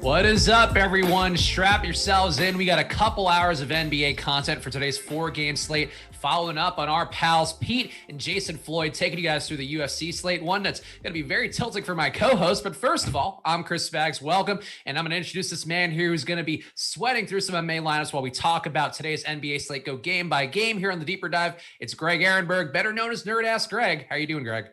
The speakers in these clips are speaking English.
What is up, everyone? Strap yourselves in. We got a couple hours of NBA content for today's 4-game slate, following up on our pals Pete and Jason Floyd, taking you guys through the UFC slate, one that's going to be very tilting for my co-host. But first of all, I'm Chris Spags. Welcome. And I'm going to introduce this man here who's going to be sweating through some MMA lineups while we talk about today's NBA slate. Go game by game here on the Deeper Dive. It's Greg Ehrenberg, better known as Nerd Ass Greg. How you doing, Greg?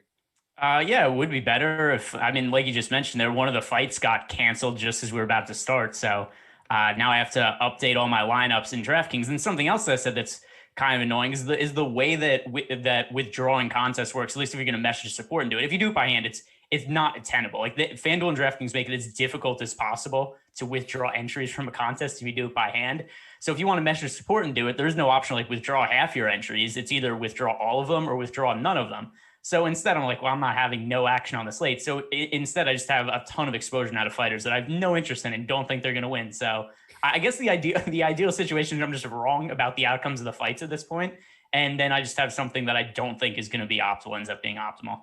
Yeah, it would be better if, like you just mentioned there, one of the fights got canceled just as we were about to start. So now I have to update all my lineups in DraftKings. And something else that I said that's kind of annoying is the way that withdrawing contests works, at least if you're going to message support and do it. If you do it by hand, it's not attainable. Like FanDuel and DraftKings make it as difficult as possible to withdraw entries from a contest if you do it by hand. So if you want to message support and do it, there's no option like withdraw half your entries. It's either withdraw all of them or withdraw none of them. So instead, I'm like, well, I'm not having no action on the slate. So instead, I just have a ton of exposure now to fighters that I have no interest in and don't think they're going to win. So I guess the ideal situation is I'm just wrong about the outcomes of the fights at this point. And then I just have something that I don't think is going to be optimal, ends up being optimal.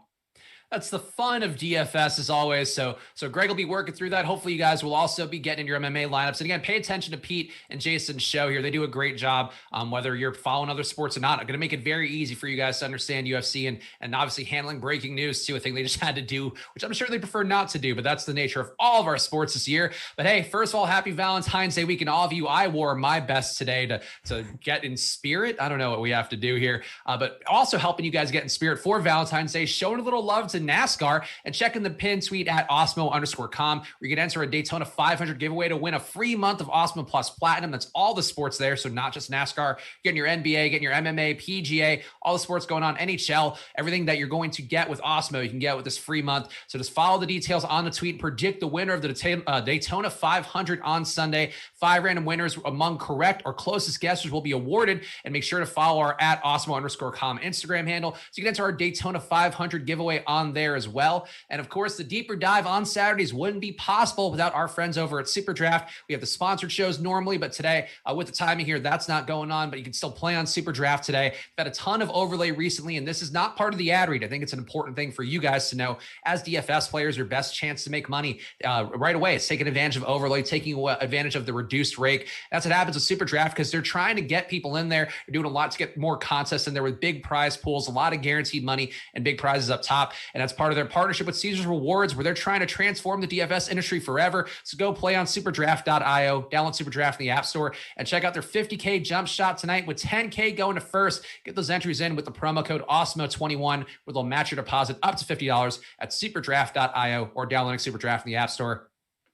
That's the fun of DFS as always. So Greg will be working through that. Hopefully you guys will also be getting in your MMA lineups. And again, pay attention to Pete and Jason's show here. They do a great job. Whether you're following other sports or not, I'm going to make it very easy for you guys to understand UFC and obviously handling breaking news too, a thing they just had to do, which I'm sure they prefer not to do, but that's the nature of all of our sports this year. But hey, first of all, happy Valentine's Day weekend, all of you. I wore my best today to get in spirit. I don't know what we have to do here, but also helping you guys get in spirit for Valentine's Day, showing a little love to NASCAR, and checking the pin tweet at Awesemo_com, where you can enter a Daytona 500 giveaway to win a free month of Awesemo Plus Platinum. That's all the sports there. So not just NASCAR, getting your NBA, getting your MMA, PGA, all the sports going on, NHL, everything that you're going to get with Awesemo, you can get with this free month. So just follow the details on the tweet and predict the winner of the Daytona 500 on Sunday. 5 random winners among correct or closest guesses will be awarded. And make sure to follow our at Awesemo_com Instagram handle so you can enter our Daytona 500 giveaway on there as well. And of course, the Deeper Dive on Saturdays wouldn't be possible without our friends over at SuperDraft. We have the sponsored shows normally, but today with the timing here, that's not going on, but you can still play on SuperDraft today. We've had a ton of overlay recently, and this is not part of the ad read. I think it's an important thing for you guys to know. As DFS players, your best chance to make money right away is taking advantage of overlay, taking advantage of the reduced rake. That's what happens with SuperDraft because they're trying to get people in there. They're doing a lot to get more contests in there with big prize pools, a lot of guaranteed money and big prizes up top. And that's part of their partnership with Caesars Rewards, where they're trying to transform the DFS industry forever. So go play on superdraft.io, download SuperDraft in the App Store, and check out their 50K jump shot tonight with 10K going to first. Get those entries in with the promo code Awesemo21, where they'll match your deposit up to $50 at superdraft.io or downloading SuperDraft in the App Store.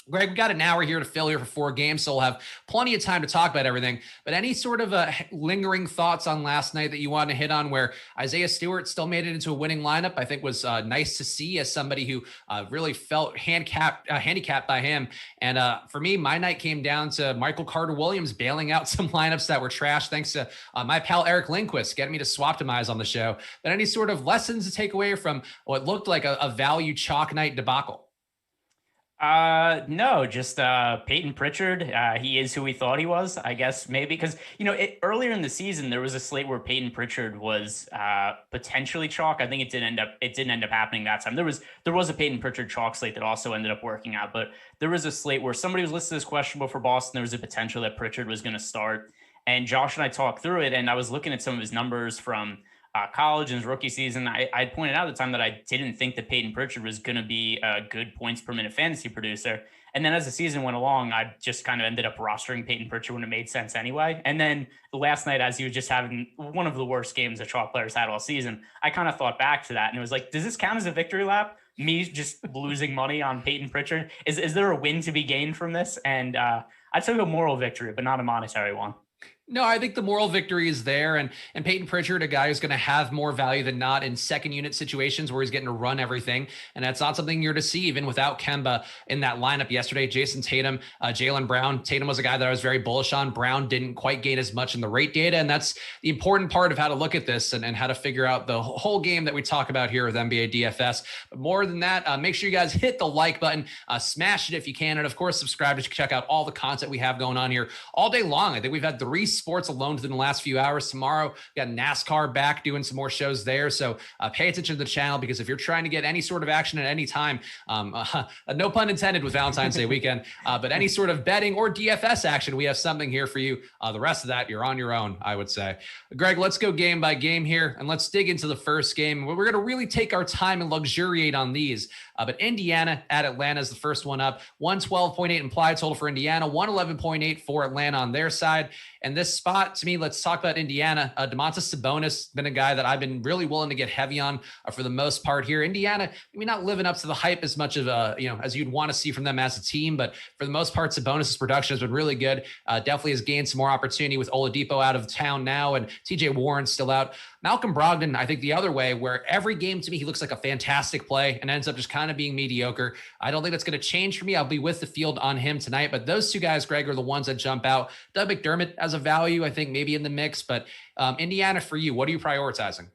Greg, we got an hour here to fill here for 4 games, so we'll have plenty of time to talk about everything. But any sort of lingering thoughts on last night that you want to hit on, where Isaiah Stewart still made it into a winning lineup, I think was nice to see as somebody who really felt handicapped by him. And for me, my night came down to Michael Carter-Williams bailing out some lineups that were trash, thanks to my pal Eric Lindquist getting me to swaptimize on the show. But any sort of lessons to take away from what looked like a value chalk night debacle? No, just Peyton Pritchard. He is who we thought he was, I guess, maybe because, earlier in the season, there was a slate where Peyton Pritchard was potentially chalk. I think it didn't end up happening that time. There was a Peyton Pritchard chalk slate that also ended up working out, but there was a slate where somebody was listed as questionable for Boston. There was a potential that Pritchard was going to start, and Josh and I talked through it, and I was looking at some of his numbers from college and his rookie season. I pointed out at the time that I didn't think that Peyton Pritchard was going to be a good points per minute fantasy producer. And then as the season went along, I just kind of ended up rostering Peyton Pritchard when it made sense anyway. And then last night, as he was just having one of the worst games that chalk players had all season, I kind of thought back to that and it was like, does this count as a victory lap? Me just losing money on Peyton Pritchard? Is there a win to be gained from this? And I took a moral victory, but not a monetary one. No, I think the moral victory is there. And Peyton Pritchard, a guy who's going to have more value than not in second unit situations where he's getting to run everything. And that's not something you're to see even without Kemba in that lineup yesterday. Jason Tatum, Jaylen Brown. Tatum was a guy that I was very bullish on. Brown didn't quite gain as much in the rate data. And that's the important part of how to look at this and how to figure out the whole game that we talk about here with NBA DFS. But more than that, make sure you guys hit the like button, smash it if you can. And of course, subscribe to check out all the content we have going on here all day long. I think we've had 3 sports alone within the last few hours. Tomorrow, we got NASCAR back doing some more shows there. So pay attention to the channel, because if you're trying to get any sort of action at any time, no pun intended with Valentine's Day weekend, but any sort of betting or DFS action, we have something here for you. The rest of that, you're on your own, I would say. Greg, let's go game by game here, and let's dig into the first game. We're going to really take our time and luxuriate on these. But Indiana at Atlanta is the first one up. 112.8 implied total for Indiana, 111.8 for Atlanta on their side. And this spot, to me, let's talk about Indiana. Domantas Sabonis, been a guy that I've been really willing to get heavy on for the most part here. Indiana, maybe not living up to the hype as much of as you'd want to see from them as a team, but for the most part, Sabonis' production has been really good. Definitely has gained some more opportunity with Oladipo out of town now, and TJ Warren still out. Malcolm Brogdon, I think the other way, where every game to me, he looks like a fantastic play and ends up just kind of being mediocre. I don't think that's going to change for me. I'll be with the field on him tonight, but those two guys, Greg, are the ones that jump out. Doug McDermott as a value, I think maybe in the mix, but Indiana for you, what are you prioritizing?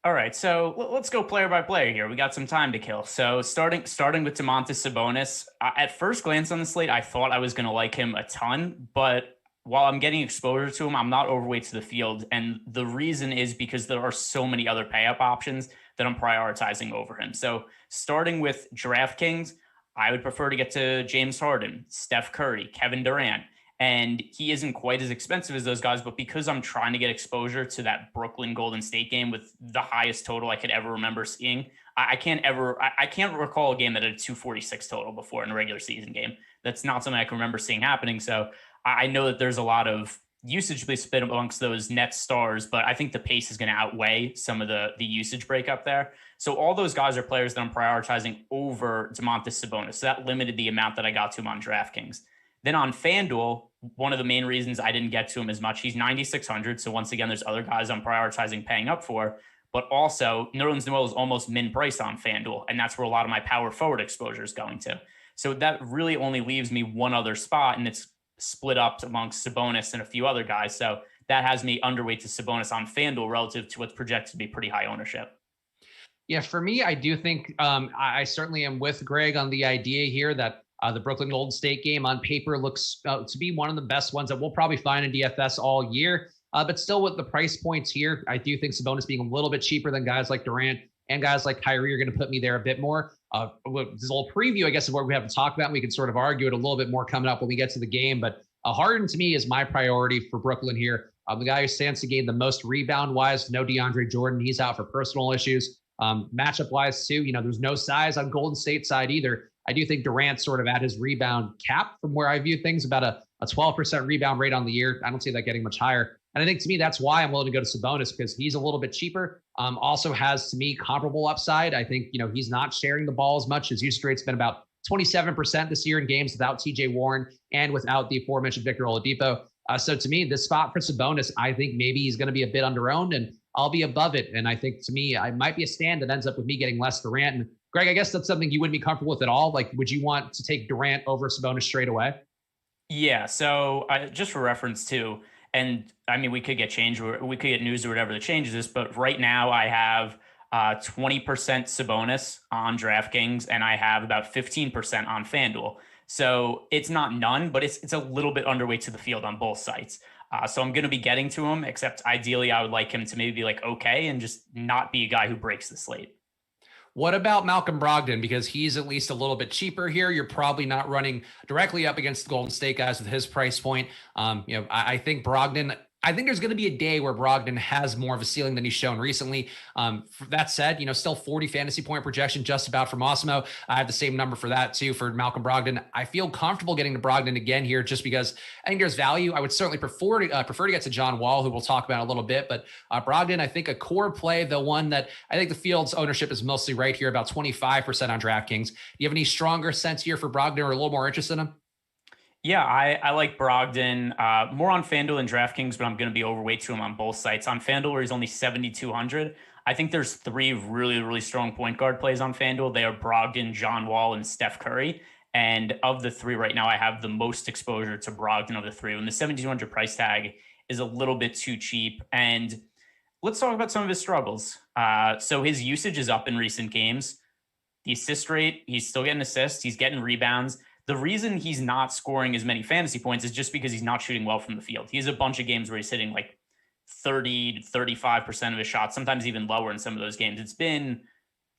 All right, so let's go player by player here. We got some time to kill. So starting with Domantas Sabonis, at first glance on the slate, I thought I was going to like him a ton, but while I'm getting exposure to him, I'm not overweight to the field. And the reason is because there are so many other pay-up options that I'm prioritizing over him. So starting with DraftKings, I would prefer to get to James Harden, Steph Curry, Kevin Durant. And he isn't quite as expensive as those guys, but because I'm trying to get exposure to that Brooklyn Golden State game with the highest total I could ever remember seeing, I can't recall a game that had a 246 total before in a regular season game. That's not something I can remember seeing happening. So I know that there's a lot of usage to be split amongst those net stars, but I think the pace is going to outweigh some of the usage breakup there. So all those guys are players that I'm prioritizing over Domantas Sabonis. So that limited the amount that I got to him on DraftKings. Then on FanDuel, one of the main reasons I didn't get to him as much, he's 9,600. So once again, there's other guys I'm prioritizing paying up for, but also Nerlens Noel is almost min price on FanDuel. And that's where a lot of my power forward exposure is going to. So that really only leaves me one other spot, and it's split up amongst Sabonis and a few other guys. So that has me underweight to Sabonis on FanDuel relative to what's projected to be pretty high ownership. Yeah, for me, I do think I certainly am with Greg on the idea here that the Brooklyn Golden State game on paper looks to be one of the best ones that we'll probably find in DFS all year. But still with the price points here, I do think Sabonis being a little bit cheaper than guys like Durant and guys like Kyrie are going to put me there a bit more. This little preview, I guess, of what we have to talk about. And we can sort of argue it a little bit more coming up when we get to the game. But Harden, to me, is my priority for Brooklyn here. The guy who stands to gain the most rebound-wise. No DeAndre Jordan. He's out for personal issues. Matchup-wise, too, there's no size on Golden State side either. I do think Durant's sort of at his rebound cap from where I view things, about a 12% rebound rate on the year. I don't see that getting much higher. And I think, to me, that's why I'm willing to go to Sabonis, because he's a little bit cheaper. Also has, to me, comparable upside. I think, he's not sharing the ball as much. His usage rate's been about 27% this year in games without TJ Warren and without the aforementioned Victor Oladipo. So to me, this spot for Sabonis, I think maybe he's going to be a bit under-owned, and I'll be above it. And I think, to me, I might be a stand that ends up with me getting less Durant. And Greg, I guess that's something you wouldn't be comfortable with at all. Like, would you want to take Durant over Sabonis straight away? Yeah. So just for reference too, and I mean, we could get news or whatever that changes this, but right now I have 20% Sabonis on DraftKings, and I have about 15% on FanDuel. So it's not none, but it's a little bit underweight to the field on both sites. So I'm going to be getting to him, except ideally I would like him to maybe be like, okay, and just not be a guy who breaks the slate. What about Malcolm Brogdon? Because he's at least a little bit cheaper here. You're probably not running directly up against the Golden State guys with his price point. I think Brogdon, I think there's going to be a day where Brogdon has more of a ceiling than he's shown recently. That said, still 40 fantasy point projection just about from Awesemo. I have the same number for that too for Malcolm Brogdon. I feel comfortable getting to Brogdon again here just because I think there's value. I would certainly prefer to get to John Wall, who we'll talk about in a little bit. But Brogdon, I think a core play, the one that I think the field's ownership is mostly right here, about 25% on DraftKings. Do you have any stronger sense here for Brogdon or a little more interest in him? Yeah, I like Brogdon more on FanDuel and DraftKings, but I'm going to be overweight to him on both sites. On FanDuel, where he's only 7,200, I think there's three really, really strong point guard plays on FanDuel. They are Brogdon, John Wall, and Steph Curry. And of the three right now, I have the most exposure to Brogdon of the three. When the 7,200 price tag is a little bit too cheap. And let's talk about some of his struggles. So his usage is up in recent games. The assist rate, he's still getting assists. He's getting rebounds. The reason he's not scoring as many fantasy points is just because he's not shooting well from the field. He has a bunch of games where he's hitting like 30 to 35% of his shots, sometimes even lower in some of those games. It's been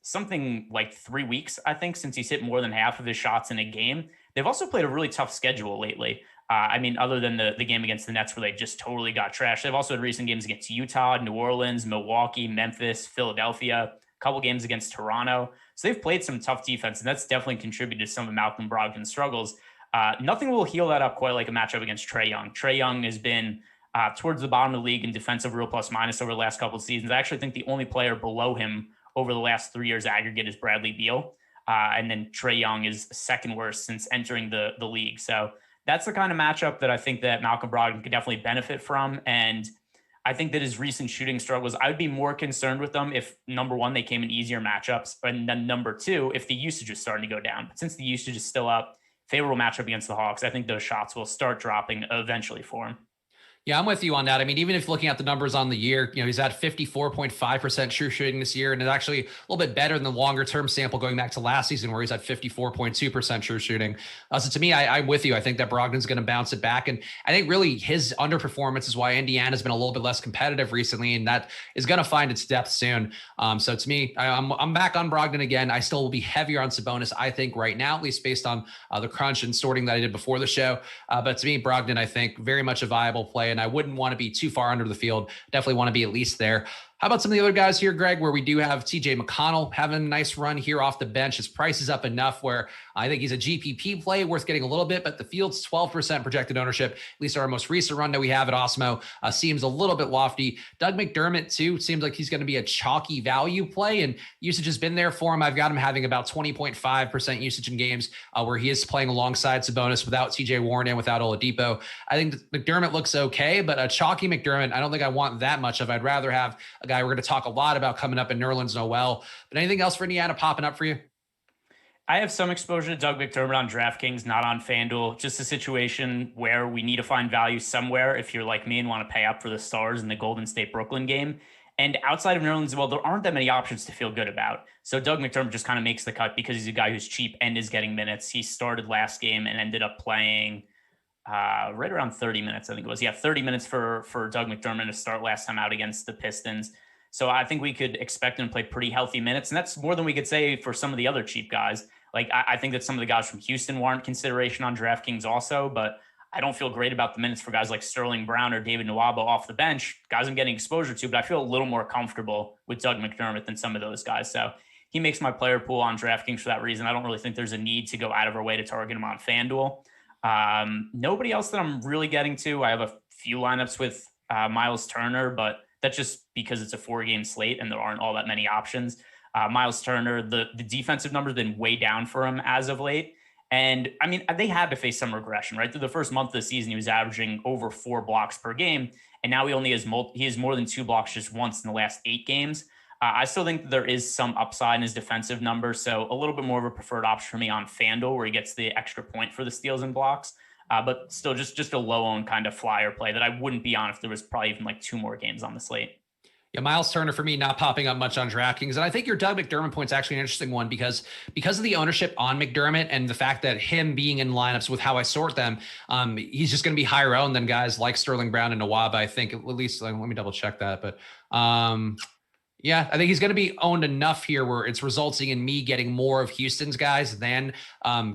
something like 3 weeks, I think, since he's hit more than half of his shots in a game. They've also played a really tough schedule lately. I mean, other than the game against the Nets where they just totally got trashed, they've also had recent games against Utah, New Orleans, Milwaukee, Memphis, Philadelphia, a couple games against Toronto. So they've played some tough defense, and that's definitely contributed to some of Malcolm Brogdon's struggles. Nothing will heal that up quite like a matchup against Trae Young. Trae Young has been towards the bottom of the league in defensive real plus minus over the last couple of seasons. I actually think the only player below him over the last 3 years aggregate is Bradley Beal. And then Trae Young is second worst since entering the league. So that's the kind of matchup that I think that Malcolm Brogdon could definitely benefit from. And I think that his recent shooting struggles, I would be more concerned with them if, number one, they came in easier matchups, and then number two, if the usage is starting to go down. But since the usage is still up, favorable matchup against the Hawks, I think those shots will start dropping eventually for him. Yeah, I'm with you on that. I mean, even if looking at the numbers on the year, he's at 54.5% true shooting this year, and it's actually a little bit better than the longer term sample going back to last season where he's at 54.2% true shooting. So to me, I'm with you. I think that Brogdon's going to bounce it back. And I think really his underperformance is why Indiana's been a little bit less competitive recently, and that is going to find its depth soon. So to me, I'm back on Brogdon again. I still will be heavier on Sabonis, I think, right now, at least based on the crunch and sorting that I did before the show. But to me, Brogdon, I think, very much a viable play. And I wouldn't want to be too far under the field. Definitely want to be at least there. How about some of the other guys here, Greg, where we do have TJ McConnell having a nice run here off the bench. His price is up enough where I think he's a GPP play worth getting a little bit, but the field's 12% projected ownership. At least our most recent run that we have at Awesemo seems a little bit lofty. Doug McDermott, too, seems like he's going to be a chalky value play, and usage has been there for him. I've got him having about 20.5% usage in games where he is playing alongside Sabonis without TJ Warren and without Oladipo. I think McDermott looks okay, but a chalky McDermott, I don't think I want that much of. I'd rather have a guy we're going to talk a lot about coming up in Nerlens Noel. But anything else for Indiana popping up for you? I have some exposure to Doug McDermott on DraftKings, not on FanDuel. Just a situation where we need to find value somewhere if you're like me and want to pay up for the Stars in the Golden State Brooklyn game. And outside of Nerlens Noel, there aren't that many options to feel good about. So Doug McDermott just kind of makes the cut because he's a guy who's cheap and is getting minutes. He started last game and ended up playing right around 30 minutes, I think it was. Yeah, 30 minutes for Doug McDermott to start last time out against the Pistons. So I think we could expect him to play pretty healthy minutes. And that's more than we could say for some of the other cheap guys. Like, I think that some of the guys from Houston warrant consideration on DraftKings also, but I don't feel great about the minutes for guys like Sterling Brown or David Nwaba off the bench, guys I'm getting exposure to, but I feel a little more comfortable with Doug McDermott than some of those guys. So he makes my player pool on DraftKings for that reason. I don't really think there's a need to go out of our way to target him on FanDuel. Nobody else that I'm really getting to. I have a few lineups with Miles Turner, but that's just because it's a 4-game slate and there aren't all that many options. Miles Turner, the defensive numbers have been way down for him as of late. And I mean, they had to face some regression, right? Through the first month of the season, he was averaging over 4 blocks per game. And now he only has he has more than 2 blocks just once in the last 8 games. I still think there is some upside in his defensive numbers. So a little bit more of a preferred option for me on FanDuel, where he gets the extra point for the steals and blocks. But still just a low-owned kind of flyer play that I wouldn't be on if there was probably even like 2 more games on the slate. Yeah, Miles Turner for me not popping up much on DraftKings. And I think your Doug McDermott point's actually an interesting one because of the ownership on McDermott and the fact that him being in lineups with how I sort them, he's just going to be higher owned than guys like Sterling Brown and Nwaba. I think at least, let me double check that. But yeah, I think he's going to be owned enough here where it's resulting in me getting more of Houston's guys than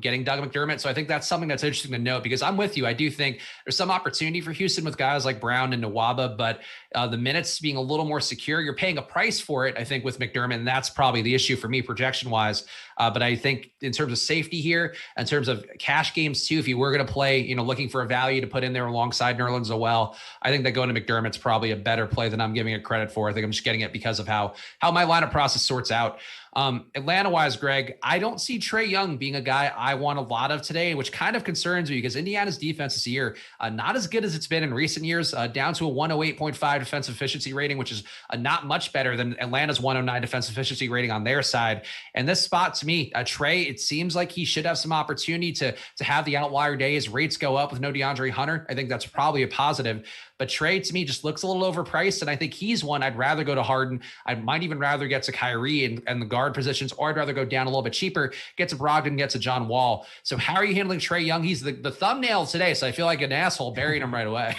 getting Doug McDermott. So I think that's something that's interesting to note because I'm with you. I do think there's some opportunity for Houston with guys like Brown and Nwaba, but the minutes being a little more secure, you're paying a price for it, I think, with McDermott, and that's probably the issue for me projection-wise. But I think in terms of safety here, in terms of cash games too, if you were going to play, looking for a value to put in there alongside Nerlens Noel, I think that going to McDermott's probably a better play than I'm giving it credit for. I think I'm just getting it because of how my lineup process sorts out. Atlanta-wise, Greg, I don't see Trae Young being a guy I want a lot of today, which kind of concerns me because Indiana's defense this year, not as good as it's been in recent years, down to a 108.5 defensive efficiency rating, which is not much better than Atlanta's 109 defensive efficiency rating on their side. And this spot, to me, Trae, it seems like he should have some opportunity to have the outlier day as rates go up with no DeAndre Hunter. I think that's probably a positive. But Trae, to me, just looks a little overpriced, and I think he's one I'd rather go to Harden. I might even rather get to Kyrie and the guard guard positions, or I'd rather go down a little bit cheaper, get to Brogdon, get to John Wall. So how are you handling Trae Young? He's the thumbnail today, so I feel like an asshole burying him right away.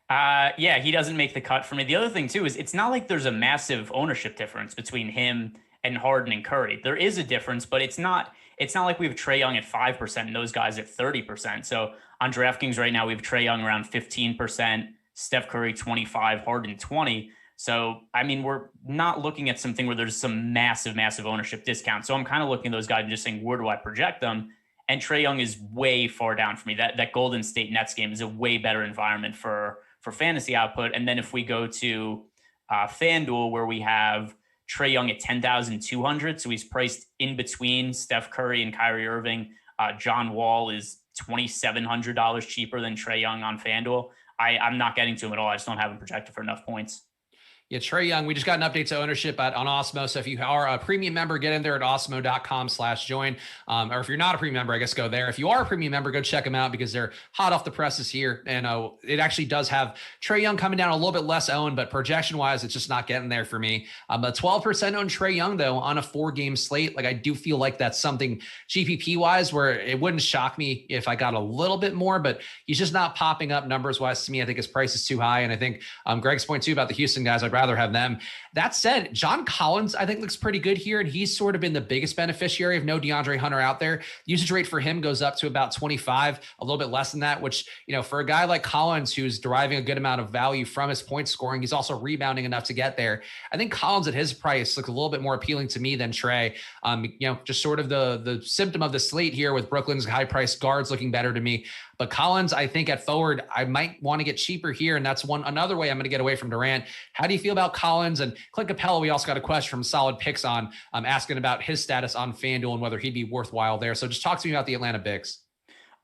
Yeah, he doesn't make the cut for me. The other thing too is it's not like there's a massive ownership difference between him and Harden and Curry. There is a difference, but it's not like we have Trae Young at 5% and those guys at 30%. So on DraftKings right now, we have Trae Young around 15%, Steph Curry 25, Harden 20. So, I mean, we're not looking at something where there's some massive, massive ownership discount. So I'm kind of looking at those guys and just saying, where do I project them? And Trae Young is way far down for me. That Golden State Nets game is a way better environment for fantasy output. And then if we go to FanDuel, where we have Trae Young at 10,200, so he's priced in between Steph Curry and Kyrie Irving. John Wall is $2,700 cheaper than Trae Young on FanDuel. I'm not getting to him at all. I just don't have him projected for enough points. Yeah, Trae Young, we just got an update to ownership on Awesemo. So if you are a premium member, get in there at awesemo.com/join. Or if you're not a premium member, I guess go there. If you are a premium member, go check them out because they're hot off the presses here. And it actually does have Trae Young coming down a little bit less owned, but projection-wise, it's just not getting there for me. But 12% on Trae Young, though, on a 4-game slate. Like, I do feel like that's something GPP-wise where it wouldn't shock me if I got a little bit more, but he's just not popping up numbers-wise to me. I think his price is too high. And I think Greg's point, too, about the Houston guys, I'd rather have them. That said, John Collins, I think, looks pretty good here, and he's sort of been the biggest beneficiary of no DeAndre Hunter out there. Usage rate for him goes up to about 25, a little bit less than that, which, you know, for a guy like Collins, who's deriving a good amount of value from his point scoring, he's also rebounding enough to get there. I think Collins at his price looks a little bit more appealing to me than Trae. You know, just sort of the symptom of the slate here with Brooklyn's high-priced guards looking better to me. But Collins, I think at forward, I might want to get cheaper here. And that's another way I'm going to get away from Durant. How do you feel about Collins? And Clint Capella, we also got a question from Solid Picks on asking about his status on FanDuel and whether he'd be worthwhile there. So just talk to me about the Atlanta Bigs.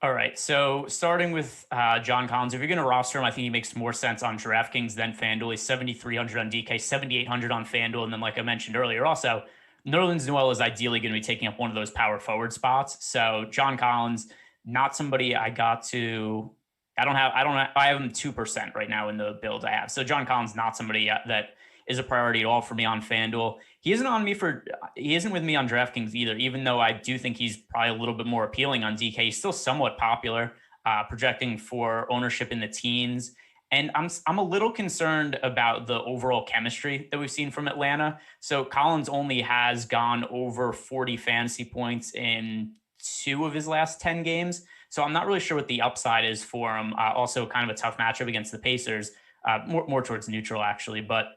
All right. So starting with John Collins, if you're going to roster him, I think he makes more sense on DraftKings than FanDuel. He's 7,300 on DK, 7,800 on FanDuel. And then, like I mentioned earlier, also, Nerlens Noel is ideally going to be taking up one of those power forward spots. So John Collins, not somebody I got to. I have him 2% right now in the build I have. So John Collins, not somebody that is a priority at all for me on FanDuel. He isn't with me on DraftKings either, even though I do think he's probably a little bit more appealing on DK. He's still somewhat popular, projecting for ownership in the teens. And I'm a little concerned about the overall chemistry that we've seen from Atlanta. So Collins only has gone over 40 fantasy points in 2 of his last 10 games. So I'm not really sure what the upside is for him. Also kind of a tough matchup against the Pacers, more towards neutral actually. But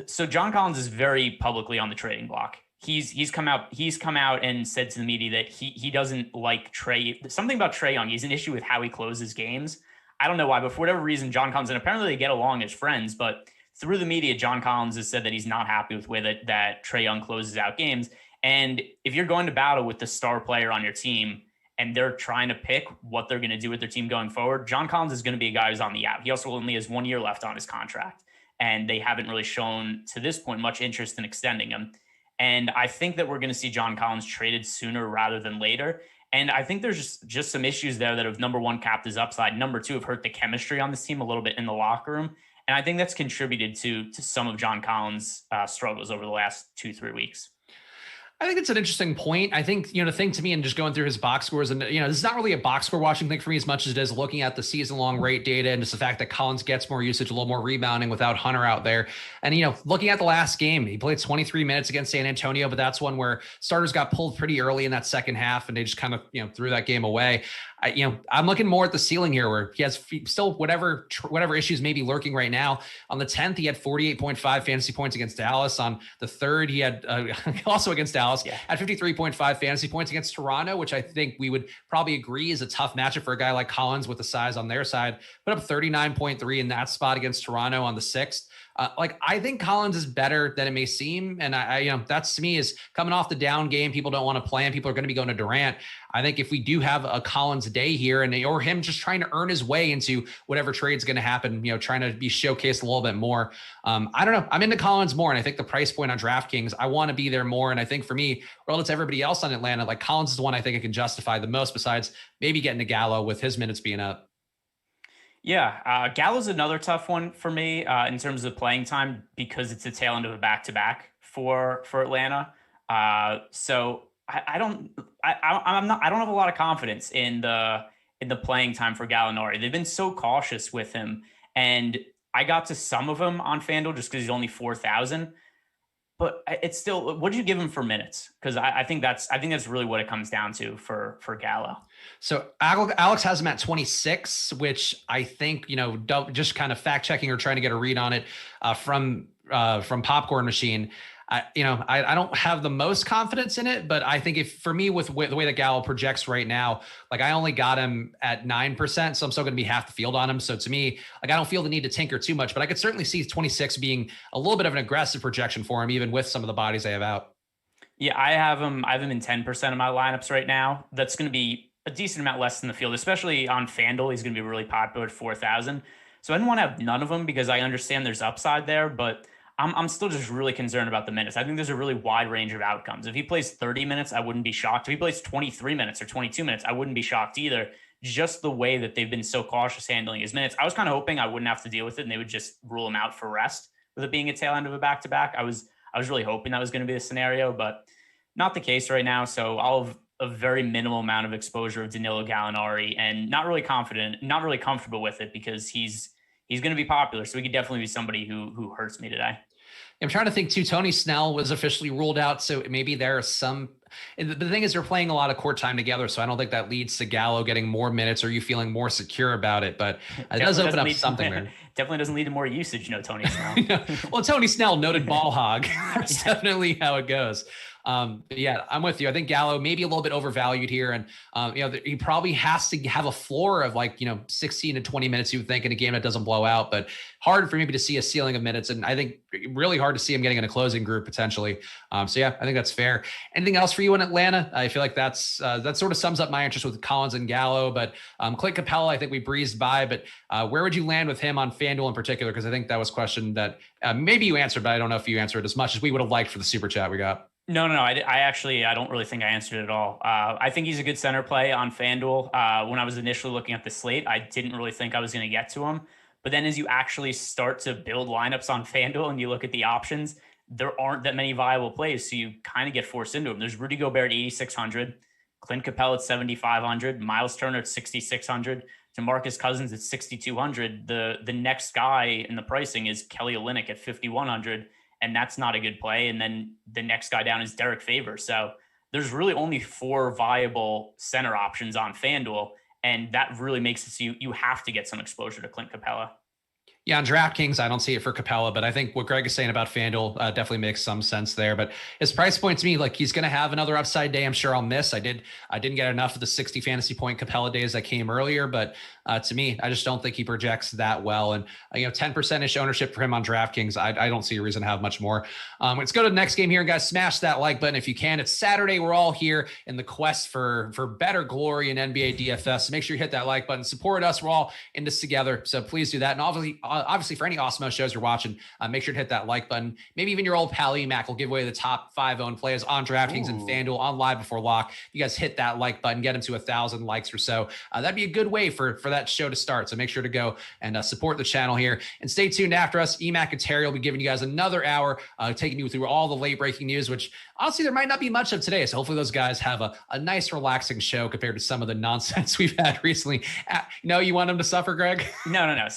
so John Collins is very publicly on the trading block. He's come out and said to the media that he doesn't like Trae. Something about Trae Young. He's an issue with how he closes games. I don't know why, but for whatever reason, John Collins, and apparently they get along as friends, but through the media, John Collins has said that he's not happy with the way that Trae Young closes out games. And if you're going to battle with the star player on your team and they're trying to pick what they're going to do with their team going forward, John Collins is going to be a guy who's on the out. He also only has 1 year left on his contract, and they haven't really shown to this point much interest in extending him. And I think that we're going to see John Collins traded sooner rather than later. And I think there's just some issues there that have, number one, capped his upside. Number two, have hurt the chemistry on this team a little bit in the locker room. And I think that's contributed to some of John Collins' struggles over the last 2-3 weeks. I think it's an interesting point. I think, the thing to me, and just going through his box scores, and, this is not really a box score watching thing for me as much as it is looking at the season long rate data and just the fact that Collins gets more usage, a little more rebounding without Hunter out there. And, looking at the last game, he played 23 minutes against San Antonio, but that's one where starters got pulled pretty early in that second half and they just kind of, threw that game away. I'm looking more at the ceiling here where he has still whatever issues may be lurking right now. On the 10th, he had 48.5 fantasy points against Dallas. On the 3rd, he had also against Dallas, had 53.5 fantasy points against Toronto, which I think we would probably agree is a tough matchup for a guy like Collins with the size on their side. Put up 39.3 in that spot against Toronto on the 6th. I think Collins is better than it may seem. And that's to me is coming off the down game. People don't want to play him. People are going to be going to Durant. I think if we do have a Collins day here or him just trying to earn his way into whatever trade's going to happen, trying to be showcased a little bit more. I don't know. I'm into Collins more. And I think the price point on DraftKings, I want to be there more. And I think for me, relative to everybody else on Atlanta, like Collins is the one I think I can justify the most besides maybe getting to Gallo with his minutes being up. Yeah, Gallo's another tough one for me in terms of playing time because it's the tail end of a back-to-back for Atlanta. So I don't have a lot of confidence in the playing time for Gallinari. They've been so cautious with him, and I got to some of them on FanDuel just because he's only 4,000. But it's still, what did you give him for minutes? Because I think that's really what it comes down to for Gallo. So Alex has him at 26, which I think, just kind of fact checking or trying to get a read on it from Popcorn Machine. I don't have the most confidence in it, but I think if for me with the way that Gallo projects right now, like I only got him at 9%, so I'm still going to be half the field on him. So to me, like I don't feel the need to tinker too much, but I could certainly see 26 being a little bit of an aggressive projection for him, even with some of the bodies I have out. Yeah, I have him in 10% of my lineups right now. That's going to be a decent amount less than the field, especially on FanDuel. He's going to be really popular at 4,000. So I didn't want to have none of them because I understand there's upside there, but I'm still just really concerned about the minutes. I think there's a really wide range of outcomes. If he plays 30 minutes, I wouldn't be shocked. If he plays 23 minutes or 22 minutes, I wouldn't be shocked either. Just the way that they've been so cautious handling his minutes. I was kind of hoping I wouldn't have to deal with it and they would just rule him out for rest with it being a tail end of a back-to-back. I was really hoping that was going to be the scenario, but not the case right now. So I'll have a very minimal amount of exposure of Danilo Gallinari and not really comfortable with it because he's going to be popular. So he could definitely be somebody who hurts me today. I'm trying to think too. Tony Snell was officially ruled out, so maybe there are some. The thing is, they're playing a lot of court time together, so I don't think that leads to Gallo getting more minutes or you feeling more secure about it. But it does open up something there. Definitely doesn't lead to more usage, Tony Snell. Well, Tony Snell, noted ball hog. That's definitely how it goes. But yeah, I'm with you. I think Gallo maybe a little bit overvalued here. And, he probably has to have a floor of 16 to 20 minutes, you would think, in a game that doesn't blow out, but hard for maybe to see a ceiling of minutes. And I think really hard to see him getting in a closing group potentially. So yeah, I think that's fair. Anything else for you in Atlanta? I feel like that sort of sums up my interest with Collins and Gallo, but Clint Capella, I think we breezed by, but where would you land with him on FanDuel in particular? Because I think that was a question that maybe you answered, but I don't know if you answered as much as we would have liked for the super chat we got. No. I don't really think I answered it at all. I think he's a good center play on FanDuel. When I was initially looking at the slate, I didn't really think I was going to get to him. But then as you actually start to build lineups on FanDuel and you look at the options, there aren't that many viable plays. So you kind of get forced into them. There's Rudy Gobert at 8,600, Clint Capella at 7,500, Miles Turner at 6,600, DeMarcus Cousins at 6,200. The next guy in the pricing is Kelly Olynyk at 5,100. And that's not a good play. And then the next guy down is Derek Favors. So there's really only 4 viable center options on FanDuel. And that really makes it so you have to get some exposure to Clint Capella. Yeah, on DraftKings, I don't see it for Capella, but I think what Greg is saying about FanDuel definitely makes some sense there. But his price point to me, he's going to have another upside day. I'm sure I'll miss. I didn't get enough of the 60 fantasy point Capella days that came earlier, but to me, I just don't think he projects that well. And 10%ish ownership for him on DraftKings, I don't see a reason to have much more. Let's go to the next game here, guys. Smash that like button if you can. It's Saturday. We're all here in the quest for better glory in NBA DFS. So make sure you hit that like button. Support us. We're all in this together. So please do that. And obviously for any Awesemo shows you're watching, make sure to hit that like button. Maybe even your old pal EMac will give away the top 5 owned plays on DraftKings and FanDuel on Live Before Lock. You guys hit that like button, get him to 1,000 likes or so. That'd be a good way for that show to start. So make sure to go and support the channel here and stay tuned after us. EMac and Terry will be giving you guys another hour, taking you through all the late breaking news, which honestly, there might not be much of today. So hopefully those guys have a nice, relaxing show compared to some of the nonsense we've had recently. You want them to suffer, Greg? No.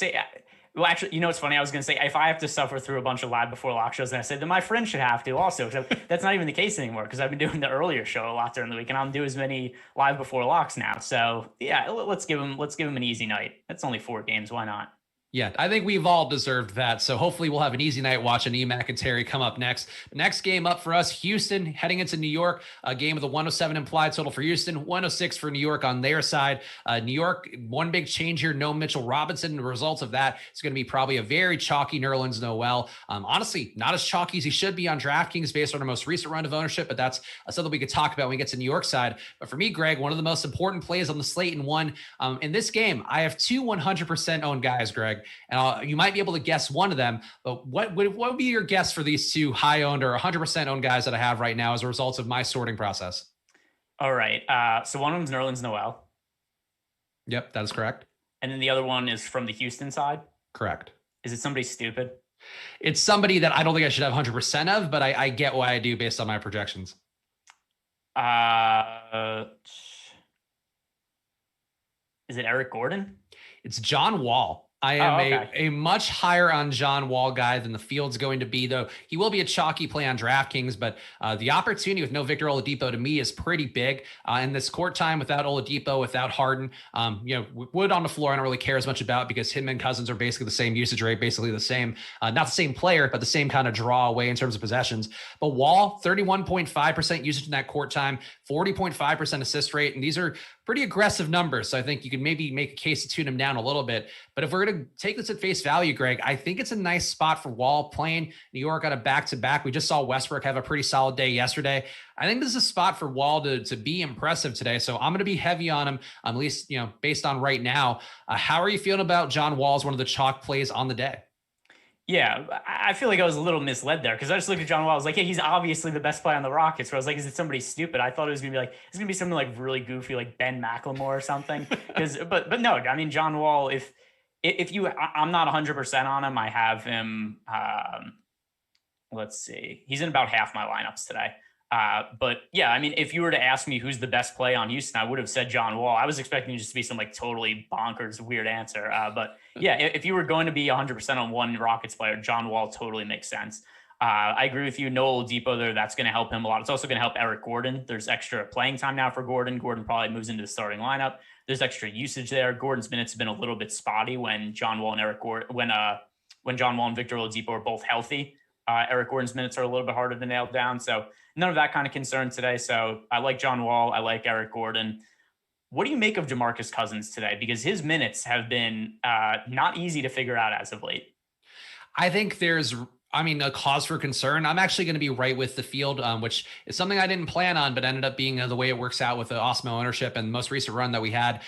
Well, actually, what's funny? I was going to say, if I have to suffer through a bunch of Live Before Lock shows, then I said, then my friend should have to also. So that's not even the case anymore because I've been doing the earlier show a lot during the week, and I'll do as many Live Before Locks now. So yeah, let's give him an easy night. That's only 4 games. Why not? Yeah, I think we've all deserved that. So hopefully we'll have an easy night watching EMac and Terry come up next. Next game up for us, Houston heading into New York. A game with a 107 implied total for Houston, 106 for New York on their side. New York, one big change here, no Mitchell Robinson. The result of that is going to be probably a very chalky Nerlens Noel. Honestly, not as chalky as he should be on DraftKings based on our most recent run of ownership, but that's something we could talk about when we get to New York side. But for me, Greg, one of the most important plays on the slate in in this game, I have 2 100% owned guys, Greg. And you might be able to guess one of them, but what would be your guess for these 2 high owned or 100% owned guys that I have right now as a result of my sorting process? All right. So one of them's Nerlens Noel. Yep, that is correct. And then the other one is from the Houston side. Correct. Is it somebody stupid? It's somebody that I don't think I should have 100% of, but I get why I do based on my projections. Is it Eric Gordon? It's John Wall. I am a much higher on John Wall guy than the field's going to be, though. He will be a chalky play on DraftKings, but the opportunity with no Victor Oladipo to me is pretty big. In this court time without Oladipo, without Harden, Wood on the floor, I don't really care as much about because him and Cousins are basically the same usage rate, basically the same, not the same player, but the same kind of draw away in terms of possessions. But Wall, 31.5% usage in that court time, 40.5% assist rate, and these are pretty aggressive numbers. So I think you can maybe make a case to tune him down a little bit. But if we're going to take this at face value, Greg, I think it's a nice spot for Wall playing New York on a back-to-back. We just saw Westbrook have a pretty solid day yesterday. I think this is a spot for Wall to be impressive today. So I'm going to be heavy on him, at least, based on right now. How are you feeling about John Wall as one of the chalk plays on the day? Yeah, I feel like I was a little misled there because I just looked at John Wall. I was like, yeah, he's obviously the best player on the Rockets. So I was like, is it somebody stupid? I thought it was gonna be like it's gonna be something like really goofy, like Ben McLemore or something. But no, I mean John Wall. I'm not 100% on him. I have him. Let's see, he's in about half my lineups today. But yeah, I mean, if you were to ask me who's the best play on Houston, I would have said John Wall. I was expecting just to be some like totally bonkers, weird answer. But yeah, if you were going to be 100% on one Rockets player, John Wall totally makes sense. I agree with you. No Oladipo there. That's going to help him a lot. It's also going to help Eric Gordon. There's extra playing time now for Gordon. Gordon probably moves into the starting lineup. There's extra usage there. Gordon's minutes have been a little bit spotty when John Wall and when John Wall and Victor Oladipo are both healthy. Eric Gordon's minutes are a little bit harder to nail down. So none of that kind of concern today. So I like John Wall. I like Eric Gordon. What do you make of DeMarcus Cousins today? Because his minutes have been not easy to figure out as of late. I think there's a cause for concern. I'm actually going to be right with the field, which is something I didn't plan on, but ended up being the way it works out with the Awesemo ownership and the most recent run that we had.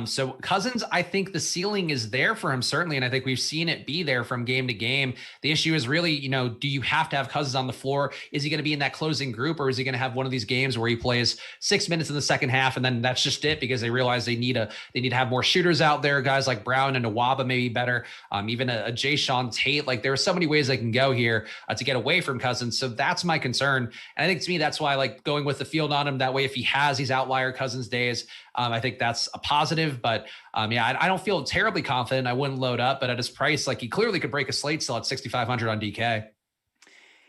So Cousins, I think the ceiling is there for him, certainly. And I think we've seen it be there from game to game. The issue is really, do you have to have Cousins on the floor? Is he going to be in that closing group, or is he going to have one of these games where he plays 6 minutes in the second half and then that's just it because they realize they need to have more shooters out there, guys like Brown and Nwaba maybe better, even a Jayshawn Tate. Like there are so many ways they can go here to get away from Cousins. So that's my concern. And I think to me, that's why I like going with the field on him. That way, if he has these outlier Cousins days, I think that's a positive. But I don't feel terribly confident. I wouldn't load up, but at his price, like he clearly could break a slate still at 6,500 on DK.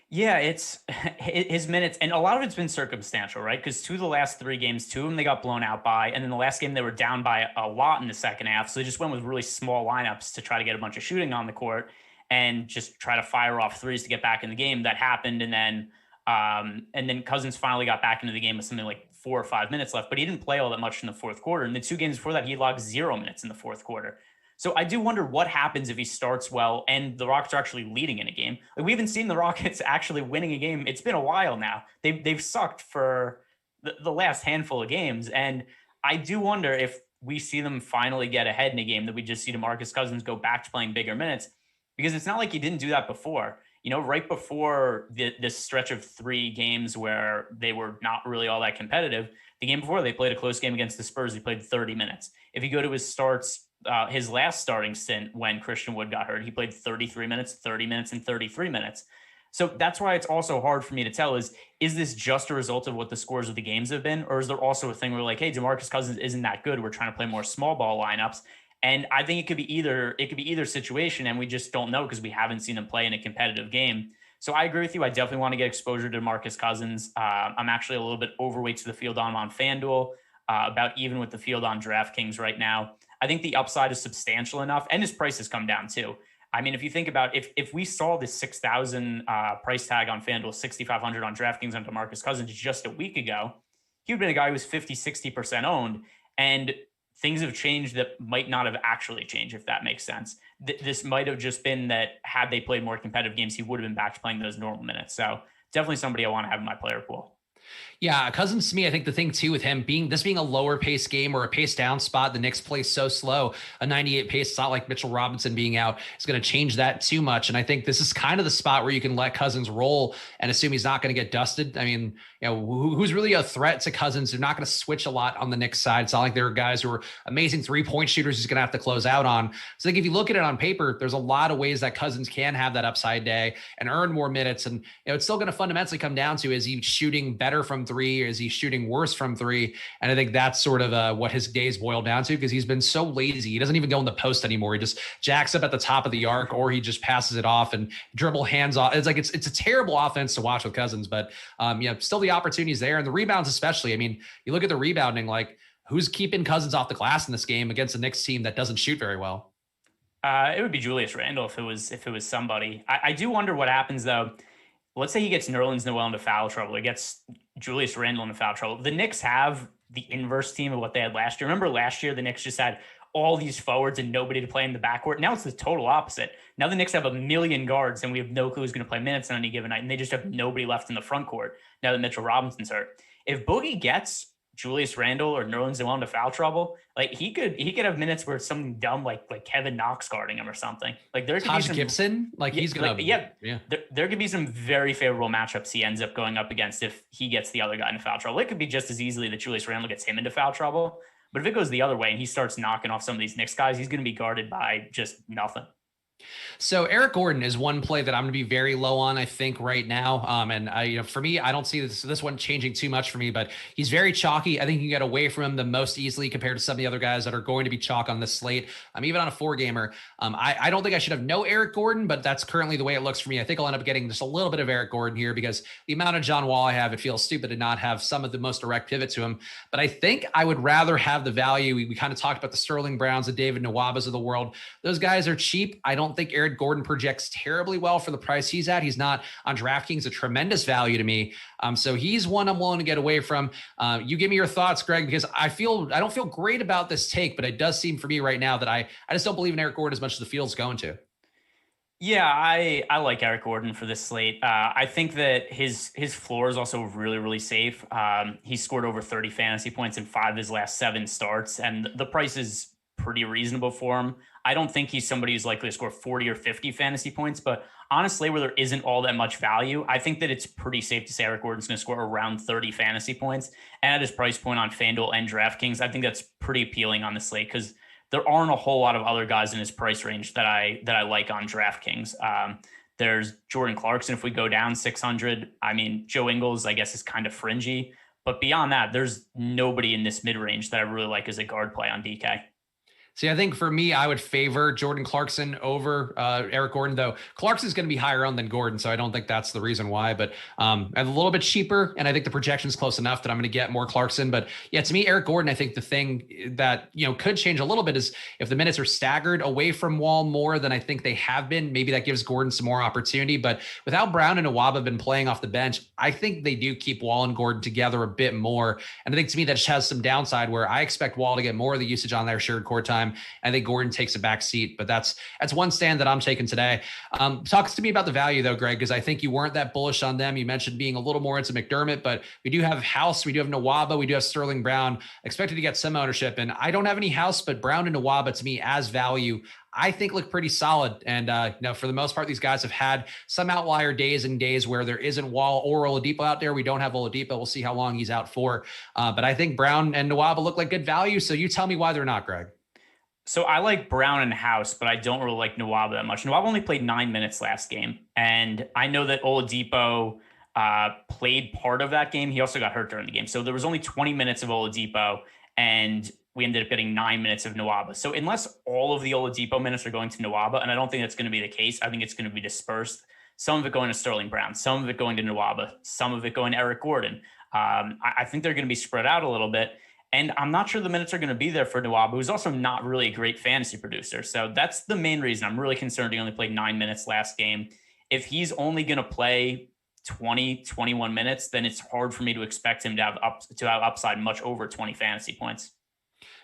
Yeah, it's his minutes, and a lot of it's been circumstantial, right? Because 2 of the last 3 games, 2 of them they got blown out by, and then the last game they were down by a lot in the second half. So they just went with really small lineups to try to get a bunch of shooting on the court and just try to fire off threes to get back in the game. That happened. And then Cousins finally got back into the game with something like 4 or 5 minutes left, but he didn't play all that much in the fourth quarter. And the 2 games before that, he logged 0 minutes in the fourth quarter. So I do wonder what happens if he starts well and the Rockets are actually leading in a game. Like we haven't seen the Rockets actually winning a game. It's been a while now. They've sucked for the last handful of games. And I do wonder if we see them finally get ahead in a game that we just see DeMarcus Cousins go back to playing bigger minutes. Because it's not like he didn't do that before. Right before this stretch of 3 games where they were not really all that competitive, the game before they played a close game against the Spurs, he played 30 minutes. If you go to his starts, his last starting stint when Christian Wood got hurt, he played 33 minutes, 30 minutes, and 33 minutes. So that's why it's also hard for me to tell is this just a result of what the scores of the games have been? Or is there also a thing where like, hey, DeMarcus Cousins isn't that good. We're trying to play more small ball lineups. And I think it could be either situation, and we just don't know because we haven't seen him play in a competitive game. So I agree with you. I definitely want to get exposure to DeMarcus Cousins. I'm actually a little bit overweight to the field on FanDuel, about even with the field on DraftKings right now. I think the upside is substantial enough, and his price has come down too. I mean, if you think about if we saw this 6,000 price tag on FanDuel, 6,500 on DraftKings on DeMarcus Cousins just a week ago, he would have been a guy who was 50, 60% owned, and things have changed that might not have actually changed, if that makes sense. This might have just been that had they played more competitive games, he would have been back to playing those normal minutes. So definitely somebody I want to have in my player pool. Yeah, Cousins to me, I think the thing too with him being a lower pace game or a pace down spot, the Knicks play so slow. A 98 pace, it's not like Mitchell Robinson being out is going to change that too much. And I think this is kind of the spot where you can let Cousins roll and assume he's not going to get dusted. I mean, who's really a threat to Cousins? They're not going to switch a lot on the Knicks side. It's not like there are guys who are amazing 3-point shooters he's going to have to close out on. So I think if you look at it on paper, there's a lot of ways that Cousins can have that upside day and earn more minutes. And it's still going to fundamentally come down to, is he shooting better from three, or is he shooting worse from three? And I think that's sort of what his days boil down to, because he's been so lazy. He doesn't even go in the post anymore. He just jacks up at the top of the arc, or he just passes it off and dribble hands off. It's like it's a terrible offense to watch with Cousins, but still the opportunities there, and the rebounds especially. I mean, you look at the rebounding, like who's keeping Cousins off the glass in this game against a Knicks team that doesn't shoot very well? It would be Julius Randle if it was somebody. I do wonder what happens though. Let's say he gets Nerlens Noel into foul trouble. He gets Julius Randle into foul trouble. The Knicks have the inverse team of what they had last year. Remember last year, the Knicks just had all these forwards and nobody to play in the backcourt. Now it's the total opposite. Now the Knicks have a million guards and we have no clue who's going to play minutes on any given night. And they just have nobody left in the front court now that Mitchell Robinson's hurt. If Boogie gets Julius Randle or Nerlens Noel into foul trouble, like he could have minutes where something dumb like Kevin Knox guarding him or something. Like there could Taj be some Gibson, like he's gonna There could be some very favorable matchups he ends up going up against if he gets the other guy into foul trouble. It could be just as easily that Julius Randle gets him into foul trouble. But if it goes the other way and he starts knocking off some of these Knicks guys, he's going to be guarded by just nothing. So Eric Gordon is one play that I'm going to be very low on, I think, right now. And for me, I don't see this one changing too much for me, but he's very chalky. I think you can get away from him the most easily compared to some of the other guys that are going to be chalk on this slate. Even on a 4-gamer. I don't think I should have no Eric Gordon, but that's currently the way it looks for me. I think I'll end up getting just a little bit of Eric Gordon here because the amount of John Wall I have, it feels stupid to not have some of the most direct pivot to him. But I think I would rather have the value. We kind of talked about the Sterling Browns, the David Nwabas of the world. Those guys are cheap. I don't think Eric Gordon projects terribly well for the price he's at. He's not on DraftKings a tremendous value to me. So he's one I'm willing to get away from. You give me your thoughts, Greg, because I don't feel great about this take, but it does seem for me right now that I just don't believe in Eric Gordon as much as the field's going to. Yeah, I like Eric Gordon for this slate. I think that his floor is also really, really safe. He scored over 30 fantasy points in 5 of his last 7 starts, and the price is pretty reasonable for him. I don't think he's somebody who's likely to score 40 or 50 fantasy points, but honestly, where there isn't all that much value, I think that it's pretty safe to say Eric Gordon's going to score around 30 fantasy points. And at his price point on FanDuel and DraftKings, I think that's pretty appealing on the slate because there aren't a whole lot of other guys in his price range that I like on DraftKings. There's Jordan Clarkson. If we go down 600, Joe Ingles, I guess, is kind of fringy. But beyond that, there's nobody in this mid-range that I really like as a guard play on DK. See, I think for me, I would favor Jordan Clarkson over Eric Gordon, though Clarkson's going to be higher owned than Gordon, so I don't think that's the reason why. But I'm a little bit cheaper, and I think the projection's close enough that I'm going to get more Clarkson. But yeah, to me, Eric Gordon, I think the thing that could change a little bit is if the minutes are staggered away from Wall more than I think they have been. Maybe that gives Gordon some more opportunity. But without Brown and Nwaba been playing off the bench, I think they do keep Wall and Gordon together a bit more. And I think to me that just has some downside where I expect Wall to get more of the usage on their shared court time. I think Gordon takes a back seat, but that's one stand that I'm taking today. Talk to me about the value though, Greg, because I think you weren't that bullish on them. You mentioned being a little more into McDermott, but we do have House, we do have Nwaba, we do have Sterling Brown expected to get some ownership. And I don't have any House, but Brown and Nwaba to me as value, I think look pretty solid. And for the most part, these guys have had some outlier days and days where there isn't Wall or Oladipo out there. We don't have Oladipo. We'll see how long he's out for. But I think Brown and Nwaba look like good value. So you tell me why they're not, Greg. So I like Brown and House, but I don't really like Nwaba that much. Nwaba only played 9 minutes last game. And I know that Oladipo played part of that game. He also got hurt during the game. So there was only 20 minutes of Oladipo, and we ended up getting 9 minutes of Nwaba. So unless all of the Oladipo minutes are going to Nwaba, and I don't think that's going to be the case, I think it's going to be dispersed. Some of it going to Sterling Brown, some of it going to Nwaba, some of it going to Eric Gordon. I think they're going to be spread out a little bit. And I'm not sure the minutes are going to be there for Nwaba, who's also not really a great fantasy producer. So that's the main reason I'm really concerned he only played 9 minutes last game. If he's only going to play 20, 21 minutes, then it's hard for me to expect him to have upside much over 20 fantasy points.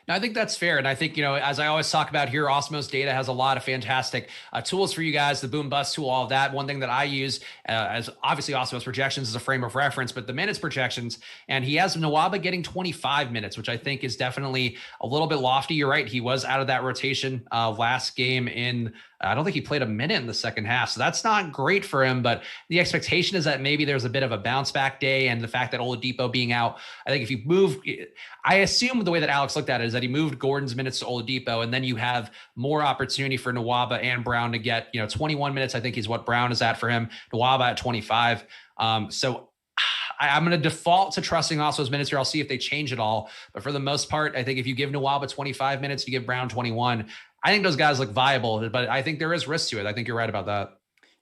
No, I think that's fair. And I think, as I always talk about here, Awesemo's data has a lot of fantastic tools for you guys, the boom bust tool, all of that. One thing that I use as obviously Awesemo's projections is a frame of reference, but the minutes projections, and he has Nwaba getting 25 minutes, which I think is definitely a little bit lofty. You're right. He was out of that rotation last game I don't think he played a minute in the second half. So that's not great for him, but the expectation is that maybe there's a bit of a bounce back day. And the fact that Oladipo being out, I think if you move, I assume the way that Alex looked at it is that he moved Gordon's minutes to Oladipo, and then you have more opportunity for Nwaba and Brown to get, 21 minutes. I think is what Brown is at for him. Nwaba at 25. So I'm going to default to trusting also his minutes here. I'll see if they change it all. But for the most part, I think if you give Nwaba 25 minutes, you give Brown 21. I think those guys look viable, but I think there is risk to it. I think you're right about that.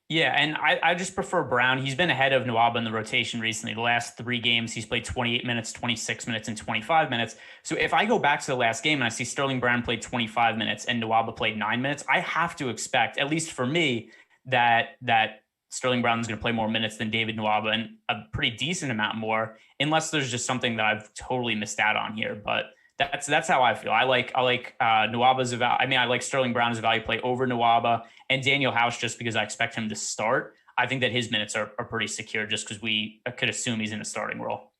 Yeah, and I just prefer Brown. He's been ahead of Nwaba in the rotation recently. The last 3 games, he's played 28 minutes, 26 minutes, and 25 minutes. So if I go back to the last game and I see Sterling Brown played 25 minutes and Nwaba played 9 minutes, I have to expect, at least for me, that Sterling Brown is going to play more minutes than David Nwaba, and a pretty decent amount more, unless there's just something that I've totally missed out on here. But that's how I feel. I like Nwaba's value. I mean, I like Sterling Brown's value play over Nwaba, and Daniel House just because I expect him to start. I think that his minutes are pretty secure just because we could assume he's in a starting role.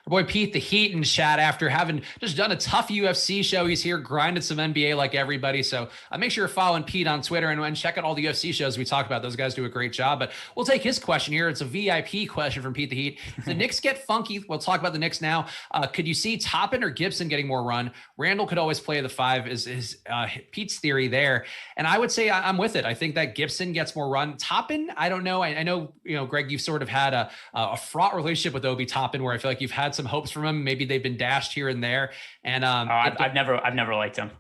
Our boy Pete the Heat in chat after having just done a tough UFC show. He's here grinding some NBA like everybody. So make sure you're following Pete on Twitter and check out all the UFC shows we talk about. Those guys do a great job. But we'll take his question here. It's a VIP question from Pete the Heat. If the Knicks get funky, we'll talk about the Knicks now. Could you see Toppin or Gibson getting more run? Randall could always play the 5 is Pete's theory there. And I would say I'm with it. I think that Gibson gets more run. Toppin, I don't know. I know, Greg, you've sort of had a fraught relationship with Obi Toppin where I feel like you've had some hopes from him. Maybe they've been dashed here and there. And I've never liked him.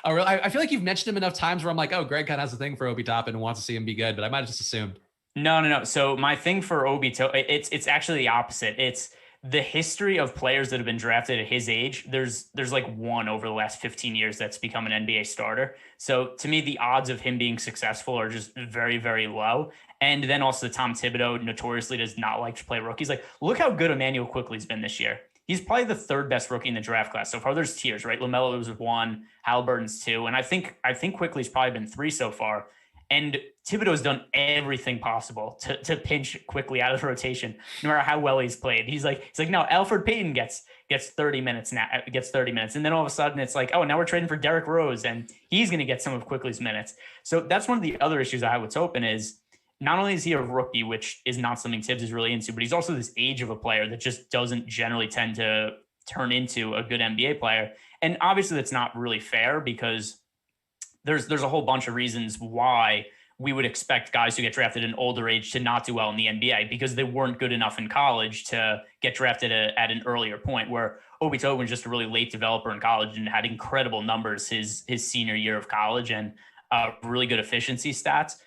Oh, really? I feel like you've mentioned him enough times where I'm like, oh, Greg kind of has a thing for Obi Toppin and wants to see him be good, but I might have just assumed. No. So my thing for Obi, it's actually the opposite. It's the history of players that have been drafted at his age. There's like one over the last 15 years that's become an NBA starter. So to me, the odds of him being successful are just very, very low. And then also Tom Thibodeau notoriously does not like to play rookies. Like, look how good Emmanuel Quickley's been this year. He's probably the 3rd best rookie in the draft class. So far, there's tiers, right? LaMelo was 1, Halliburton's 2, and I think Quickley's probably been 3 so far. And Thibodeau's done everything possible to pinch Quickley out of the rotation, no matter how well he's played. He's like, no, Alfred Payton gets 30 minutes now, and then all of a sudden it's like, oh, now we're trading for Derrick Rose, and he's going to get some of Quickley's minutes. So that's one of the other issues I have with Toppin is not only is he a rookie, which is not something Tibbs is really into, but he's also this age of a player that just doesn't generally tend to turn into a good NBA player. And obviously that's not really fair because there's a whole bunch of reasons why we would expect guys who get drafted at an older age to not do well in the NBA because they weren't good enough in college to get drafted at an earlier point, where Obi Toppin was just a really late developer in college and had incredible numbers his senior year of college and really good efficiency stats.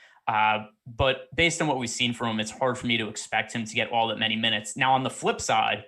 But based on what we've seen from him, it's hard for me to expect him to get all that many minutes. Now, on the flip side,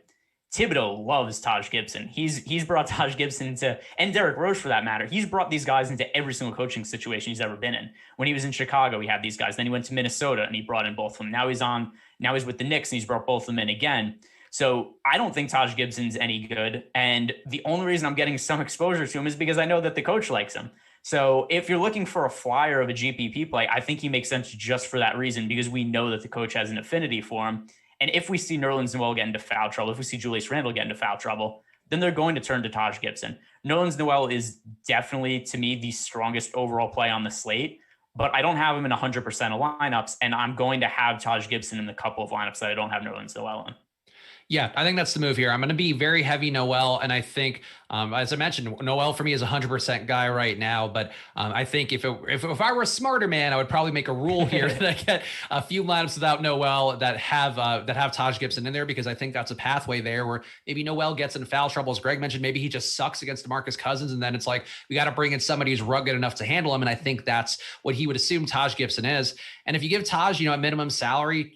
Thibodeau loves Taj Gibson. He's brought Taj Gibson into, and Derrick Rose for that matter, he's brought these guys into every single coaching situation he's ever been in. When he was in Chicago, he had these guys. Then he went to Minnesota and he brought in both of them. Now he's with the Knicks and he's brought both of them in again. So I don't think Taj Gibson's any good. And the only reason I'm getting some exposure to him is because I know that the coach likes him. So if you're looking for a flyer of a GPP play, I think he makes sense just for that reason, because we know that the coach has an affinity for him. And if we see Nerlens Noel get into foul trouble, if we see Julius Randle get into foul trouble, then they're going to turn to Taj Gibson. Nerlens Noel is definitely, to me, the strongest overall play on the slate, but I don't have him in 100% of lineups, and I'm going to have Taj Gibson in the couple of lineups that I don't have Nerlens Noel in. Yeah, I think that's the move here. I'm going to be very heavy Noel, and I think, as I mentioned, Noel for me is a 100% guy right now. But I think if I were a smarter man, I would probably make a rule here that I get a few lineups without Noel that have Taj Gibson in there, because I think that's a pathway there where maybe Noel gets in foul trouble. As Greg mentioned, maybe he just sucks against DeMarcus Cousins, and then it's like we got to bring in somebody who's rugged enough to handle him. And I think that's what he would assume Taj Gibson is. And if you give Taj, a minimum salary,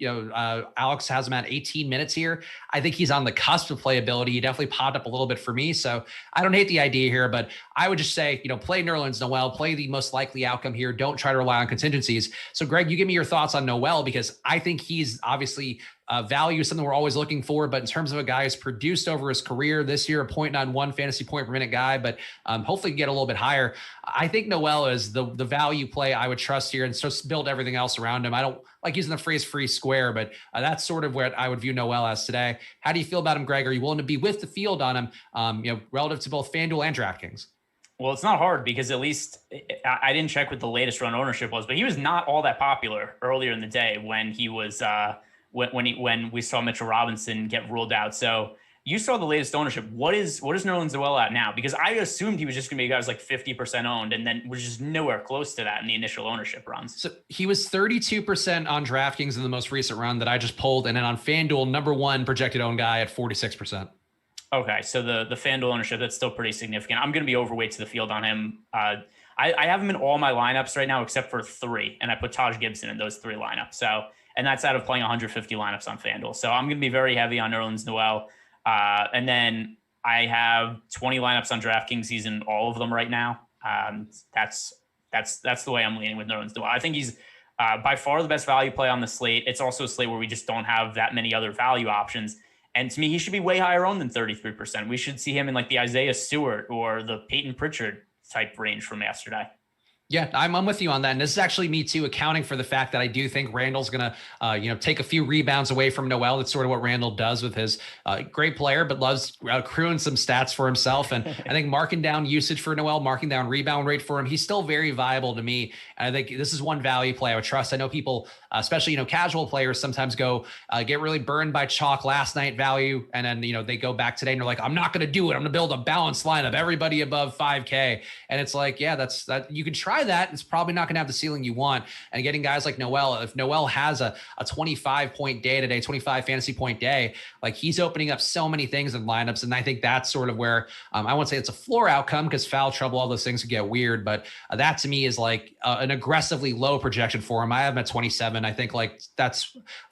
Alex has him at 18 minutes here. I think he's on the cusp of playability. He definitely popped up a little bit for me. So I don't hate the idea here, but I would just say, play Nerlens Noel, play the most likely outcome here. Don't try to rely on contingencies. So Greg, you give me your thoughts on Noel, because I think he's obviously Value is something we're always looking for, but in terms of a guy who's produced over his career this year, a 0.91 fantasy point per minute guy, but hopefully get a little bit higher. I think Noel is the value play I would trust here, and just build everything else around him. I don't like using the phrase free square, but that's sort of what I would view Noel as today. How do you feel about him, Greg? Are you willing to be with the field on him, relative to both FanDuel and DraftKings? Well, it's not hard because at least I didn't check what the latest run ownership was, but he was not all that popular earlier in the day when he was when we saw Mitchell Robinson get ruled out. So you saw the latest ownership. What is Nerlens Noel at now? Because I assumed he was just going to be guys like 50% owned, and then was just nowhere close to that in the initial ownership runs. So he was 32% on DraftKings in the most recent run that I just pulled, and then on FanDuel, number one projected owned guy at 46%. Okay, so the FanDuel ownership, that's still pretty significant. I'm going to be overweight to the field on him. I have him in all my lineups right now except for 3, and I put Taj Gibson in those 3 lineups. So, and that's out of playing 150 lineups on FanDuel. So I'm going to be very heavy on Nerlens Noel. And then I have 20 lineups on DraftKings. He's in all of them right now. That's the way I'm leaning with Nerlens Noel. I think he's by far the best value play on the slate. It's also a slate where we just don't have that many other value options. And to me, he should be way higher owned than 33%. We should see him in like the Isaiah Stewart or the Peyton Pritchard type range from yesterday. Yeah, I'm with you on that. And this is actually me too, accounting for the fact that I do think Randall's going to, take a few rebounds away from Noel. That's sort of what Randall does with his great player, but loves accruing some stats for himself. And I think marking down usage for Noel, marking down rebound rate for him, he's still very viable to me. And I think this is one value play I would trust. I know people, especially, casual players sometimes go get really burned by chalk last night value. And then, they go back today and they're like, I'm not going to do it. I'm going to build a balanced lineup, everybody above 5K. And it's like, yeah, that you can try that. It's probably not going to have the ceiling you want. And getting guys like Noel, if Noel has a 25 point day today, 25 fantasy point day, like he's opening up so many things in lineups. And I think that's sort of where I won't say it's a floor outcome because foul trouble, all those things could get weird. But that to me is like an aggressively low projection for him. I have him at 27. I think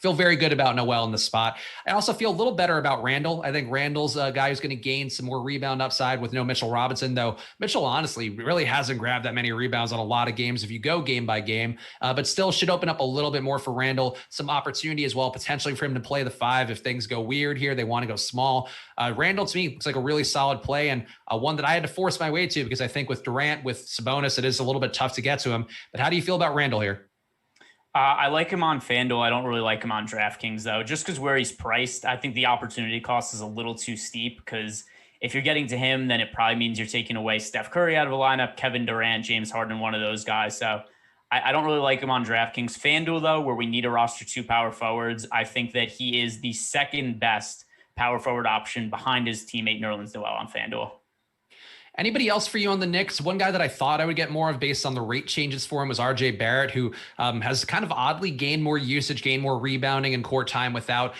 feel very good about Noel in the spot. I also feel a little better about Randall. I think Randall's a guy who's going to gain some more rebound upside with no Mitchell Robinson, though Mitchell honestly really hasn't grabbed that many rebounds on a lot of games if you go game by game, but still should open up a little bit more for Randall, some opportunity as well, potentially for him to play the 5 if things go weird here. They want to go small. Randall to me looks like a really solid play and one that I had to force my way to because I think with Durant, with Sabonis, it is a little bit tough to get to him. But how do you feel about Randall here? I like him on FanDuel. I don't really like him on DraftKings though, just because where he's priced. I think the opportunity cost is a little too steep because if you're getting to him, then it probably means you're taking away Steph Curry out of a lineup, Kevin Durant, James Harden, one of those guys. So I don't really like him on DraftKings. FanDuel, though, where we need a roster 2 power forwards, I think that he is the second best power forward option behind his teammate Nerlens Noel on FanDuel. Anybody else for you on the Knicks? One guy that I thought I would get more of based on the rate changes for him was RJ Barrett, who has kind of oddly gained more usage, gained more rebounding and court time without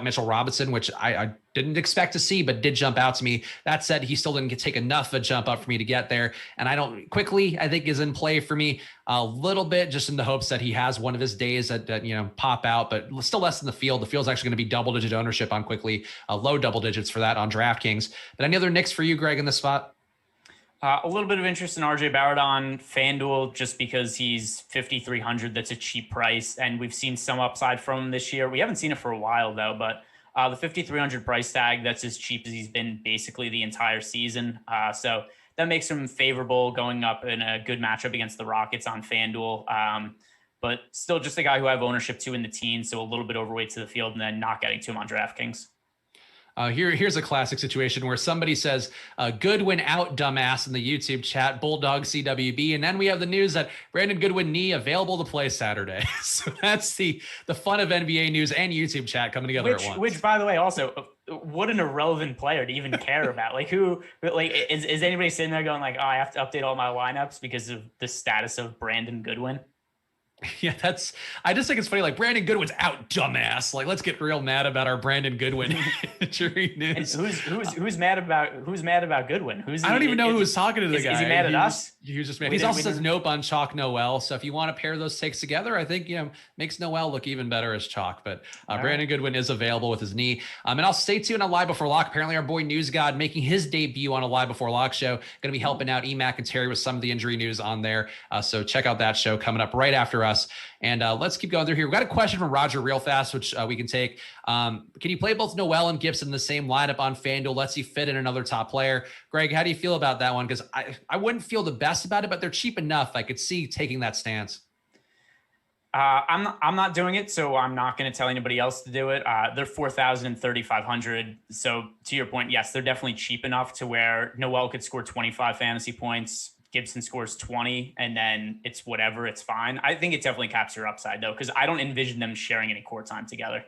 Mitchell Robinson, which I didn't expect to see, but did jump out to me. That said, he still didn't take enough of a jump up for me to get there. And I think is in play for me a little bit, just in the hopes that he has one of his days that pop out, but still less in the field. The field's actually going to be double-digit ownership on quickly, low double digits for that on DraftKings. But any other Knicks for you, Greg, in this spot? A little bit of interest in RJ Barrett on FanDuel just because he's 5,300. That's a cheap price. And we've seen some upside from him this year. We haven't seen it for a while, though, but the 5,300 price tag, that's as cheap as he's been basically the entire season. So that makes him favorable going up in a good matchup against the Rockets on FanDuel. But still just a guy who I have ownership to in the teens, so a little bit overweight to the field and then not getting to him on DraftKings. Here's a classic situation where somebody says, Goodwin out, dumbass, in the YouTube chat, Bulldog CWB. And then we have the news that Brandon Goodwin knee available to play Saturday. So that's the fun of NBA news and YouTube chat coming together at once. Which, by the way, also, what an irrelevant player to even care about. Is anybody sitting there going like, oh, I have to update all my lineups because of the status of Brandon Goodwin? Yeah, I just think it's funny. Like Brandon Goodwin's out, dumbass. Like, let's get real mad about our Brandon Goodwin injury news. Who's mad about Goodwin? I don't even know who was talking to the guy. Is he mad at us? He was just mad. He also says nope on Chalk Noel. So if you want to pair those takes together, I think makes Noel look even better as Chalk. But Brandon Goodwin is available with his knee. And I'll stay tuned on Live Before Lock. Apparently, our boy News God making his debut on a Live Before Lock show. Going to be helping out EMac and Terry with some of the injury news on there. So check out that show coming up right after us. us. And let's keep going through here. We've got a question from Roger real fast, which we can take. Can you play both Noel and Gibson in the same lineup on FanDuel? Let's see fit in another top player. Greg, how do you feel about that one? Because I wouldn't feel the best about it, but they're cheap enough. I could see taking that stance. I'm not doing it, so I'm not going to tell anybody else to do it. They're 4,000 and 3,500. So to your point, yes, they're definitely cheap enough to where Noel could score 25 fantasy points. Gibson scores 20, and then it's whatever. It's fine. I think it definitely caps your upside, though, because I don't envision them sharing any court time together.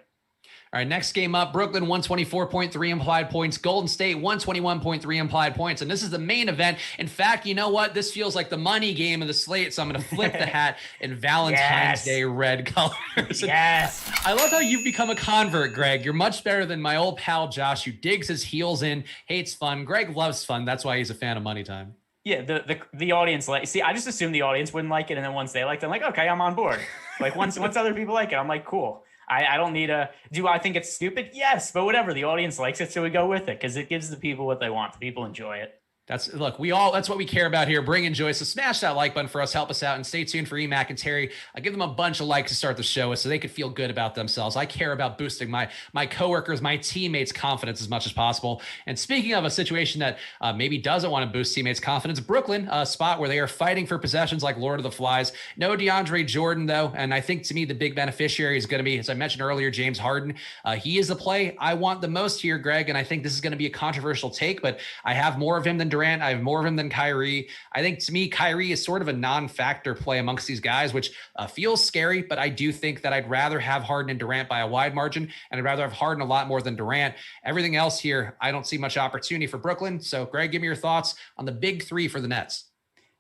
All right, next game up, Brooklyn 124.3 implied points, Golden State 121.3 implied points, and this is the main event. In fact, you know what? This feels like the money game of the slate, so I'm going to flip the hat in Valentine's Day red colors. Yes. I love how you've become a convert, Greg. You're much better than my old pal Josh, who digs his heels in, hates fun. Greg loves fun. That's why he's a fan of Money Time. Yeah, the audience I just assumed the audience wouldn't like it, and then once they liked it, I'm like, okay, I'm on board. Like once other people like it, I'm like, cool. I don't need do I think it's stupid? Yes, but whatever. The audience likes it, so we go with it because it gives the people what they want. The people enjoy it. That's what we care about here. Bring in joy. So smash that like button for us. Help us out and stay tuned for EMac and Terry. I give them a bunch of likes to start the show so they could feel good about themselves. I care about boosting my coworkers, my teammates' confidence as much as possible. And speaking of a situation that maybe doesn't want to boost teammates' confidence, Brooklyn, a spot where they are fighting for possessions like Lord of the Flies. No DeAndre Jordan, though. And I think to me, the big beneficiary is going to be, as I mentioned earlier, James Harden. He is the play I want the most here, Greg. And I think this is going to be a controversial take, but I have more of him than Durant. I have more of him than Kyrie. I think to me, Kyrie is sort of a non-factor play amongst these guys, which feels scary, but I do think that I'd rather have Harden and Durant by a wide margin, and I'd rather have Harden a lot more than Durant. Everything else here, I don't see much opportunity for Brooklyn. So Greg, give me your thoughts on the big three for the Nets.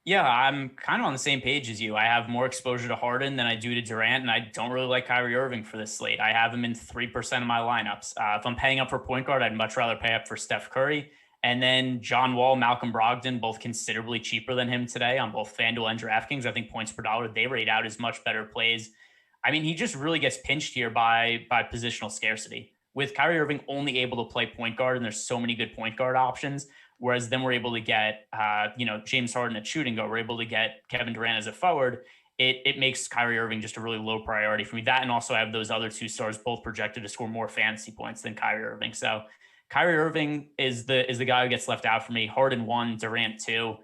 Yeah, I'm kind of on the same page as you. I have more exposure to Harden than I do to Durant, and I don't really like Kyrie Irving for this slate. I have him in 3% of my lineups. If I'm paying up for point guard, I'd much rather pay up for Steph Curry. And then John Wall, Malcolm Brogdon, both considerably cheaper than him today on both FanDuel and DraftKings. I think points per dollar, they rate out as much better plays. I mean, he just really gets pinched here by positional scarcity. With Kyrie Irving only able to play point guard, and there's so many good point guard options, whereas then we're able to get, James Harden at shooting guard. We're able to get Kevin Durant as a forward. It makes Kyrie Irving just a really low priority for me. That, and also I have those other two stars both projected to score more fantasy points than Kyrie Irving. So Kyrie Irving is the guy who gets left out for me. Harden 1, Durant 2.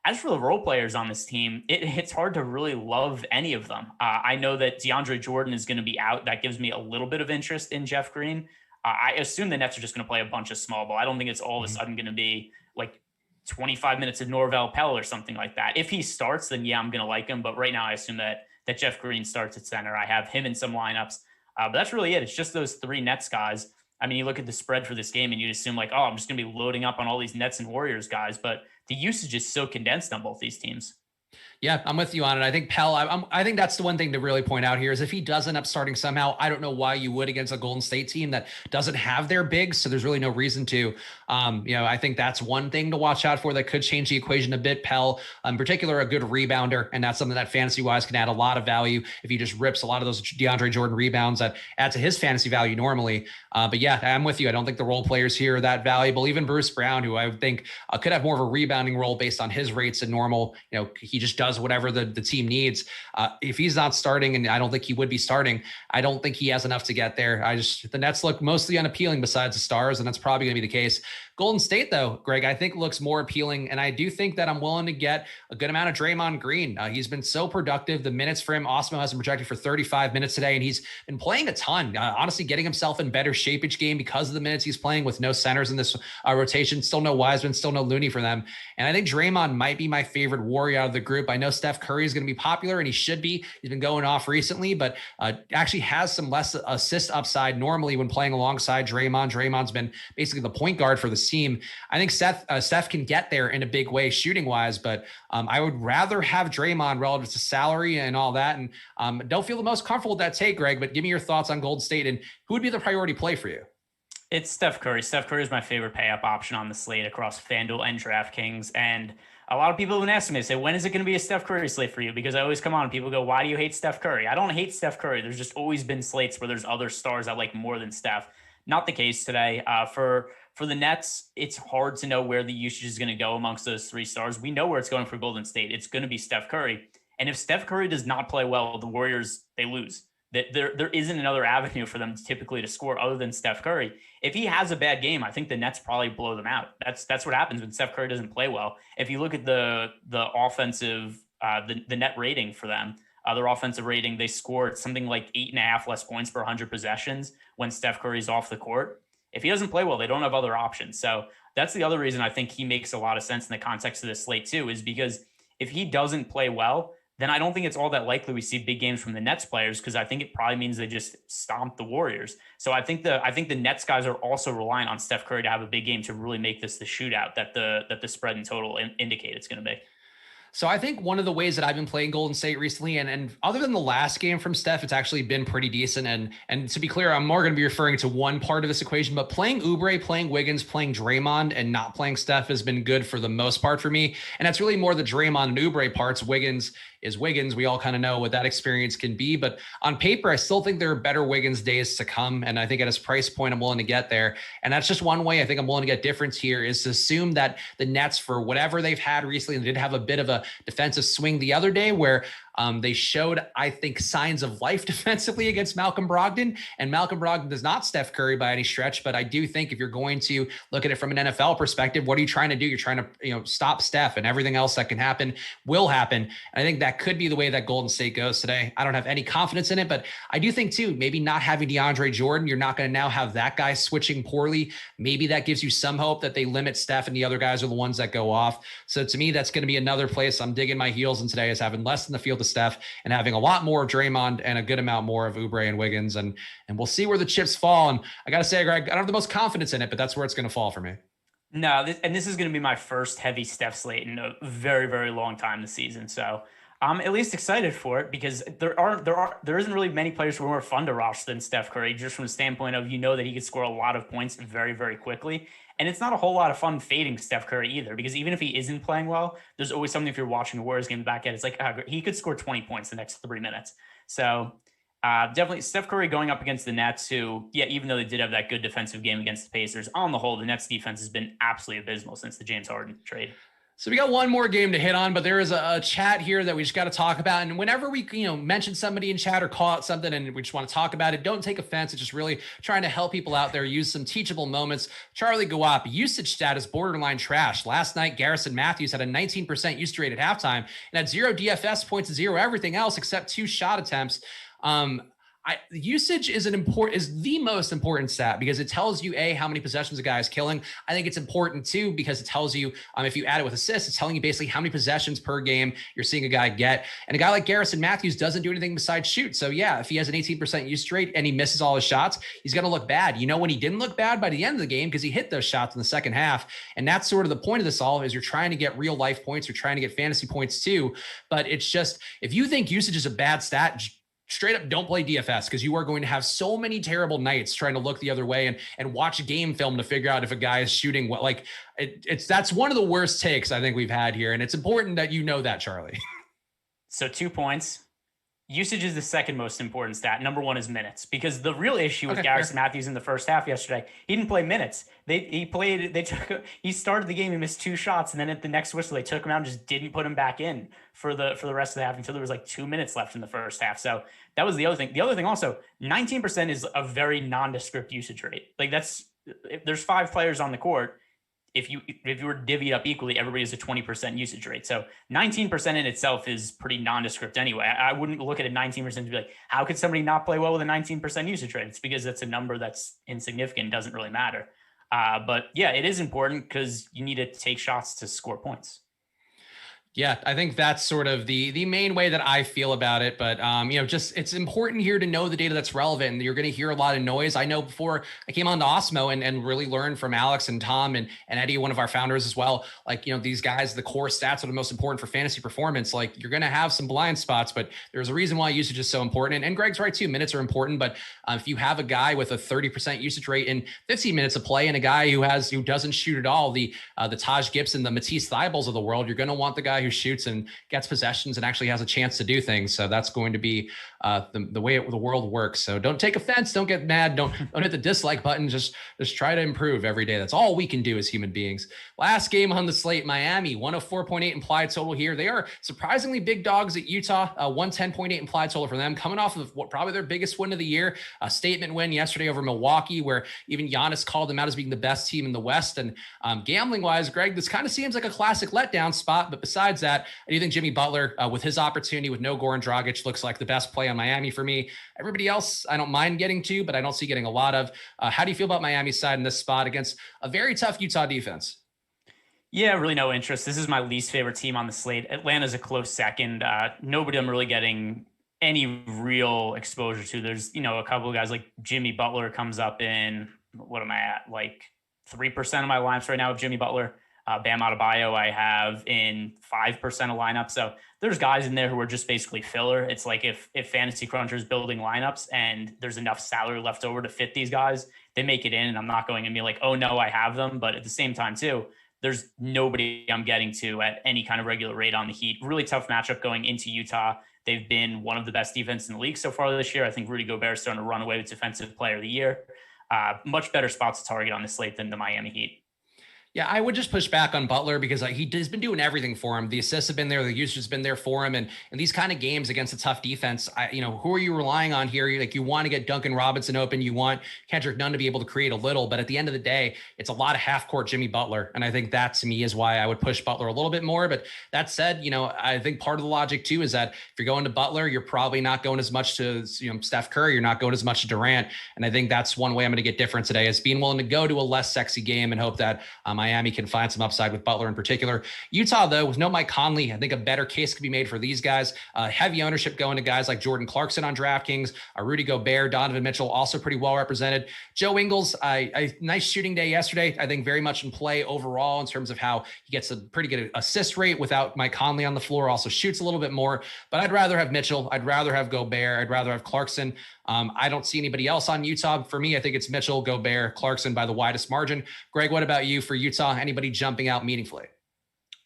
As for the role players on this team, it's hard to really love any of them. I know that DeAndre Jordan is going to be out. That gives me a little bit of interest in Jeff Green. I assume the Nets are just going to play a bunch of small ball. I don't think it's all of a sudden going to be like 25 minutes of Norvel Pell or something like that. If he starts, then yeah, I'm going to like him. But right now I assume that Jeff Green starts at center. I have him in some lineups. But that's really it. It's just those three Nets guys. I mean, you look at the spread for this game and you assume like, oh, I'm just going to be loading up on all these Nets and Warriors guys. But the usage is so condensed on both these teams. Yeah, I'm with you on it. I think Pell, I think that's the one thing to really point out here is if he does end up starting somehow, I don't know why you would against a Golden State team that doesn't have their bigs. So there's really no reason to. I think that's one thing to watch out for that could change the equation a bit. Pell, in particular, a good rebounder. And that's something that fantasy wise can add a lot of value if he just rips a lot of those DeAndre Jordan rebounds that add to his fantasy value normally. But yeah, I'm with you. I don't think the role players here are that valuable. Even Bruce Brown, who I would think could have more of a rebounding role based on his rates than normal. He just does whatever the team needs. If he's not starting, and I don't think he would be starting, I don't think he has enough to get there. The Nets look mostly unappealing besides the stars, and that's probably going to be the case. Golden State, though, Greg, I think looks more appealing, and I do think that I'm willing to get a good amount of Draymond Green. He's been so productive. The minutes for him, Awesemo has him projected for 35 minutes today, and he's been playing a ton. Honestly, getting himself in better shape each game because of the minutes he's playing with no centers in this rotation. Still no Wiseman, still no Looney for them. And I think Draymond might be my favorite Warrior out of the group. I know Steph Curry is going to be popular, and he should be. He's been going off recently, but actually has some less assist upside normally when playing alongside Draymond. Draymond's been basically the point guard for the team. I think Steph can get there in a big way shooting wise, but I would rather have Draymond relative to salary and all that. And don't feel the most comfortable with that take, Greg, but give me your thoughts on Golden State and who would be the priority play for you? It's Steph Curry. Steph Curry is my favorite pay up option on the slate across FanDuel and DraftKings. And a lot of people have been asking me, say, when is it going to be a Steph Curry slate for you? Because I always come on and people go, why do you hate Steph Curry? I don't hate Steph Curry. There's just always been slates where there's other stars I like more than Steph. Not the case today. For the Nets, it's hard to know where the usage is going to go amongst those three stars. We know where it's going for Golden State. It's going to be Steph Curry. And if Steph Curry does not play well, the Warriors, they lose. There isn't another avenue for them typically to score other than Steph Curry. If he has a bad game, I think the Nets probably blow them out. That's what happens when Steph Curry doesn't play well. If you look at the offensive, the net rating for them, their offensive rating, they scored something like 8.5 less points per 100 possessions when Steph Curry's off the court. If he doesn't play well, they don't have other options. So that's the other reason I think he makes a lot of sense in the context of this slate too, is because if he doesn't play well, then I don't think it's all that likely we see big games from the Nets players, because I think it probably means they just stomp the Warriors. So I think the Nets guys are also relying on Steph Curry to have a big game to really make this the shootout that the spread and total indicate it's going to be. So I think one of the ways that I've been playing Golden State recently, and other than the last game from Steph, it's actually been pretty decent. And to be clear, I'm more going to be referring to one part of this equation, but playing Oubre, playing Wiggins, playing Draymond, and not playing Steph has been good for the most part for me. And that's really more the Draymond and Oubre parts. Wiggins is Wiggins. We all kind of know what that experience can be, but on paper, I still think there are better Wiggins days to come. And I think at his price point, I'm willing to get there. And that's just one way I think I'm willing to get difference here, is to assume that the Nets, for whatever they've had recently, they did have a bit of a defensive swing the other day where they showed, I think, signs of life defensively against Malcolm Brogdon. And Malcolm Brogdon is not Steph Curry by any stretch, but I do think if you're going to look at it from an NFL perspective, what are you trying to do? You're trying to, stop Steph, and everything else that can happen will happen. And I think that could be the way that Golden State goes today. I don't have any confidence in it, but I do think too, maybe not having DeAndre Jordan, you're not going to now have that guy switching poorly. Maybe that gives you some hope that they limit Steph and the other guys are the ones that go off. So to me, that's going to be another place I'm digging my heels in today, is having less than the field of Steph and having a lot more of Draymond and a good amount more of Oubre and Wiggins. And we'll see where the chips fall. And I got to say, Greg, I don't have the most confidence in it, but that's where it's going to fall for me. No, this is going to be my first heavy Steph slate in a very, very long time this season. So I'm at least excited for it, because there isn't really many players who are more fun to roster than Steph Curry, just from the standpoint of, that he could score a lot of points very, very quickly. And it's not a whole lot of fun fading Steph Curry either, because even if he isn't playing well, there's always something, if you're watching the Warriors game back at, it's like, he could score 20 points the next 3 minutes. So definitely Steph Curry going up against the Nets, who, even though they did have that good defensive game against the Pacers, on the whole, the Nets defense has been absolutely abysmal since the James Harden trade. So we got one more game to hit on, but there is a chat here that we just got to talk about. And whenever we, mention somebody in chat or call out something and we just want to talk about it, don't take offense. It's just really trying to help people out there use some teachable moments. Charlie Guap, usage status borderline trash. Last night, Garrison Matthews had a 19% usage rate at halftime and had 0 DFS points and 0 everything else except 2 shot attempts. Usage is the most important stat, because it tells you how many possessions a guy is killing. I think it's important too, because it tells you, if you add it with assists, it's telling you basically how many possessions per game you're seeing a guy get. And a guy like Garrison Matthews doesn't do anything besides shoot. So if he has an 18% usage rate and he misses all his shots, he's going to look bad. When he didn't look bad by the end of the game, because he hit those shots in the second half. And that's sort of the point of this all, is you're trying to get real life points. You're trying to get fantasy points too. But it's just, if you think usage is a bad stat, straight up don't play DFS, because you are going to have so many terrible nights trying to look the other way and watch game film to figure out if a guy is shooting what. That's one of the worst takes I think we've had here. And it's important that that, Charlie. So 2 points. Usage is the second most important stat. Number one is minutes, because the real issue with Garrison Matthews in the first half yesterday, he didn't play minutes. He started the game, he missed 2 shots, and then at the next whistle, they took him out and just didn't put him back in for the rest of the half until there was 2 minutes left in the first half. So that was the other thing. The other thing also, 19% is a very nondescript usage rate. There's 5 players on the court. If you were divvied up equally, everybody has a 20% usage rate. So 19% in itself is pretty nondescript anyway. I wouldn't look at a 19% to be like, how could somebody not play well with a 19% usage rate? It's because that's a number that's insignificant, doesn't really matter. But it is important, because you need to take shots to score points. Yeah, I think that's sort of the main way that I feel about it. But, it's important here to know the data that's relevant. And you're going to hear a lot of noise. I know before I came on to Awesemo and really learned from Alex and Tom and Eddie, one of our founders as well, these guys, the core stats are the most important for fantasy performance. You're going to have some blind spots, but there's a reason why usage is so important. And Greg's right too. Minutes are important. But if you have a guy with a 30% usage rate in 15 minutes of play and a guy who doesn't shoot at all, the Taj Gibson, the Matisse Thybulles of the world, you're going to want the guy who shoots and gets possessions and actually has a chance to do things. So that's going to be the way the world works. So don't take offense. Don't get mad. Don't hit the dislike button. Just try to improve every day. That's all we can do as human beings. Last game on the slate, Miami, 104.8 implied total here. They are surprisingly big dogs at Utah, 110.8 implied total for them, coming off of what probably their biggest win of the year, a statement win yesterday over Milwaukee, where even Giannis called them out as being the best team in the West. And gambling wise, Greg, this kind of seems like a classic letdown spot. But besides that, I do think Jimmy Butler, with his opportunity with no Goran Dragic, looks like the best play on Miami for me. Everybody else, I don't mind getting to, but I don't see getting a lot of. How do you feel about Miami's side in this spot against a very tough Utah defense? Yeah, really no interest. This is my least favorite team on the slate. Atlanta's a close second. Nobody I'm really getting any real exposure to. There's, a couple of guys like Jimmy Butler comes up in, what am I at? Like 3% of my lineups right now with Jimmy Butler. Bam Adebayo I have in 5% of lineups. So there's guys in there who are just basically filler. It's like if Fantasy Cruncher is building lineups and there's enough salary left over to fit these guys, they make it in, and I'm not going to be like, oh no, I have them. But at the same time too, there's nobody I'm getting to at any kind of regular rate on the Heat. Really tough matchup going into Utah. They've been one of the best defense in the league so far this year. I think Rudy Gobert is starting to run away with Defensive Player of the Year. Much better spots to target on the slate than the Miami Heat. Yeah, I would just push back on Butler because he's been doing everything for him. The assists have been there. The usage has been there for him. And in these kind of games against a tough defense, who are you relying on here? You want to get Duncan Robinson open. You want Kendrick Nunn to be able to create a little. But at the end of the day, it's a lot of half-court Jimmy Butler. And I think that, to me, is why I would push Butler a little bit more. But that said, I think part of the logic, too, is that if you're going to Butler, you're probably not going as much to Steph Curry. You're not going as much to Durant. And I think that's one way I'm going to get different today, is being willing to go to a less sexy game and hope that Miami can find some upside with Butler in particular. Utah, though, with no Mike Conley, I think a better case could be made for these guys. Heavy ownership going to guys like Jordan Clarkson on DraftKings, Rudy Gobert, Donovan Mitchell, also pretty well represented. Joe Ingles, nice shooting day yesterday. I think very much in play overall in terms of how he gets a pretty good assist rate without Mike Conley on the floor, also shoots a little bit more. But I'd rather have Mitchell. I'd rather have Gobert. I'd rather have Clarkson. I don't see anybody else on Utah. For me, I think it's Mitchell, Gobert, Clarkson by the widest margin. Greg, what about you for Utah? Anybody jumping out meaningfully?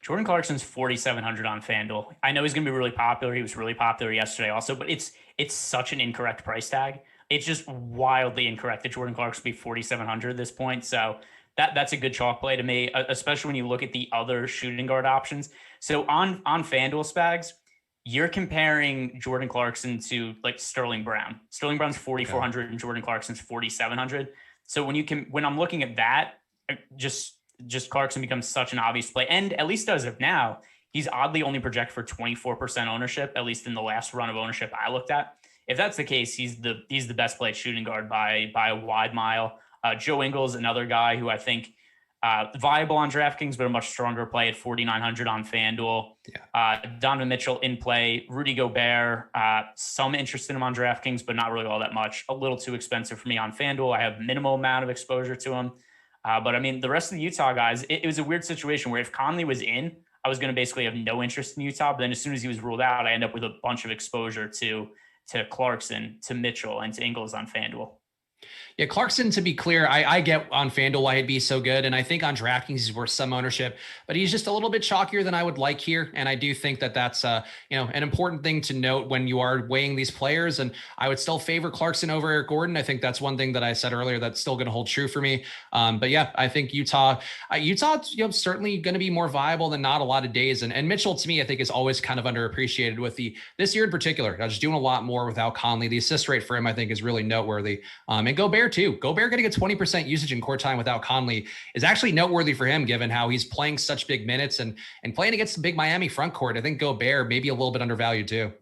Jordan Clarkson's 4,700 on FanDuel. I know he's going to be really popular. He was really popular yesterday also, but it's such an incorrect price tag. It's just wildly incorrect that Jordan Clarkson be 4,700 at this point. So that's a good chalk play to me, especially when you look at the other shooting guard options. So on FanDuel, Spags, you're comparing Jordan Clarkson to like Sterling Brown. Sterling Brown's 4,400 and Jordan Clarkson's 4,700. So when I'm looking at that, just Clarkson becomes such an obvious play. And at least as of now, he's oddly only projected for 24% ownership, at least in the last run of ownership I looked at. If that's the case, he's the best play at shooting guard by a wide mile. Joe Ingles, another guy who I think viable on DraftKings, but a much stronger play at 4,900 on FanDuel. Yeah. Donovan Mitchell in play. Rudy Gobert, some interest in him on DraftKings, but not really all that much. A little too expensive for me on FanDuel. I have minimal amount of exposure to him. But I mean, the rest of the Utah guys, it was a weird situation where if Conley was in, I was going to basically have no interest in Utah. But then as soon as he was ruled out, I end up with a bunch of exposure to Clarkson, to Mitchell, and to Ingles on FanDuel. Yeah, Clarkson, to be clear, I get on FanDuel why he'd be so good. And I think on DraftKings, he's worth some ownership, but he's just a little bit chalkier than I would like here. And I do think that that's, an important thing to note when you are weighing these players. And I would still favor Clarkson over Eric Gordon. I think that's one thing that I said earlier that's still going to hold true for me. But yeah, I think Utah's certainly going to be more viable than not a lot of days. And Mitchell, to me, I think is always kind of underappreciated with this year in particular. Just doing a lot more without Conley. The assist rate for him, I think, is really noteworthy. And Gobert too. Gobert getting a 20% usage in court time without Conley is actually noteworthy for him, given how he's playing such big minutes and playing against the big Miami front court. I think Gobert may be a little bit undervalued too.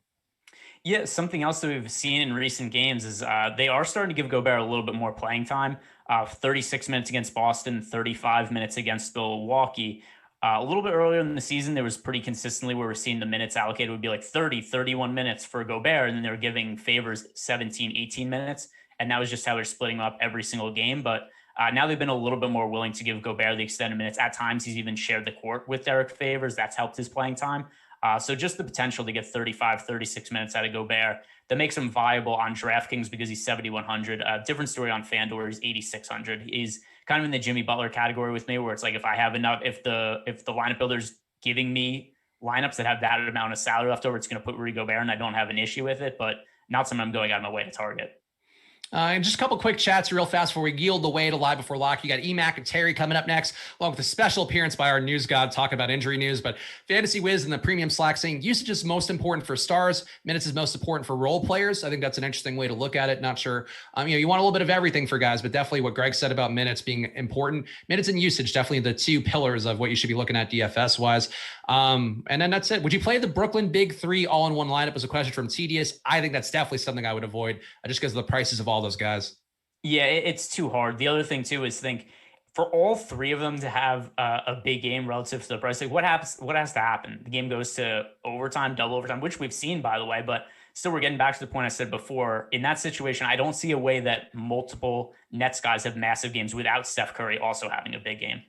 Yeah, something else that we've seen in recent games is they are starting to give Gobert a little bit more playing time. 36 minutes against Boston, 35 minutes against Milwaukee. A little bit earlier in the season, there was pretty consistently where we're seeing the minutes allocated would be like 30, 31 minutes for Gobert, and then they were giving favors 17, 18 minutes. And that was just how they're splitting up every single game. But now they've been a little bit more willing to give Gobert the extended minutes. At times, he's even shared the court with Derek Favors. That's helped his playing time. So just the potential to get 35, 36 minutes out of Gobert that makes him viable on DraftKings because he's 7,100. Different story on FanDuel where he's 8,600. He's kind of in the Jimmy Butler category with me, where it's like if I have enough, if the lineup builder's giving me lineups that have that amount of salary left over, it's going to put Rudy Gobert, and I don't have an issue with it. But not someone I'm going out of my way to target. And just a couple quick chats real fast before we yield the way to Live Before Lock. You got EMac and Terry coming up next, along with a special appearance by our news god talking about injury news. But Fantasy Wiz and the premium Slack saying usage is most important for stars. Minutes is most important for role players. I think that's an interesting way to look at it. Not sure. You want a little bit of everything for guys, but definitely what Greg said about minutes being important. Minutes and usage, definitely the two pillars of what you should be looking at DFS wise. And then that's it. Would you play the Brooklyn Big Three all in one lineup? Was a question from Tedious. I think that's definitely something I would avoid just because of the prices of all those guys. Yeah, it's too hard. The other thing too is think for all three of them to have a big game relative to the price. Like what has to happen? The game goes to overtime, double overtime, which we've seen by the way, but still we're getting back to the point I said before. In that situation, I don't see a way that multiple Nets guys have massive games without Steph Curry also having a big game.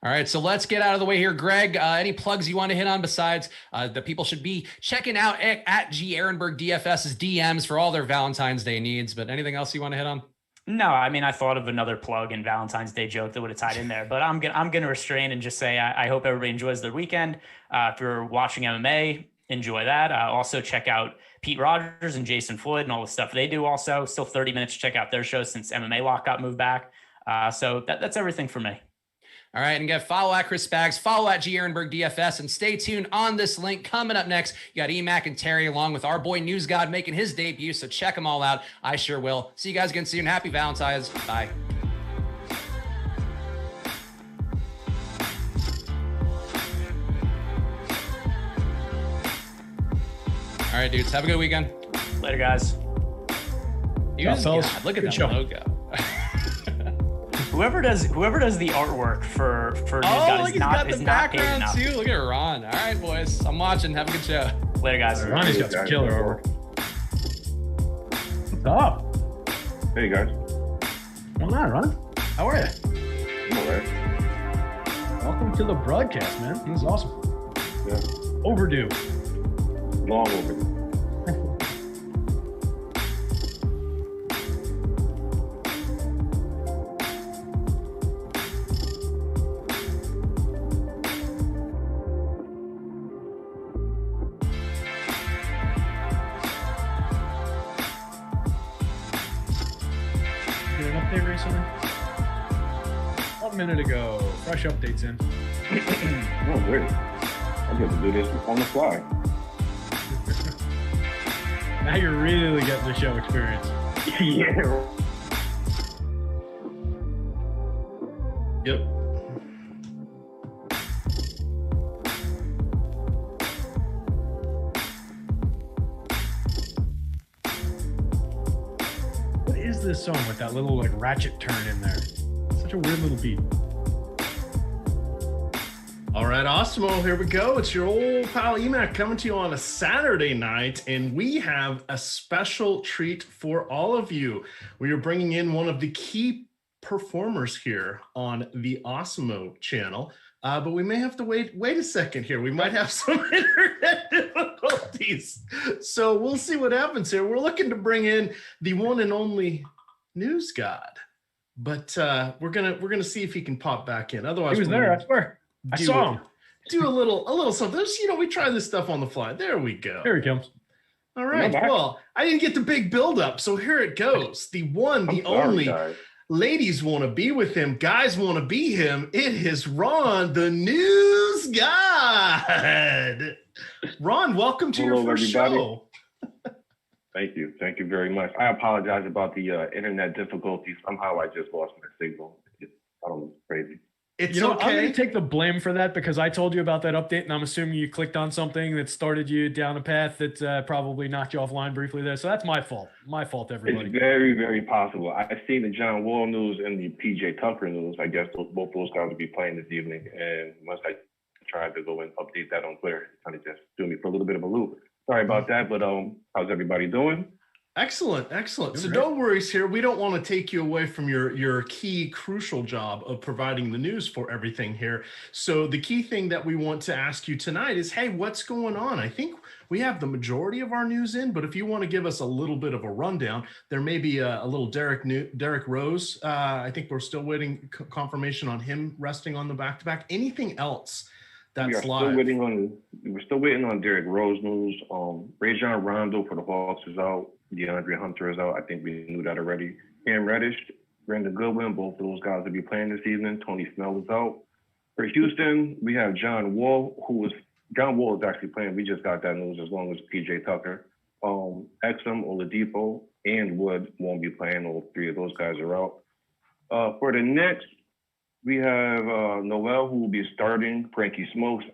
All right, so let's get out of the way here. Greg, any plugs you want to hit on besides that people should be checking out at G Ehrenberg DFS's DMs for all their Valentine's Day needs, but anything else you want to hit on? No, I mean, I thought of another plug and Valentine's Day joke that would have tied in there, but I'm gonna restrain and just say I hope everybody enjoys their weekend. If you're watching MMA, enjoy that. Also check out Pete Rogers and Jason Floyd and all the stuff they do. Also, still 30 minutes to check out their show since MMA Lock got moved back. So that's everything for me. All right, and again, follow at Chris Spags, follow at G Ehrenberg DFS, and stay tuned on this link. Coming up next, you got EMac and Terry along with our boy News God making his debut, so check them all out. I sure will. See you guys again soon. Happy Valentine's. Bye. All right, dudes, have a good weekend. Later, guys. News God, look at that logo. Whoever does the artwork for News God is not paid enough. Too. Look at Ron. All right, boys. I'm watching. Have a good show. Later, guys. Ronnie's got some killer artwork. What's up? Hey, guys. What's on, Ron? How are you? I'm all right. Welcome to the broadcast, man. This is awesome. Yeah. Overdue. Long overdue. Recently? 1 minute ago. Fresh updates in. Oh, great. I get to do this on the fly. Now you're really getting the show experience. Yeah. Yep. What is this song with that little like ratchet turn in there? Such a weird little beat. All right, Awesemo, here we go. It's your old pal EMac coming to you on a Saturday night, and we have a special treat for all of you. We are bringing in one of the key performers here on the Awesemo channel, but we may have to wait a second here. We might have some internet difficulties, so we'll see what happens here. We're looking to bring in the one and only News God, but we're gonna see if he can pop back in. Otherwise, He was there, I swear. I saw him. Do a little something. We try this stuff on the fly. There we go. Here he comes. All right. Well, I didn't get the big build up, so here it goes. The one, the only. Guys. Ladies want to be with him. Guys want to be him. It is Ron, the News God. Ron, welcome to your first show. Thank you. Thank you very much. I apologize about the internet difficulties. Somehow I just lost my signal. It's crazy. It's okay. okay. I'm going to take the blame for that because I told you about that update, and I'm assuming you clicked on something that started you down a path that probably knocked you offline briefly there. So that's my fault. My fault, everybody. It's very, very possible. I've seen the John Wall news and the PJ Tucker news. I guess both those guys will be playing this evening. And once I tried to go and update that on Twitter, it kind of just threw me for a little bit of a loop. Sorry about that, but how's everybody doing? Excellent. So no worries here. We don't want to take you away from your key, crucial job of providing the news for everything here. So the key thing that we want to ask you tonight is, hey, what's going on? I think we have the majority of our news in, but if you want to give us a little bit of a rundown, there may be a little Derrick Rose. I think we're still waiting confirmation on him resting on the back-to-back. Anything else That's We're live. still waiting on Derrick Rose news. Rajon Rondo for the Hawks is out. DeAndre Hunter is out. I think we knew that already. Cam Reddish, Brandon Goodwin, both of those guys will be playing this evening. Tony Snell is out. For Houston, we have John Wall is actually playing. We just got that news as long as PJ Tucker. Exum, Oladipo, and Wood won't be playing. All three of those guys are out. For the Knicks, we have Noel, who will be starting. Frankie Smokes,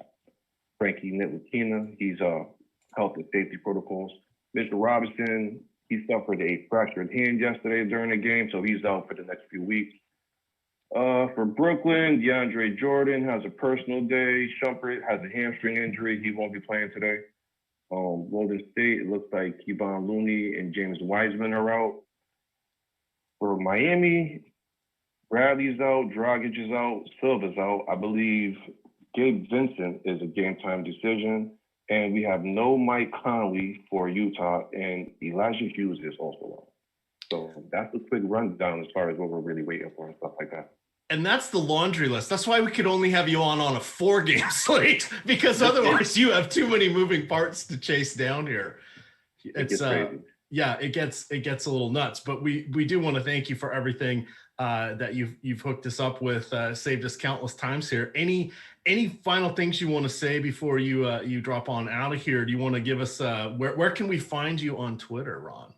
Frankie Ntilikina. He's health and safety protocols. Mitchell Robinson, he suffered a fractured hand yesterday during the game, so he's out for the next few weeks. For Brooklyn, DeAndre Jordan has a personal day. Shumpert has a hamstring injury. He won't be playing today. Golden State, it looks like Kevon Looney and James Wiseman are out. For Miami, Bradley's out, Dragic is out, Silva's out. I believe Gabe Vincent is a game-time decision. And we have no Mike Conley for Utah, and Elijah Hughes is also out. So that's a quick rundown as far as what we're really waiting for and stuff like that. And that's the laundry list. That's why we could only have you on a 4-game slate, because otherwise you have too many moving parts to chase down here. It's crazy. Yeah, it gets a little nuts. But we do want to thank you for everything that you've hooked us up with, saved us countless times here. Any final things you want to say before you drop on out of here? Do you want to give us where can we find you on Twitter, Ron?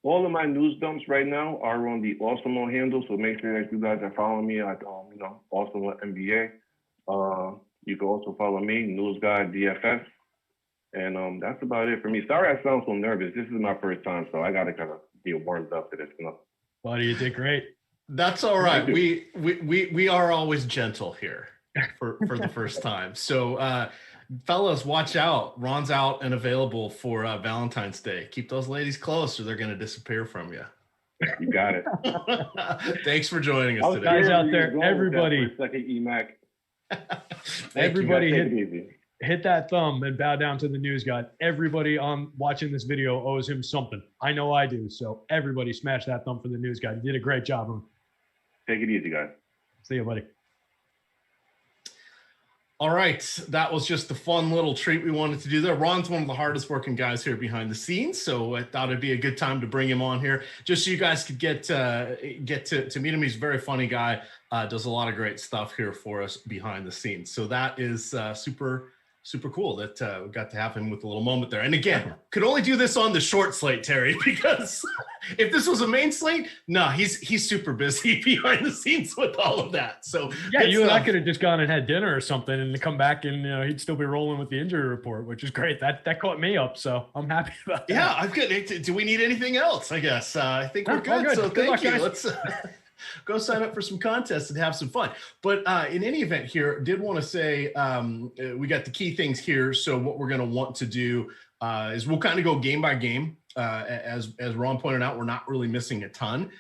All of my news dumps right now are on the Awesemo handle, so make sure that you guys are following me at Awesemo NBA. You can also follow me, News Guy DFS, and that's about it for me. Sorry, I sound so nervous. This is my first time, so I gotta kind of get warmed up to this. Buddy, you did great. That's all right. We are always gentle here for the first time. So fellas, watch out. Ron's out and available for Valentine's Day. Keep those ladies close or they're going to disappear from you. You got it. Thanks for joining us today. Guys out there, everybody. Second EMac. Everybody hit that thumb and bow down to the news guy. Everybody on watching this video owes him something. I know I do. So everybody smash that thumb for the news guy. You did a great job, Ron. Take it easy, guys. See you, buddy. All right, that was just a fun little treat we wanted to do there. Ron's one of the hardest working guys here behind the scenes, so I thought it'd be a good time to bring him on here, just so you guys could get to meet him. He's a very funny guy, does a lot of great stuff here for us behind the scenes. So that is super cool that we got to have him with a little moment there. And again, could only do this on the short slate, Terry, because if this was a main slate, he's super busy behind the scenes with all of that. So yeah, you and I could have just gone and had dinner or something and come back and he'd still be rolling with the injury report, which is great. That caught me up, so I'm happy about that. Yeah, I'm good. Do we need anything else? I guess I think we're good. So thank you. Let's go sign up for some contests and have some fun. But in any event here, did want to say we got the key things here. So what we're going to want to do is we'll kind of go game by game. As Ron pointed out, we're not really missing a ton.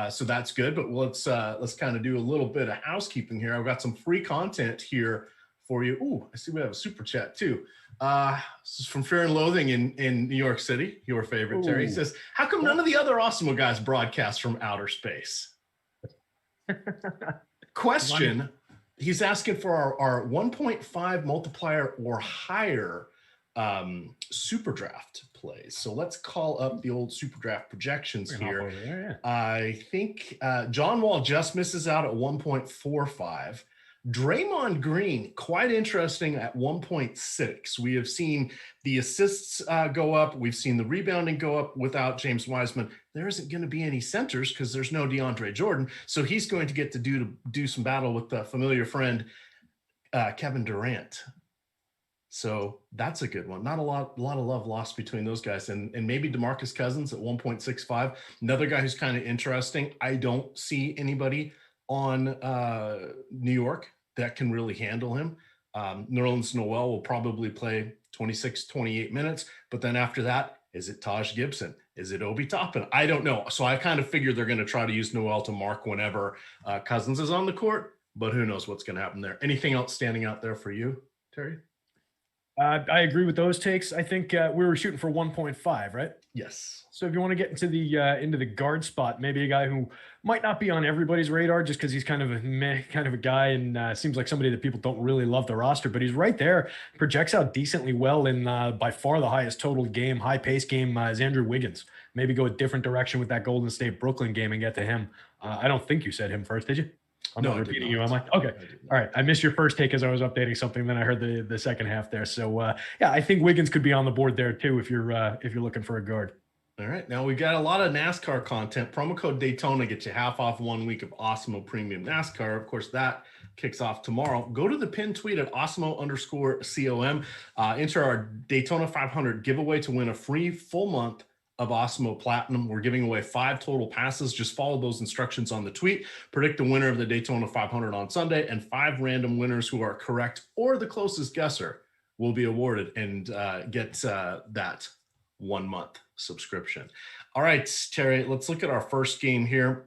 So that's good. But let's kind of do a little bit of housekeeping here. I've got some free content here for you. Ooh, I see we have a super chat too. This is from Fear and Loathing in New York City, your favorite, Terry. He says, how come none of the other Awesemo guys broadcast from outer space? Question, he's asking for our 1.5 multiplier or higher SuperDraft plays. So let's call up the old SuperDraft projections here. There, yeah. I think John Wall just misses out at 1.45. Draymond Green, quite interesting at 1.6. We have seen the assists go up. We've seen the rebounding go up without James Wiseman. There isn't going to be any centers because there's no DeAndre Jordan. So he's going to get to do some battle with the familiar friend, Kevin Durant. So that's a good one. Not a lot of love lost between those guys. And maybe DeMarcus Cousins at 1.65. Another guy who's kind of interesting. I don't see anybody on New York that can really handle him. Nerlens Noel will probably play 26, 28 minutes. But then after that, is it Taj Gibson? Is it Obi Toppin? I don't know. So I kind of figure they're going to try to use Noel to mark whenever Cousins is on the court. But who knows what's going to happen there. Anything else standing out there for you, Terry? I agree with those takes. I think we were shooting for 1.5, right? Yes. So if you want to get into the guard spot, maybe a guy who might not be on everybody's radar just because he's kind of a meh kind of a guy and seems like somebody that people don't really love the roster, but he's right there, projects out decently well in by far the highest total game, high pace game is Andrew Wiggins. Maybe go a different direction with that Golden State Brooklyn game and get to him. I don't think you said him first, did you? I'm No, not I did repeating not. you, am I? Okay. All right. I missed your first take as I was updating something. Then I heard the second half there. So yeah, I think Wiggins could be on the board there too if you're looking for a guard. All right. Now we got a lot of NASCAR content. Promo code Daytona gets you half off 1 week of Awesemo Premium NASCAR. Of course, that kicks off tomorrow. Go to the pinned tweet at Awesemo_COM. Enter our Daytona 500 giveaway to win a free full month of Awesemo Platinum. We're giving away 5 total passes. Just follow those instructions on the tweet. Predict the winner of the Daytona 500 on Sunday, and 5 random winners who are correct or the closest guesser will be awarded and get that 1 month subscription. All right, Terry, let's look at our first game here.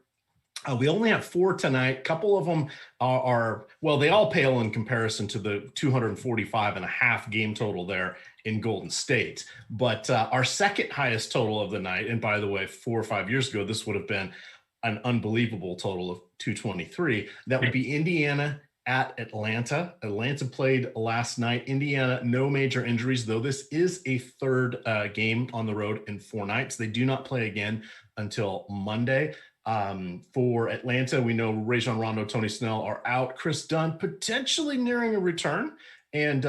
We only have 4 tonight. A couple of them are, well, they all pale in comparison to the 245.5 game total there in Golden State. But our second highest total of the night, and by the way, 4 or 5 years ago, this would have been an unbelievable total of 223. That would be Indiana at Atlanta. Atlanta played last night. Indiana, no major injuries, though this is a third game on the road in 4 nights. They do not play again until Monday. For Atlanta, we know Rajon Rondo, Tony Snell are out. Chris Dunn potentially nearing a return. And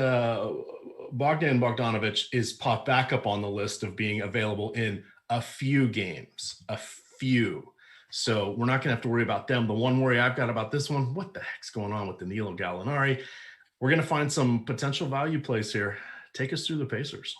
Bogdan Bogdanovic is popped back up on the list of being available in a few games. A few. So we're not going to have to worry about them. The one worry I've got about this one, what the heck's going on with Danilo Gallinari? We're going to find some potential value plays here. Take us through the Pacers.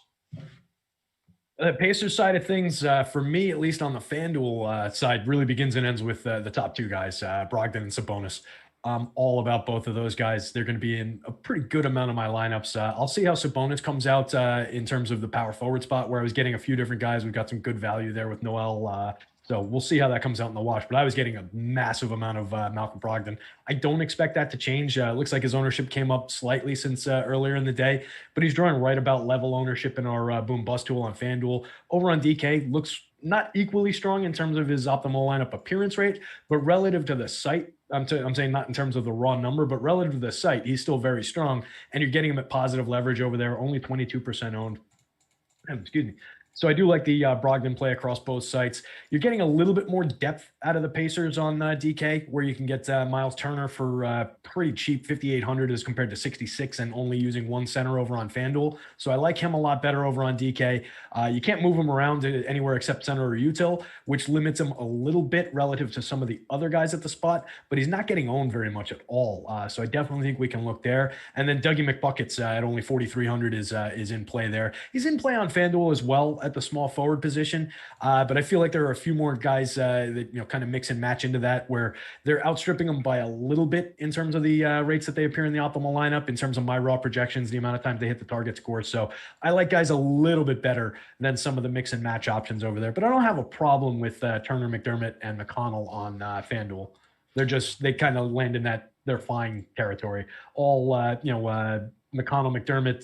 The Pacers side of things, for me, at least on the FanDuel side, really begins and ends with the top 2 guys, Brogdon and Sabonis. All about both of those guys. They're going to be in a pretty good amount of my lineups. I'll see how Sabonis comes out in terms of the power forward spot, where I was getting a few different guys. We've got some good value there with Noel. So we'll see how that comes out in the wash. But I was getting a massive amount of Malcolm Brogdon. I don't expect that to change. It looks like his ownership came up slightly since earlier in the day, but he's drawing right about level ownership in our boom bust tool on FanDuel. Over on DK, looks not equally strong in terms of his optimal lineup appearance rate, but relative to the site, I'm saying not in terms of the raw number, but relative to the site, he's still very strong. And you're getting him at positive leverage over there, only 22% owned. Excuse me. So I do like the Brogdon play across both sites. You're getting a little bit more depth out of the Pacers on DK, where you can get Miles Turner for pretty cheap, 5,800 as compared to 66, and only using 1 center over on FanDuel. So I like him a lot better over on DK. You can't move him around anywhere except center or util, which limits him a little bit relative to some of the other guys at the spot, but he's not getting owned very much at all. So I definitely think we can look there. And then Dougie McBuckets at only 4,300 is in play there. He's in play on FanDuel as well at the small forward position. But I feel like there are a few more guys that, kind of mix and match into that, where they're outstripping them by a little bit in terms of the rates that they appear in the optimal lineup, in terms of my raw projections, the amount of times they hit the target score. So I like guys a little bit better than some of the mix and match options over there, but I don't have a problem with Turner, McDermott, and McConnell on FanDuel. They kind of land in that they're fine territory. All, McConnell, McDermott,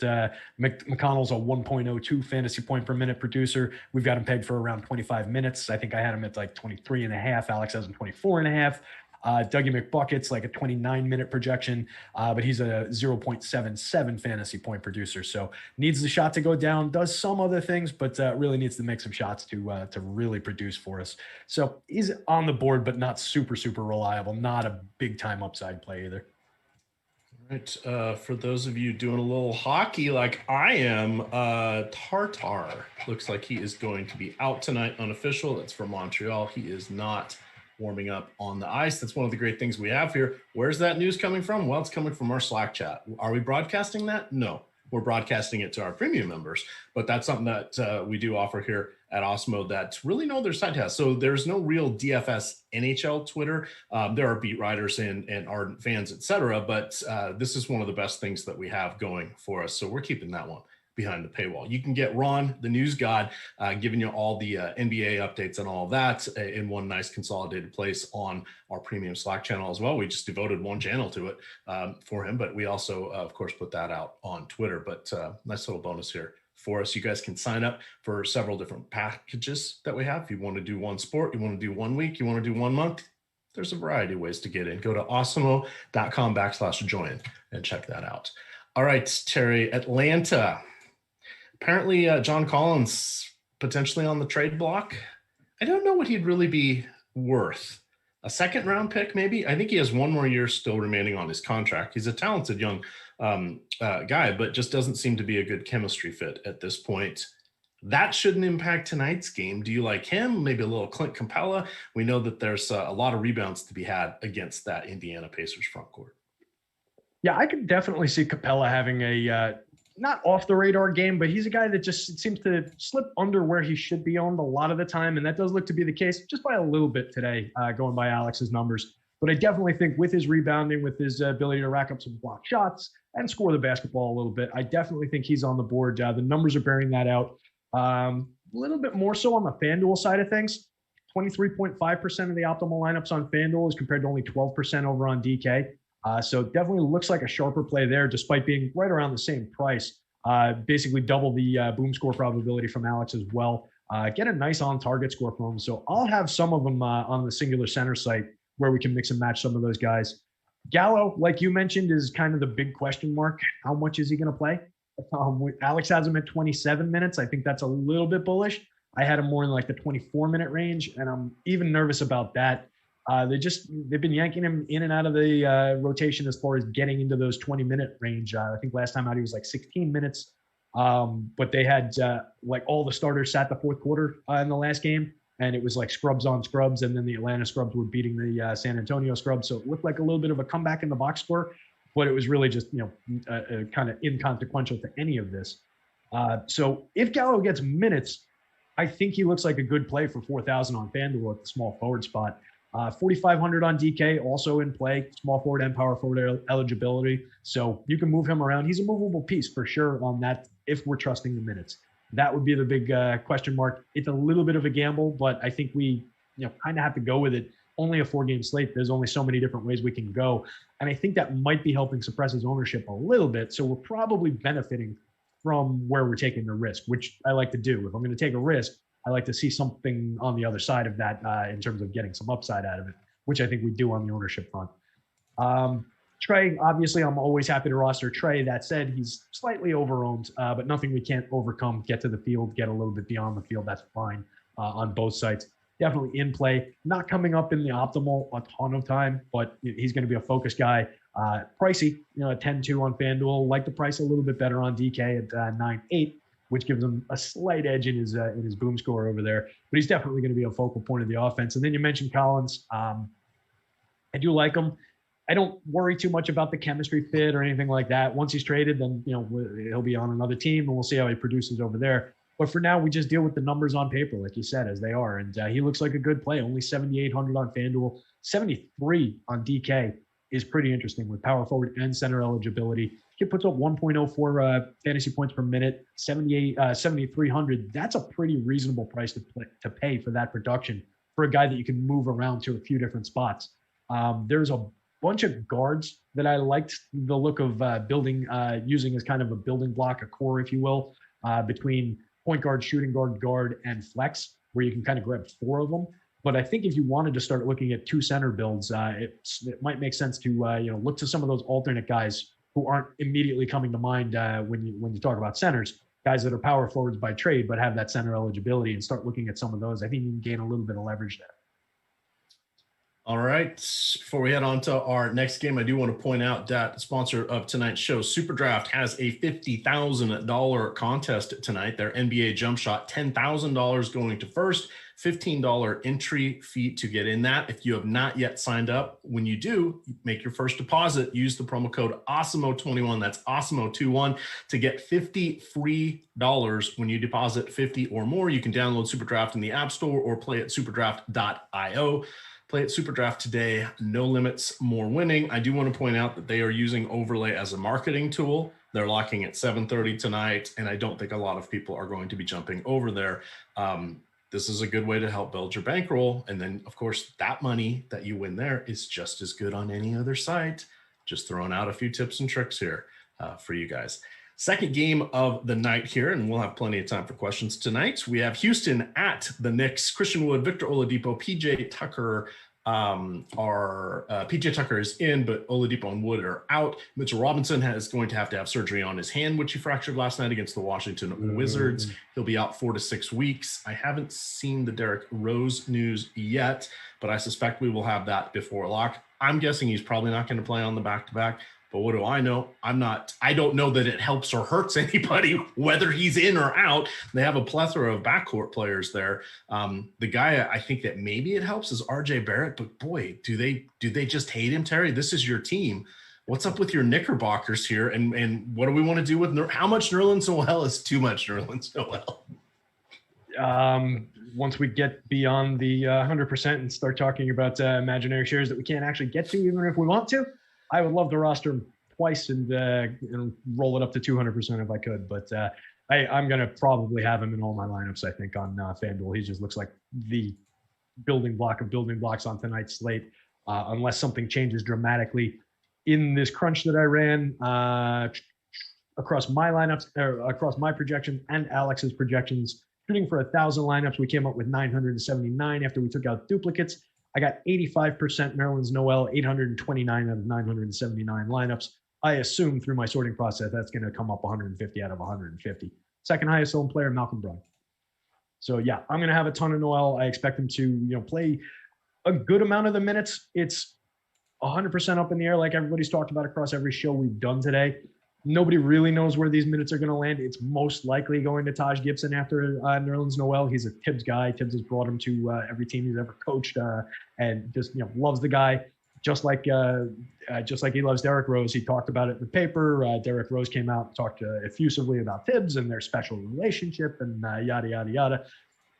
McConnell's a 1.02 fantasy point per minute producer. We've got him pegged for around 25 minutes. I think I had him at like 23 and a half. Alex has him 24 and a half. Dougie McBucket's like a 29-minute projection, but he's a 0.77 fantasy point producer. So needs the shot to go down, does some other things, but really needs to make some shots to really produce for us. So he's on the board, but not super, super reliable. Not a big-time upside play either. Right. For those of you doing a little hockey like I am, Tartar looks like he is going to be out tonight, unofficial. That's from Montreal. He is not warming up on the ice. That's one of the great things we have here. Where's that news coming from? Well, it's coming from our Slack chat. Are we broadcasting that? No, we're broadcasting it to our premium members, but that's something that we do offer here at Awesemo that really no other site has. So there's no real DFS NHL Twitter. There are beat writers and ardent fans, etc. But this is one of the best things that we have going for us. So we're keeping that one behind the paywall. You can get Ron, the news god, giving you all the NBA updates and all of that in one nice consolidated place on our premium Slack channel as well. We just devoted one channel to it for him, but we also, of course, put that out on Twitter. But nice little bonus here for us. You guys can sign up for several different packages that we have. If you want to do one sport, you want to do 1 week, you want to do 1 month, there's a variety of ways to get in. Go to awesemo.com/join and check that out. All right, Terry, Atlanta. Apparently, John Collins potentially on the trade block. I don't know what he'd really be worth. A second round pick, maybe? I think he has 1 more year still remaining on his contract. He's a talented young guy, but just doesn't seem to be a good chemistry fit at this point. That shouldn't impact tonight's game. Do you like him? Maybe a little Clint Capella? We know that there's a lot of rebounds to be had against that Indiana Pacers front court. Yeah, I could definitely see Capella having a not off the radar game, but he's a guy that just seems to slip under where he should be owned a lot of the time. And that does look to be the case just by a little bit today, going by Alex's numbers. But I definitely think with his rebounding, with his ability to rack up some block shots and score the basketball a little bit, I definitely think he's on the board. The numbers are bearing that out. A little bit more so on the FanDuel side of things. 23.5% of the optimal lineups on FanDuel is compared to only 12% over on DK. So definitely looks like a sharper play there, despite being right around the same price. Basically double the boom score probability from Alex as well. Get a nice on-target score from him. So I'll have some of them on the singular center site where we can mix and match some of those guys. Gallo, like you mentioned, is kind of the big question mark. How much is he going to play? Alex has him at 27 minutes. I think that's a little bit bullish. I had him more in like the 24-minute range, and I'm even nervous about that. They've been yanking him in and out of the rotation as far as getting into those 20-minute range. I think last time out he was like 16 minutes, but they had like all the starters sat the fourth quarter in the last game, and it was like scrubs on scrubs, and then the Atlanta scrubs were beating the San Antonio scrubs. So it looked like a little bit of a comeback in the box score, but it was really just kind of inconsequential to any of this. So if Gallo gets minutes, I think he looks like a good play for 4,000 on FanDuel at the small forward spot. 4,500 on DK, also in play, small forward and power forward eligibility. So you can move him around. He's a movable piece for sure on that if we're trusting the minutes. That would be the big question mark. It's a little bit of a gamble, but I think we kind of have to go with it. Only a 4-game slate. There's only so many different ways we can go. And I think that might be helping suppress his ownership a little bit. So we're probably benefiting from where we're taking the risk, which I like to do. If I'm going to take a risk, I like to see something on the other side of that in terms of getting some upside out of it, which I think we do on the ownership front. Trey, obviously, I'm always happy to roster Trey. That said, he's slightly over-owned, but nothing we can't overcome. Get to the field, get a little bit beyond the field. That's fine on both sides. Definitely in play. Not coming up in the optimal a ton of time, but he's going to be a focus guy. Pricey, 10-2 on FanDuel. Like the price a little bit better on DK at 9-8. Which gives him a slight edge in his boom score over there. But he's definitely going to be a focal point of the offense. And then you mentioned Collins. I do like him. I don't worry too much about the chemistry fit or anything like that. Once he's traded, then he'll be on another team, and we'll see how he produces over there. But for now, we just deal with the numbers on paper, like you said, as they are. And he looks like a good play. Only 7,800 on FanDuel, 73 on DK is pretty interesting with power forward and center eligibility. He puts up 1.04 fantasy points per minute, 7,300. That's a pretty reasonable price to pay for that production for a guy that you can move around to a few different spots. There's a bunch of guards that I liked the look of building, using as kind of a building block, a core, if you will, between point guard, shooting guard, and flex, where you can kind of grab 4 of them. But I think if you wanted to start looking at 2 center builds, it might make sense to look to some of those alternate guys who aren't immediately coming to mind when you talk about centers, guys that are power forwards by trade but have that center eligibility, and start looking at some of those. I think you can gain a little bit of leverage there. All right. Before we head on to our next game, I do want to point out that sponsor of tonight's show, SuperDraft, has a $50,000 contest tonight. Their NBA jump shot, $10,000 going to first, $15 entry fee to get in that. If you have not yet signed up, when you do, make your first deposit, use the promo code Awesemo21. That's Awesemo21 to get $50 free when you deposit 50 or more. You can download SuperDraft in the App Store or play at superdraft.io. Play at SuperDraft today. No limits, more winning. I do want to point out that they are using Overlay as a marketing tool. They're locking at 7:30 tonight, and I don't think a lot of people are going to be jumping over there. This is a good way to help build your bankroll. And then, of course, that money that you win there is just as good on any other site. Just throwing out a few tips and tricks here for you guys. Second game of the night here, and we'll have plenty of time for questions tonight. We have Houston at the Knicks. Christian Wood, Victor Oladipo, PJ Tucker PJ Tucker is in, but Oladipo and Wood are out. Mitchell Robinson is going to have surgery on his hand, which he fractured last night against the Washington Wizards. He'll be out 4 to 6 weeks. I haven't seen the Derrick Rose news yet, but I suspect we will have that before lock. I'm guessing he's probably not going to play on the back-to-back. But what do I know? I don't know that it helps or hurts anybody, whether he's in or out. They have a plethora of backcourt players there. The guy I think that maybe it helps is RJ Barrett, but boy, do they just hate him, Terry? This is your team. What's up with your Knickerbockers here? And what do we want to do with how much Nerlens Noel is too much Nerlens Noel? Once we get beyond the 100% and start talking about imaginary shares that we can't actually get to, even if we want to, I would love to roster him twice and roll it up to 200% if I could. But I'm going to probably have him in all my lineups, I think, on FanDuel. He just looks like the building block of building blocks on tonight's slate, unless something changes dramatically. In this crunch that I ran across my lineups, across my projections and Alex's projections, shooting for 1,000 lineups, we came up with 979 after we took out duplicates. I got 85% Nerlens Noel, 829 out of 979 lineups. I assume through my sorting process, that's going to come up 150 out of 150. Second highest owned player, Malcolm Brogdon. So yeah, I'm going to have a ton of Noel. I expect him to, play a good amount of the minutes. It's 100% up in the air, like everybody's talked about across every show we've done today. Nobody really knows where these minutes are going to land. It's most likely going to Taj Gibson after Nerlens Noel. He's a Tibbs guy. Tibbs has brought him to every team he's ever coached, and just loves the guy, just like he loves Derrick Rose. He talked about it in the paper. Derrick Rose came out and talked effusively about Tibbs and their special relationship and yada yada yada.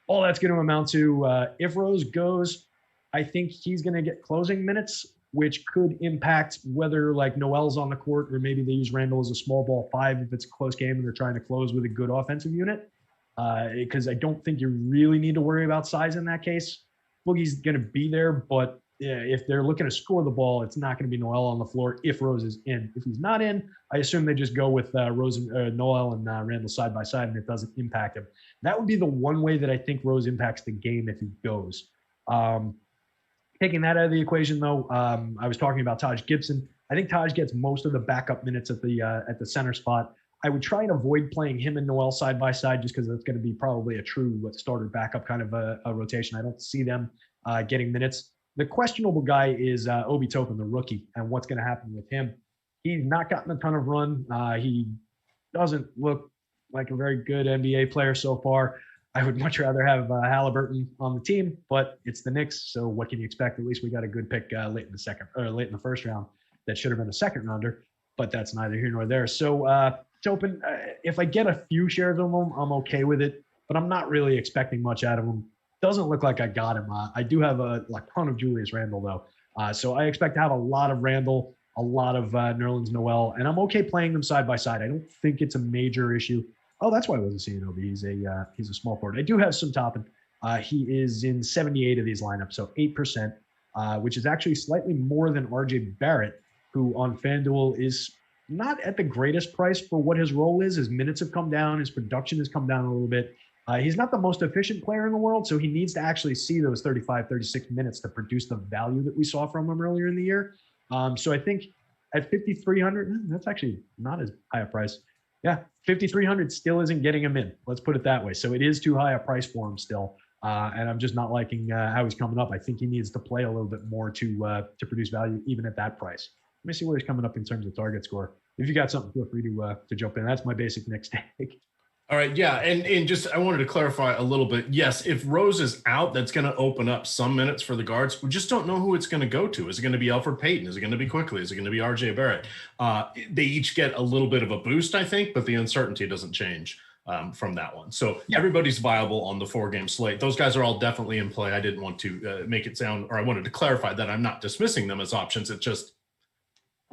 All that's going to amount to if Rose goes, I think he's going to get closing minutes, which could impact whether Noel's on the court or maybe they use Randall as a small ball 5 if it's a close game and they're trying to close with a good offensive unit. Because I don't think you really need to worry about size in that case. Boogie's going to be there, but if they're looking to score the ball, it's not going to be Noel on the floor if Rose is in. If he's not in, I assume they just go with Noel and Randall side by side, and it doesn't impact him. That would be the one way that I think Rose impacts the game if he goes. Taking that out of the equation, though, I was talking about Taj Gibson. I think Taj gets most of the backup minutes at the center spot. I would try and avoid playing him and Noel side by side just because it's going to be probably a true starter backup kind of a rotation. I don't see them getting minutes. The questionable guy is Obi Toppin, the rookie, and what's going to happen with him. He's not gotten a ton of run. He doesn't look like a very good NBA player so far. I would much rather have Halliburton on the team, but it's the Knicks, so what can you expect? At least we got a good pick late in the first round that should have been a second rounder, but that's neither here nor there. So Toppin, if I get a few shares of him, I'm okay with it, but I'm not really expecting much out of him. Doesn't look like I got him. I do have a ton of Julius Randle though, so I expect to have a lot of Randle, a lot of Nerlens Noel, and I'm okay playing them side by side. I don't think it's a major issue. Oh, that's why I wasn't seeing Obi. He's a small forward. I do have some Toppin. He is in 78 of these lineups, so 8%, which is actually slightly more than RJ Barrett, who on FanDuel is not at the greatest price for what his role is. His minutes have come down. His production has come down a little bit. He's not the most efficient player in the world, so he needs to actually see those 35, 36 minutes to produce the value that we saw from him earlier in the year. So I think at 5,300, that's actually not as high a price. Yeah, 5,300 still isn't getting him in. Let's put it that way. So it is too high a price for him still, and I'm just not liking how he's coming up. I think he needs to play a little bit more to produce value even at that price. Let me see where he's coming up in terms of target score. If you got something, feel free to jump in. That's my basic next take. All right, yeah, and just I wanted to clarify a little bit. Yes, if Rose is out, that's going to open up some minutes for the guards. We just don't know who it's going to go to. Is it going to be Elfrid Payton? Is it going to be Quickly? Is it going to be RJ Barrett? They each get a little bit of a boost, I think, but the uncertainty doesn't change from that one. So everybody's viable on the 4-game slate. Those guys are all definitely in play. I didn't want to make it sound, or I wanted to clarify that I'm not dismissing them as options. It's just,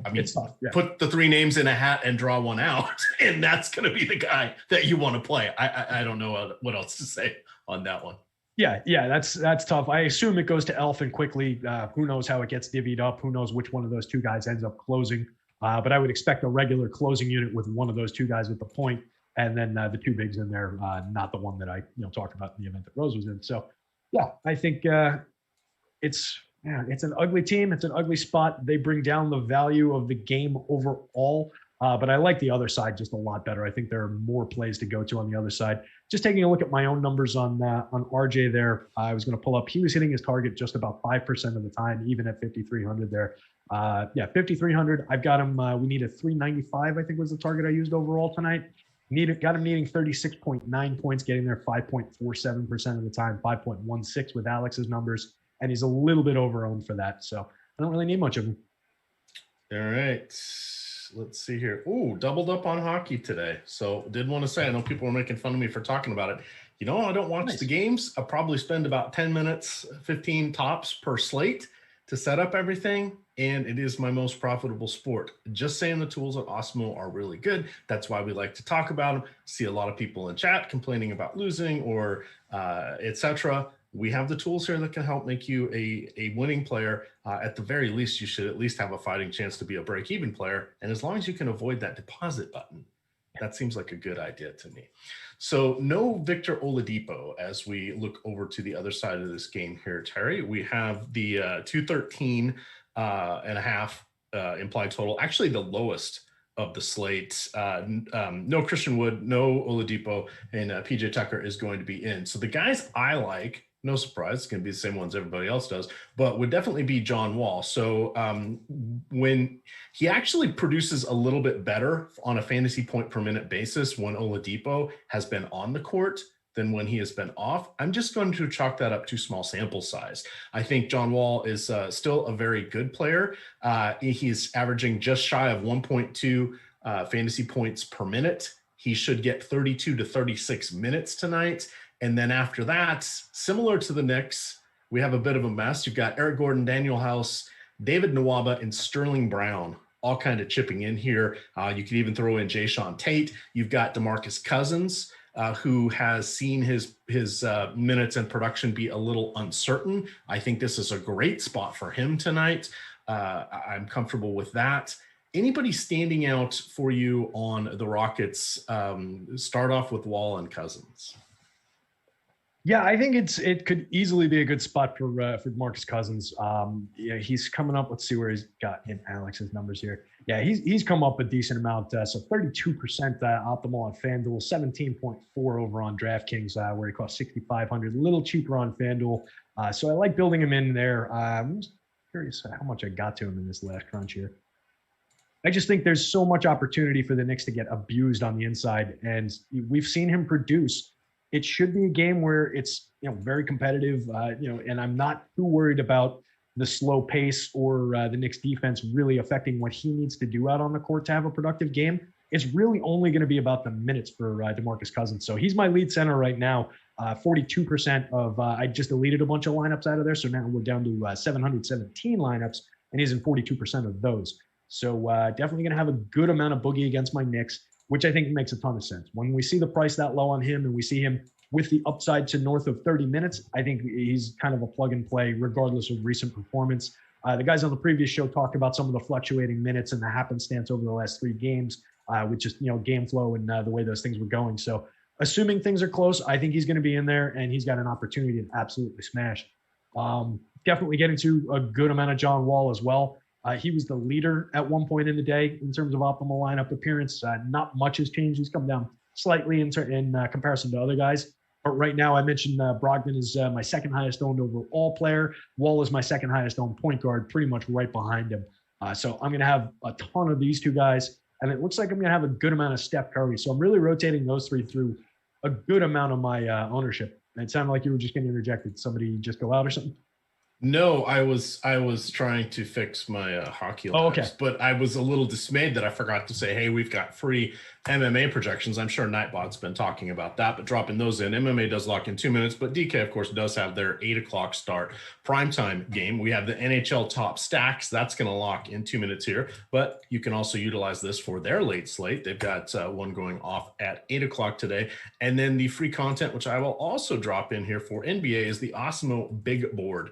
I mean, put the 3 names in a hat and draw one out, and that's going to be the guy that you want to play. I don't know what else to say on that one. Yeah, that's tough. I assume it goes to Elfin quickly. Who knows how it gets divvied up? Who knows which one of those 2 guys ends up closing? But I would expect a regular closing unit with one of those 2 guys with the point, and then the 2 bigs in there, not the one that I talked about in the event that Rose was in. So, yeah, I think it's an ugly team. It's an ugly spot. They bring down the value of the game overall. But I like the other side just a lot better. I think there are more plays to go to on the other side. Just taking a look at my own numbers on RJ there, I was going to pull up. He was hitting his target just about 5% of the time, even at 5,300 there. 5,300. I've got him. We need a 395, I think was the target I used overall tonight. Got him needing 36.9 points, getting there 5.47% of the time, 5.16 with Alex's numbers. And he's a little bit over-owned for that. So I don't really need much of him. All right. Let's see here. Ooh, doubled up on hockey today. So did want to say, I know people were making fun of me for talking about it. I don't watch the games. I probably spend about 10 minutes, 15 tops per slate to set up everything. And it is my most profitable sport. Just saying, the tools at Awesemo are really good. That's why we like to talk about them. See a lot of people in chat complaining about losing or etc. We have the tools here that can help make you a winning player. At the very least, you should at least have a fighting chance to be a break-even player. And as long as you can avoid that deposit button, that seems like a good idea to me. So no Victor Oladipo as we look over to the other side of this game here, Terry. We have the 213 and a half implied total, actually the lowest of the slate. No Christian Wood, no Oladipo, and PJ Tucker is going to be in. So the guys I like, no surprise, it's going to be the same ones everybody else does, but would definitely be John Wall. So when he actually produces a little bit better on a fantasy point per minute basis when Oladipo has been on the court than when he has been off, I'm just going to chalk that up to small sample size. I think John Wall is still a very good player. He's averaging just shy of 1.2 fantasy points per minute. He should get 32 to 36 minutes tonight. And then after that, similar to the Knicks, we have a bit of a mess. You've got Eric Gordon, Daniel House, David Nwaba, and Sterling Brown all kind of chipping in here. You could even throw in Jayshawn Tate. You've got DeMarcus Cousins, who has seen his minutes and production be a little uncertain. I think this is a great spot for him tonight. I'm comfortable with that. Anybody standing out for you on the Rockets? Start off with Wall and Cousins. Yeah, I think it could easily be a good spot for Marcus Cousins. He's coming up. Let's see where he's got in Alex's numbers here. Yeah, he's come up a decent amount. So 32% optimal on FanDuel, 17.4 over on DraftKings, where he costs 6,500. A little cheaper on FanDuel. So I like building him in there. I'm just curious how much I got to him in this last crunch here. I just think there's so much opportunity for the Knicks to get abused on the inside, and we've seen him produce. It should be a game where it's very competitive, and I'm not too worried about the slow pace or the Knicks defense really affecting what he needs to do out on the court to have a productive game. It's really only going to be about the minutes for DeMarcus Cousins. So he's my lead center right now. 42% of I just deleted a bunch of lineups out of there, so now we're down to 717 lineups, and he's in 42% of those. So definitely going to have a good amount of boogie against my Knicks, which I think makes a ton of sense. When we see the price that low on him and we see him with the upside to north of 30 minutes, I think he's kind of a plug and play regardless of recent performance. The guys on the previous show talked about some of the fluctuating minutes and the happenstance over the last 3 games, with just, game flow and the way those things were going. So assuming things are close, I think he's going to be in there and he's got an opportunity to absolutely smash. Definitely getting to a good amount of John Wall as well. He was the leader at one point in the day in terms of optimal lineup appearance. Not much has changed. He's come down slightly in comparison to other guys. But right now, I mentioned Brogdon is my second highest owned overall player. Wall is my second highest owned point guard, pretty much right behind him. So I'm going to have a ton of these 2 guys. And it looks like I'm going to have a good amount of Steph Curry. So I'm really rotating those 3 through a good amount of my ownership. And it sounded like you were just getting interjected. Did somebody just go out or something? No, I was trying to fix my hockey labs, okay. but I was a little dismayed that I forgot to say, hey, we've got free MMA projections. I'm sure Nightbot's been talking about that, but dropping those in. MMA does lock in 2 minutes, but DK, of course, does have their 8 o'clock start primetime game. We have the NHL top stacks. That's going to lock in 2 minutes here, but you can also utilize this for their late slate. They've got one going off at 8 o'clock today. And then the free content, which I will also drop in here for NBA, is the Awesemo Big Board.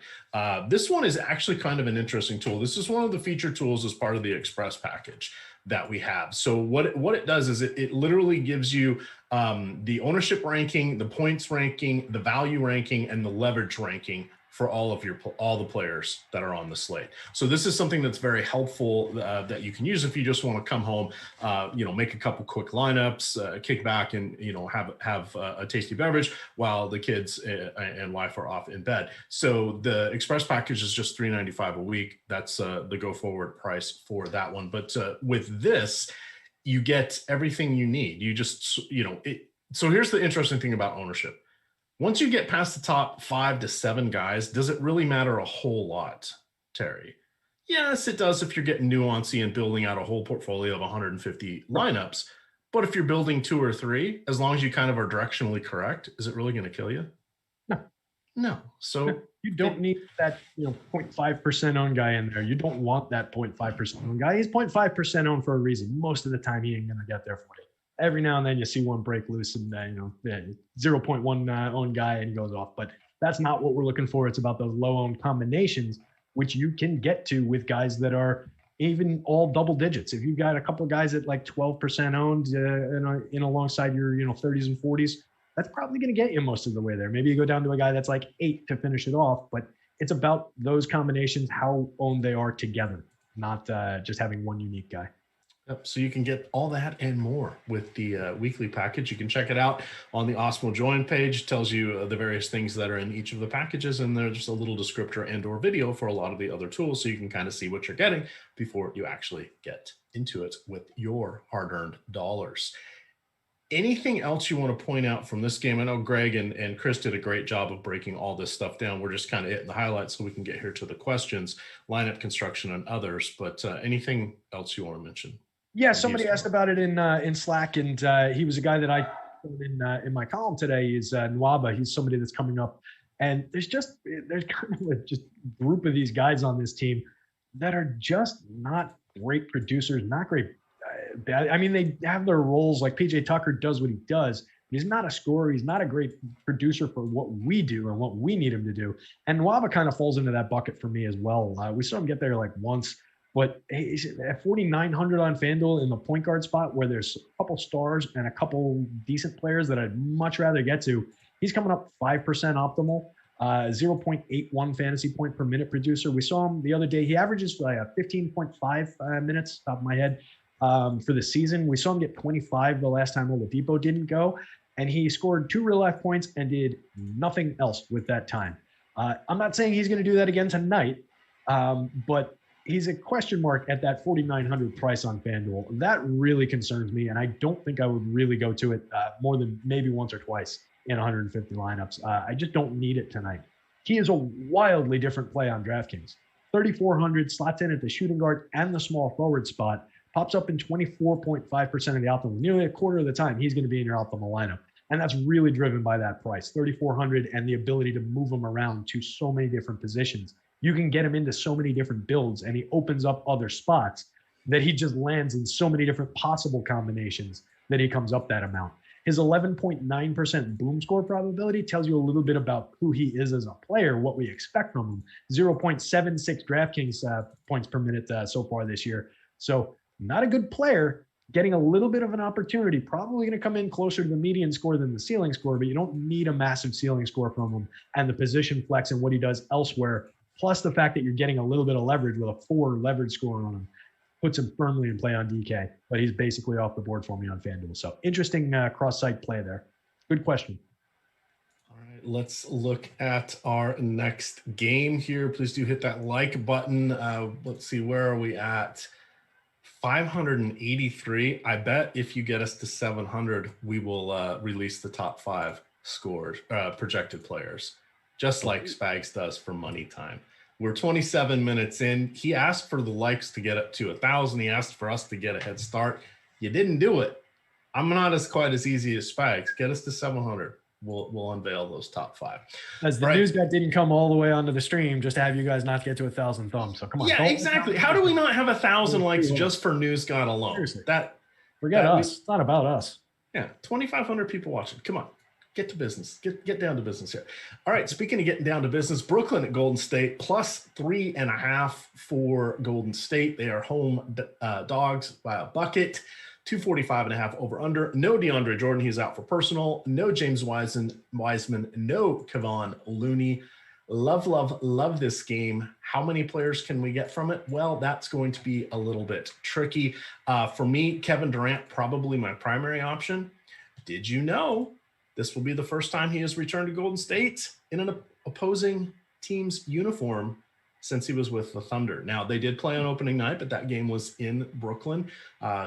This one is actually kind of an interesting tool. This is one of the feature tools as part of the Express package that we have. So what it does is it literally gives you the ownership ranking, the points ranking, the value ranking, and the leverage ranking for all the players that are on the slate. So this is something that's very helpful that you can use if you just want to come home, make a couple quick lineups, kick back, and have a tasty beverage while the kids and wife are off in bed. So the Express package is just $3.95 a week. That's the go forward price for that one. But with this, you get everything you need. You just So here's the interesting thing about ownership. Once you get past the top 5 to 7 guys, does it really matter a whole lot, Terry? Yes, it does if you're getting nuancy and building out a whole portfolio of 150 lineups. But if you're building 2 or 3, as long as you kind of are directionally correct, is it really going to kill you? No. So you don't need that 0.5% owned guy in there. You don't want that 0.5% owned guy. He's 0.5% owned for a reason. Most of the time, he ain't going to get there for you. Every now and then you see one break loose and 0.1 owned guy and he goes off. But that's not what we're looking for. It's about those low owned combinations, which you can get to with guys that are even all double digits. If you've got a couple of guys at like 12% owned in alongside your 30s and 40s, that's probably going to get you most of the way there. Maybe you go down to a guy that's like 8 to finish it off, but it's about those combinations, how owned they are together, not just having one unique guy. Yep. So you can get all that and more with the weekly package. You can check it out on the Awesemo Join page. It tells you the various things that are in each of the packages, and there's a little descriptor and or video for a lot of the other tools, so you can kind of see what you're getting before you actually get into it with your hard-earned dollars. Anything else you want to point out from this game? I know Greg and Chris did a great job of breaking all this stuff down. We're just kind of hitting the highlights so we can get here to the questions, lineup construction, and others. But anything else you want to mention? Yeah, somebody asked about it in Slack, and he was a guy that I put in my column today. Is Nwaba. He's somebody that's coming up, and there's kind of a just group of these guys on this team that are just not great producers, not great. I mean, they have their roles. Like PJ Tucker does what he does. He's not a scorer. He's not a great producer for what we do and what we need him to do. And Nwaba kind of falls into that bucket for me as well. We saw him get there like once. But at 4,900 on FanDuel in the point guard spot where there's a couple stars and a couple decent players that I'd much rather get to, he's coming up 5% optimal, 0.81 fantasy point per minute producer. We saw him the other day. He averages 15.5 minutes, top of my head, for the season. We saw him get 25 the last time Oladipo didn't go, and he scored 2 real-life points and did nothing else with that time. I'm not saying he's going to do that again tonight, but he's a question mark at that 4,900 price on FanDuel. That really concerns me, and I don't think I would really go to it more than maybe once or twice in 150 lineups. I just don't need it tonight. He is a wildly different play on DraftKings. 3,400, slots in at the shooting guard and the small forward spot, pops up in 24.5% of the optimal. Nearly a quarter of the time, he's going to be in your optimal lineup. And that's really driven by that price, 3,400, and the ability to move him around to so many different positions. You can get him into so many different builds, and he opens up other spots that he just lands in so many different possible combinations that he comes up that amount. His 11.9% boom score probability tells you a little bit about who he is as a player, what we expect from him. 0.76 DraftKings points per minute so far this year. So not a good player, getting a little bit of an opportunity, probably going to come in closer to the median score than the ceiling score, but you don't need a massive ceiling score from him. And the position flex and what he does elsewhere, plus the fact that you're getting a little bit of leverage with a 4 leverage score on him, puts him firmly in play on DK, but he's basically off the board for me on FanDuel. So interesting cross-site play there. Good question. All right, let's look at our next game here. Please do hit that like button. Let's see, where are we at? 583. I bet if you get us to 700, we will release the top 5 scores, projected players, just like Spags does for Money Time. We're 27 minutes in. He asked for the likes to get up to 1,000. He asked for us to get a head start. You didn't do it. I'm not as quite as easy as Spags. Get us to 700. We'll unveil those top 5. As the news guy didn't come all the way onto the stream just to have you guys not get to 1,000 thumbs. So come on. Yeah, exactly. How do we not have 1,000 likes just for News God alone? Seriously. that Forget us. It's not about us. Yeah, 2,500 people watching. Come on. Get to business. Get down to business here. All right. Speaking of getting down to business, Brooklyn at Golden State plus 3.5 for Golden State. They are home dogs by a bucket. 245.5 over under. No DeAndre Jordan. He's out for personal. No James Wiseman. No Kevon Looney. Love this game. How many players can we get from it? Well, that's going to be a little bit tricky. For me, Kevin Durant, probably my primary option. Did you know this will be the first time he has returned to Golden State in an opposing team's uniform since he was with the Thunder? Now, they did play on opening night, but that game was in Brooklyn.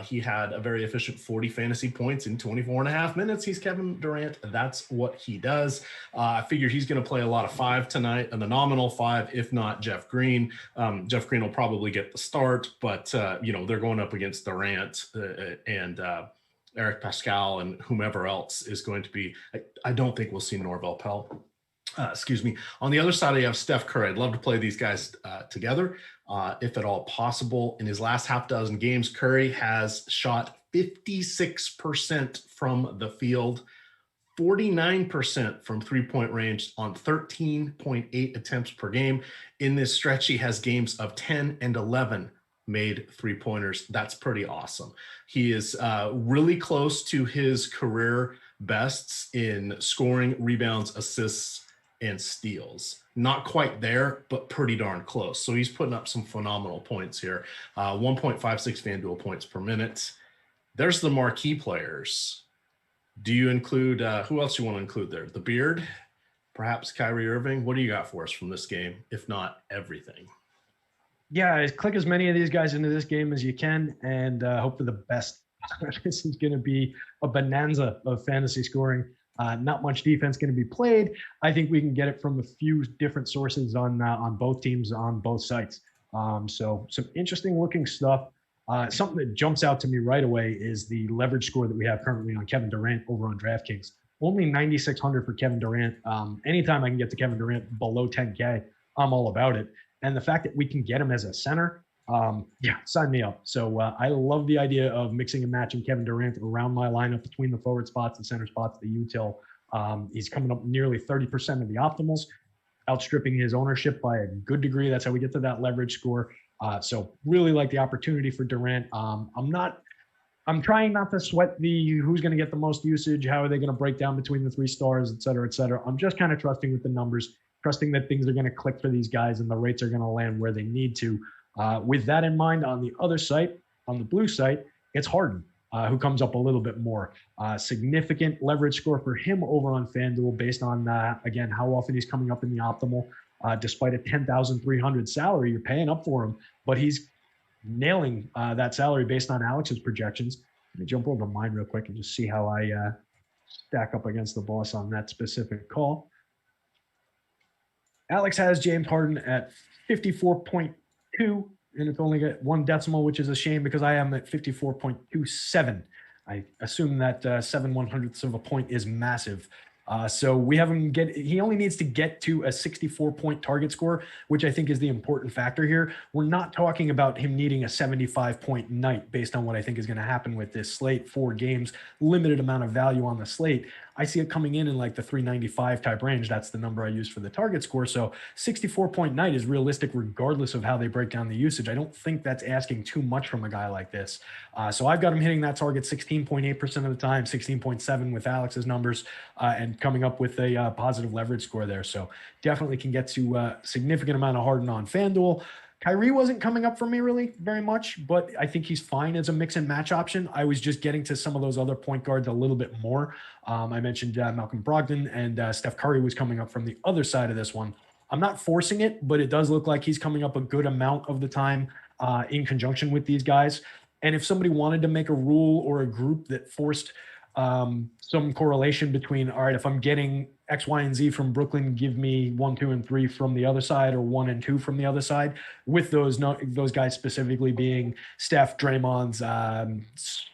He had a very efficient 40 fantasy points in 24.5 minutes. He's Kevin Durant. That's what he does. I figured he's going to play a lot of 5 tonight, and the nominal 5, if not Jeff Green. Jeff Green will probably get the start, but, they're going up against Durant and Eric Pascal and whomever else is going to be. I don't think we'll see Norvel Pell. On the other side, I have Steph Curry. I'd love to play these guys together, if at all possible. In his last half dozen games, Curry has shot 56% from the field, 49% from three-point range on 13.8 attempts per game. In this stretch, he has games of 10 and 11 made three-pointers. That's pretty awesome. He is really close to his career bests in scoring, rebounds, assists, and steals. Not quite there, but pretty darn close. So he's putting up some phenomenal points here. 1.56 FanDuel points per minute. There's the marquee players. Do you include, who else you want to include there? The Beard, perhaps Kyrie Irving. What do you got for us from this game, if not everything? Yeah, click as many of these guys into this game as you can and hope for the best. This is going to be a bonanza of fantasy scoring. Not much defense going to be played. I think we can get it from a few different sources on both teams, on both sites. So some interesting looking stuff. Something that jumps out to me right away is the leverage score that we have currently on Kevin Durant over on DraftKings. Only 9,600 for Kevin Durant. Anytime I can get to Kevin Durant below 10K, I'm all about it. And the fact that we can get him as a center, sign me up. So I love the idea of mixing and matching Kevin Durant around my lineup between the forward spots, the center spots, the util. He's coming up nearly 30% of the optimals, outstripping his ownership by a good degree. That's how we get to that leverage score. So really like the opportunity for Durant. I'm trying not to sweat the who's going to get the most usage, how are they going to break down between the 3 stars, et cetera, et cetera. I'm just kind of trusting with the numbers, trusting that things are going to click for these guys and the rates are going to land where they need to. With that in mind, on the other site, on the blue site, it's Harden, who comes up a little bit more. Significant leverage score for him over on FanDuel based on, again, how often he's coming up in the optimal. Despite a $10,300 salary, you're paying up for him, but he's nailing that salary based on Alex's projections. Let me jump over to mine real quick and just see how I stack up against the boss on that specific call. Alex has James Harden at 54.2, and it's only got 1 decimal, which is a shame because I am at 54.27. I assume that 7/100ths of a point is massive. So we have him he only needs to get to a 64-point target score, which I think is the important factor here. We're not talking about him needing a 75-point night based on what I think is going to happen with this slate. 4 games, limited amount of value on the slate. I see it coming in like the 395 type range. That's the number I use for the target score. So 64-point night is realistic regardless of how they break down the usage. I don't think that's asking too much from a guy like this. So I've got him hitting that target 16.8% of the time, 16.7 with Alex's numbers, and coming up with a positive leverage score there. So definitely can get to a significant amount of Harden on FanDuel. Kyrie wasn't coming up for me really very much, but I think he's fine as a mix and match option. I was just getting to some of those other point guards a little bit more. I mentioned Malcolm Brogdon, and Steph Curry was coming up from the other side of this one. I'm not forcing it, but it does look like he's coming up a good amount of the time in conjunction with these guys. And if somebody wanted to make a rule or a group that forced some correlation between, all right, if I'm getting X, Y, and Z from Brooklyn, give me 1, 2, and 3 from the other side, or 1 and 2 from the other side, with those guys specifically being Steph, Draymond's,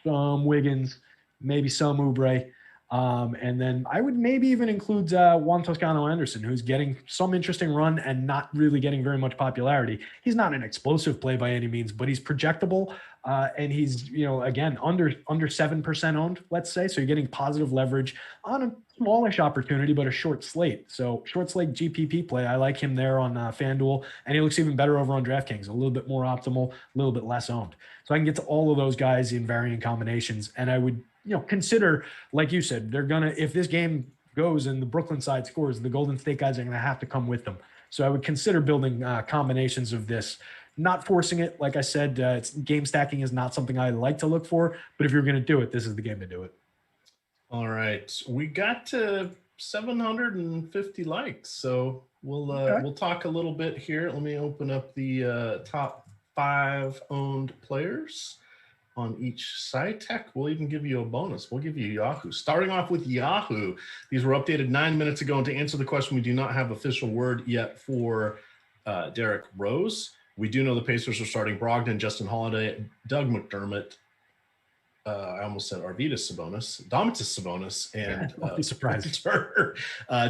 some Wiggins, maybe some Oubre. And then I would maybe even include Juan Toscano Anderson, who's getting some interesting run and not really getting very much popularity. He's not an explosive play by any means, but he's projectable. And he's, again, under 7% owned, let's say. So you're getting positive leverage on a smallish opportunity, but a short slate. So short slate GPP play. I like him there on FanDuel, and he looks even better over on DraftKings, a little bit more optimal, a little bit less owned. So I can get to all of those guys in varying combinations. And I would, consider, like you said, if this game goes and the Brooklyn side scores, the Golden State guys are going to have to come with them. So I would consider building combinations of this. Not forcing it. Like I said, game stacking is not something I like to look for, but if you're going to do it, this is the game to do it. All right. We got to 750 likes. So we'll talk a little bit here. Let me open up the top 5 owned players on each site. Heck, we'll even give you a bonus. We'll give you Yahoo. Starting off with Yahoo. These were updated 9 minutes ago. And to answer the question, we do not have official word yet for Derrick Rose. We do know the Pacers are starting Brogdon, Justin Holiday, Doug McDermott. I almost said Arvydas Sabonis, Domantas Sabonis, and I'll be surprised. Turner.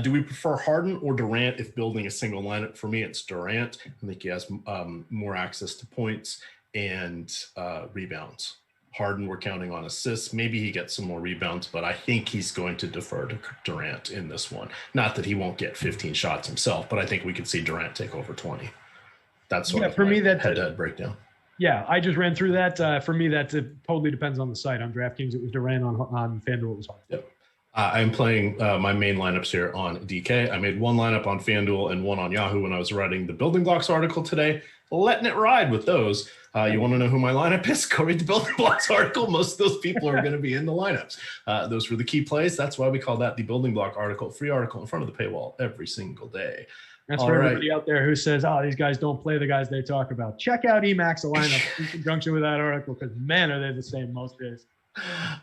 Do we prefer Harden or Durant if building a single lineup? For me, it's Durant. I think he has more access to points and rebounds. Harden, we're counting on assists. Maybe he gets some more rebounds, but I think he's going to defer to Durant in this one. Not that he won't get 15 shots himself, but I think we could see Durant take over 20. That's sort of for me, that head-to-head breakdown. Yeah, I just ran through that. For me, that totally depends on the site. On DraftKings, it was Durant. On FanDuel, it was Harden. Yep. I'm playing my main lineups here on DK. I made one lineup on FanDuel and one on Yahoo when I was writing the Building Blocks article today. Letting it ride with those. You want to know who my lineup is? Go read the Building Blocks article. Most of those people are going to be in the lineups. Those were the key plays. That's why we call that the Building Block article, free article in front of the paywall every single day. That's for everybody out there who says, these guys don't play the guys they talk about. Check out EMac's lineup in conjunction with that article, because, man, are they the same most days.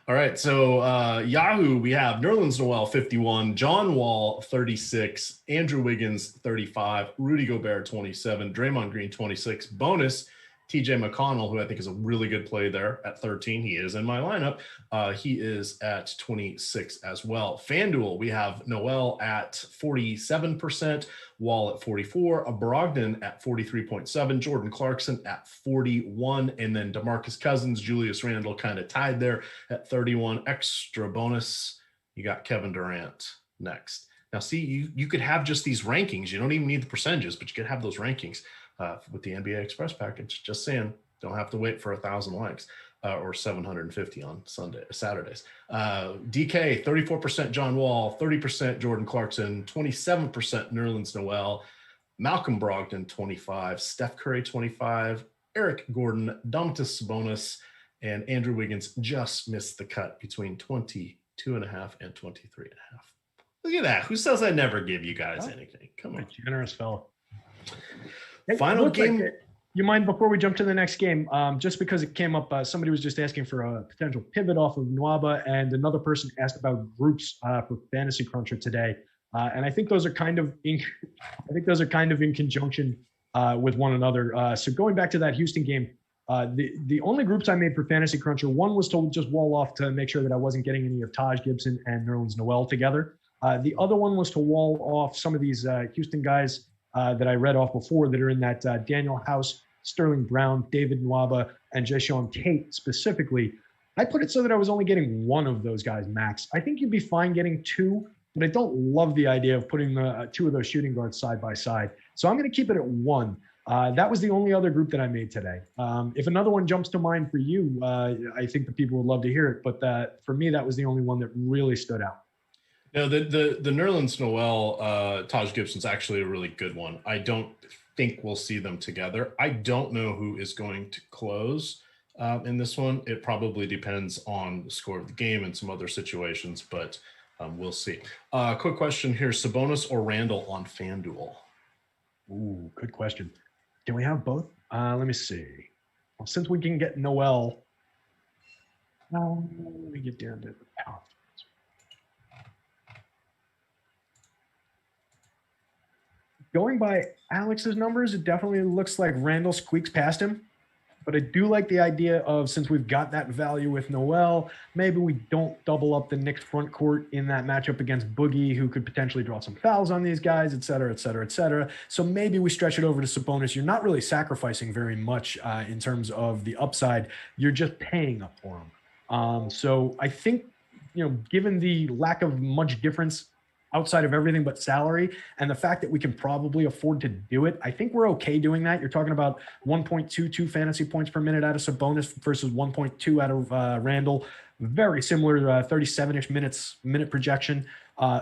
All right, so Yahoo, we have Nerlens Noel, 51, John Wall, 36, Andrew Wiggins, 35, Rudy Gobert, 27, Draymond Green, 26, bonus, TJ McConnell, who I think is a really good play there at 13. He is in my lineup. He is at 26 as well. FanDuel, we have Noel at 47%, Wall at 44, Brogdon at 43.7, Jordan Clarkson at 41, and then DeMarcus Cousins, Julius Randle kind of tied there at 31. Extra bonus, you got Kevin Durant next. Now, see, you could have just these rankings. You don't even need the percentages, but you could have those rankings with the NBA Express package. Just saying, don't have to wait for 1,000 likes or 750 on Saturdays. DK, 34% John Wall, 30% Jordan Clarkson, 27% Nerlens Noel, Malcolm Brogdon, 25, Steph Curry, 25, Eric Gordon, Domantas Sabonis, and Andrew Wiggins just missed the cut between 22.5 and 23.5. Look at that. Who says I never give you guys anything? Come on. Generous fellow. Final game. You mind, before we jump to the next game, just because it came up, somebody was just asking for a potential pivot off of Nwaba, and another person asked about groups for Fantasy Cruncher today. And I think those are kind of in conjunction with one another. So going back to that Houston game, the only groups I made for Fantasy Cruncher, one was to just wall off to make sure that I wasn't getting any of Taj Gibson and Nerlens Noel together. The other one was to wall off some of these Houston guys that I read off before that are in that Daniel House, Sterling Brown, David Nwaba, and Jayshawn Tate specifically. I put it so that I was only getting one of those guys max. I think you'd be fine getting two, but I don't love the idea of putting the two of those shooting guards side by side. So I'm going to keep it at one. That was the only other group that I made today. If another one jumps to mind for you, I think the people would love to hear it. But for me, that was the only one that really stood out. No, the Nerlens Noel, Taj Gibson's actually a really good one. I don't think we'll see them together. I don't know who is going to close in this one. It probably depends on the score of the game and some other situations, but we'll see. Quick question here: Sabonis or Randall on FanDuel? Ooh, good question. Do we have both? Let me see. Well, since we can get Noel, let me get down to the power. Going by Alex's numbers, it definitely looks like Randall squeaks past him. But I do like the idea of, since we've got that value with Noel, maybe we don't double up the Knicks front court in that matchup against Boogie, who could potentially draw some fouls on these guys, et cetera, et cetera, et cetera. So maybe we stretch it over to Sabonis. You're not really sacrificing very much in terms of the upside. You're just paying up for him. So I think, given the lack of much difference outside of everything but salary, and the fact that we can probably afford to do it, I think we're okay doing that. You're talking about 1.22 fantasy points per minute out of Sabonis versus 1.2 out of Randall. Very similar 37-ish minute projection.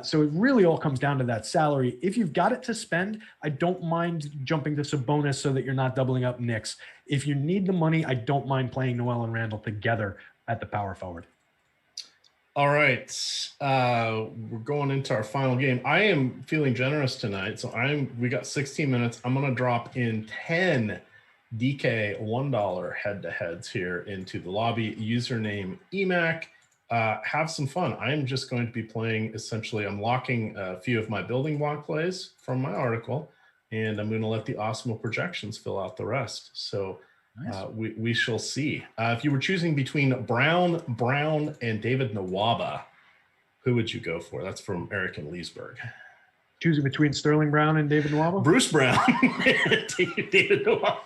So it really all comes down to that salary. If you've got it to spend, I don't mind jumping to Sabonis so that you're not doubling up Knicks. If you need the money, I don't mind playing Noel and Randall together at the power forward. All right, we're going into our final game. I am feeling generous tonight, so we got 16 minutes. I'm going to drop in 10 DK $1 head-to-heads here into the lobby. Username EMac. Have some fun. I am just going to be playing, essentially, I'm locking a few of my building block plays from my article, and I'm going to let the Awesemo projections fill out the rest. So nice. We shall see. If you were choosing between Brown, and David Nwaba, who would you go for? That's from Eric in Leesburg. Choosing between Sterling Brown and David Nwaba? Bruce Brown and David Nwaba.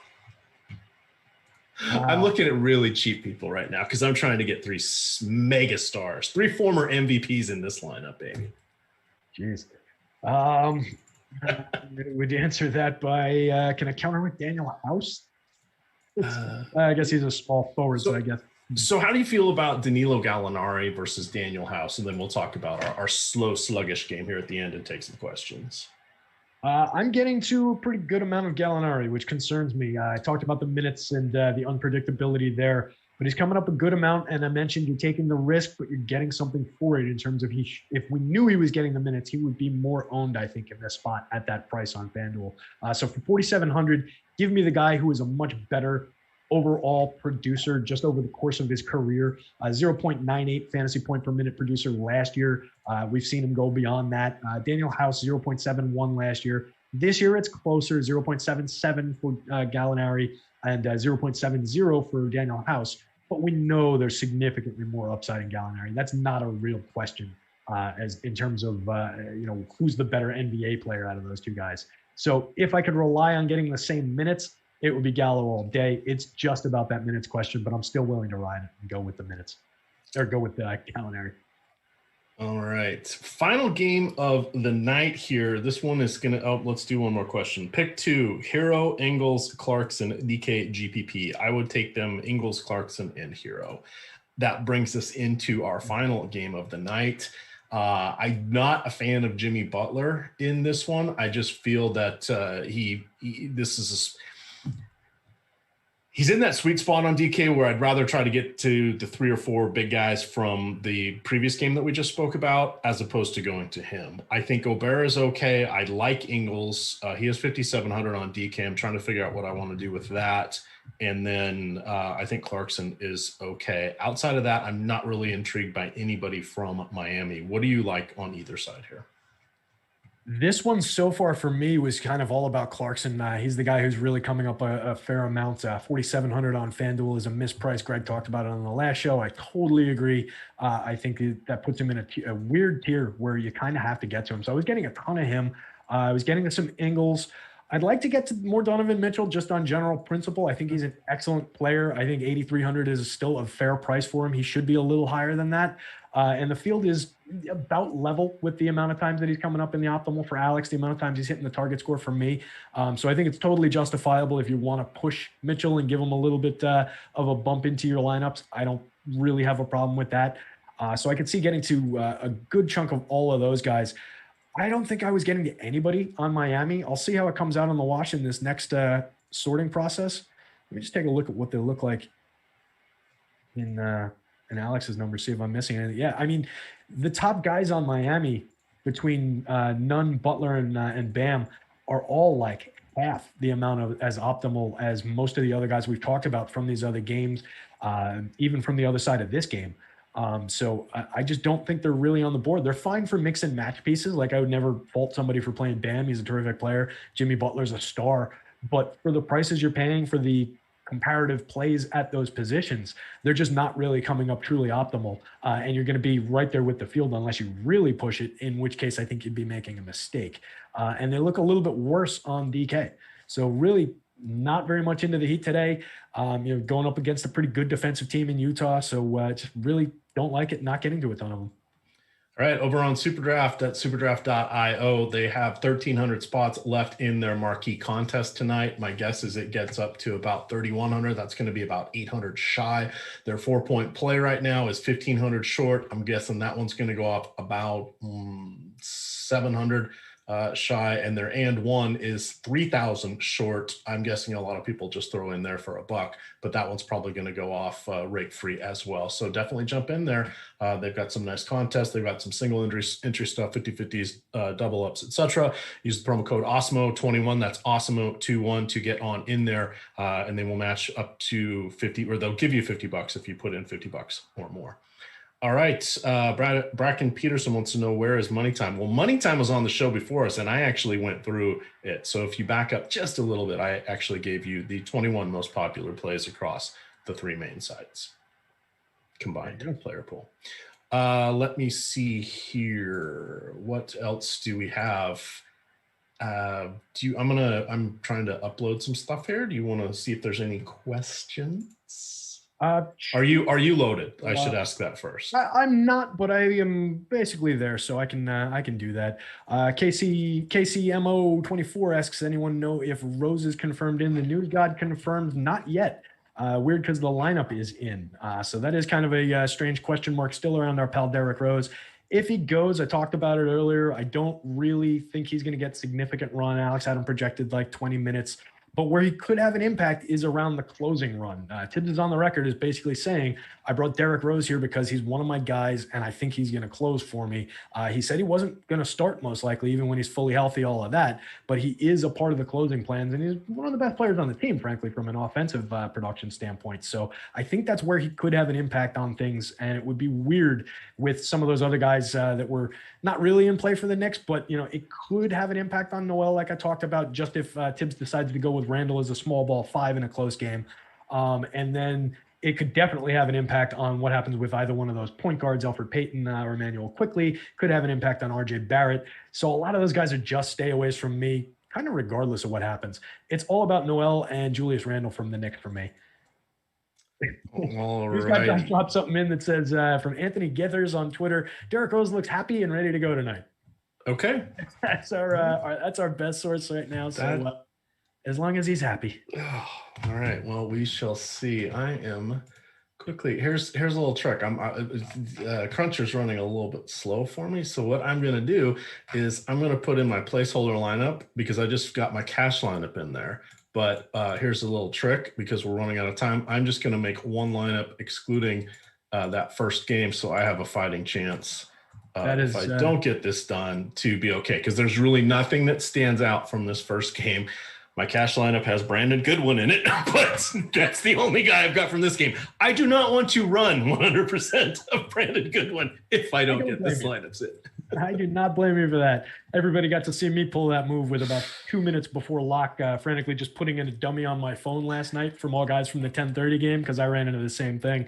I'm looking at really cheap people right now because I'm trying to get 3 mega stars, 3 former MVPs in this lineup, baby. Jeez. Would you answer that by, can I counter with Daniel House? I guess he's a small forward, so I guess. So how do you feel about Danilo Gallinari versus Daniel House? And then we'll talk about our slow, sluggish game here at the end and take some questions. I'm getting to a pretty good amount of Gallinari, which concerns me. I talked about the minutes and the unpredictability there, but he's coming up a good amount. And I mentioned you're taking the risk, but you're getting something for it in terms of if we knew he was getting the minutes, he would be more owned, I think, in this spot at that price on FanDuel. So for 4,700, give me the guy who is a much better overall producer just over the course of his career. 0.98 fantasy point per minute producer last year. We've seen him go beyond that. Daniel House, 0.71 last year. This year it's closer, 0.77 for Gallinari and 0.70 for Daniel House. But we know there's significantly more upside in Gallinari. That's not a real question as in terms of who's the better NBA player out of those two guys. So if I could rely on getting the same minutes, it would be Gallo all day. It's just about that minutes question, but I'm still willing to ride it and go with the minutes or go with the Gallinari. All right. Final game of the night here. This one is going to, let's do one more question. Pick 2, Hero, Ingles, Clarkson, DK, GPP. I would take them, Ingles, Clarkson, and Hero. That brings us into our final game of the night. I'm not a fan of Jimmy Butler in this one. I just feel that he's in that sweet spot on DK where I'd rather try to get to the 3 or 4 big guys from the previous game that we just spoke about as opposed to going to him. I think Gobert is okay. I like Ingles. He has 5,700 on DK. I'm trying to figure out what I want to do with that. And then I think Clarkson is okay. Outside of that, I'm not really intrigued by anybody from Miami. What do you like on either side here? This one so far for me was kind of all about Clarkson. He's the guy who's really coming up a fair amount. 4,700 on FanDuel is a misprice. Greg talked about it on the last show. I totally agree. I think that puts him in a weird tier where you kind of have to get to him. So I was getting a ton of him. I was getting some Ingles. I'd like to get to more Donovan Mitchell just on general principle. I think he's an excellent player. I think 8,300 is still a fair price for him. He should be a little higher than that. And the field is about level with the amount of times that he's coming up in the optimal for Alex, the amount of times he's hitting the target score for me. So I think it's totally justifiable if you want to push Mitchell and give him a little bit of a bump into your lineups. I don't really have a problem with that. So I could see getting to a good chunk of all of those guys. I don't think I was getting to anybody on Miami. I'll see how it comes out on the wash in this next sorting process. Let me just take a look at what they look like in Alex's numbers, see if I'm missing anything. Yeah, I mean, the top guys on Miami between Nunn, Butler, and Bam are all like half the amount of as optimal as most of the other guys we've talked about from these other games, even from the other side of this game. So I just don't think they're really on the board. They're fine for mix and match pieces. Like, I would never fault somebody for playing Bam. He's a terrific player. Jimmy Butler's a star. But for the prices you're paying for the comparative plays at those positions, they're just not really coming up truly optimal. And you're going to be right there with the field unless you really push it, in which case I think you'd be making a mistake. And they look a little bit worse on DK. So really not very much into the Heat today. Going up against a pretty good defensive team in Utah. So just really don't like it, not getting to a ton of them. All right, over on SuperDraft at superdraft.io, they have 1,300 spots left in their marquee contest tonight. My guess is it gets up to about 3,100. That's going to be about 800 shy. Their 4-point play right now is 1,500 short. I'm guessing that one's going to go up about 700 shy, and their and one is 3,000 short. I'm guessing a lot of people just throw in there for $1, but that one's probably going to go off rate free as well. So definitely jump in there. They've got some nice contests. They've got some single entry stuff, 50-50s, double ups, etc. Use the promo code Awesemo21. That's Awesemo21 to get on in there, and they will match up to 50, or they'll give you $50 if you put in $50 or more. All right, Bracken Peterson wants to know, where is Money Time? Well, Money Time was on the show before us, and I actually went through it. So if you back up just a little bit, I actually gave you the 21 most popular plays across the 3 main sites combined player pool. Let me see here. What else do we have? I'm trying to upload some stuff here. Do you want to see if there's any questions? Are you loaded? I should ask that first. I'm not, but I am basically there, so I can do that. KCMO24 asks, anyone know if Rose is confirmed in? The news god confirmed not yet. Weird because the lineup is in. So that is kind of a strange question mark still around our pal Derrick Rose. If he goes, I talked about it earlier, I don't really think he's going to get significant run. Alex had him projected like 20 minutes. But where he could have an impact is around the closing run. Tibbs is on the record is basically saying, I brought Derrick Rose here because he's one of my guys, and I think he's going to close for me. He said he wasn't going to start most likely, even when he's fully healthy, all of that. But he is a part of the closing plans, and he's one of the best players on the team, frankly, from an offensive production standpoint. So I think that's where he could have an impact on things, and it would be weird with some of those other guys that were not really in play for the Knicks, but it could have an impact on Noel, like I talked about, just if Tibbs decides to go with Randall as a small ball 5 in a close game. And then it could definitely have an impact on what happens with either one of those point guards, Elfrid Payton or Emmanuel Quickley. Could have an impact on RJ Barrett. So a lot of those guys are just stayaways from me, kind of regardless of what happens. It's all about Noel and Julius Randle from the Knicks for me. All This guy just dropped something in that says, from Anthony Githers on Twitter, Derrick Rose looks happy and ready to go tonight. Okay. That's our best source right now. So as long as he's happy. All right. Well, we shall see. I am quickly. Here's a little trick. Cruncher's running a little bit slow for me. So what I'm going to do is I'm going to put in my placeholder lineup because I just got my cash lineup in there. But here's a little trick because we're running out of time. I'm just going to make one lineup excluding that first game, so I have a fighting chance. If I don't get this done, to be okay, because there's really nothing that stands out from this first game. My cash lineup has Brandon Goodwin in it, but that's the only guy I've got from this game. I do not want to run 100% of Brandon Goodwin if I don't get this lineups in. I do not blame you for that. Everybody got to see me pull that move with about 2 minutes before lock, frantically just putting in a dummy on my phone last night from all guys from the 10:30 game because I ran into the same thing.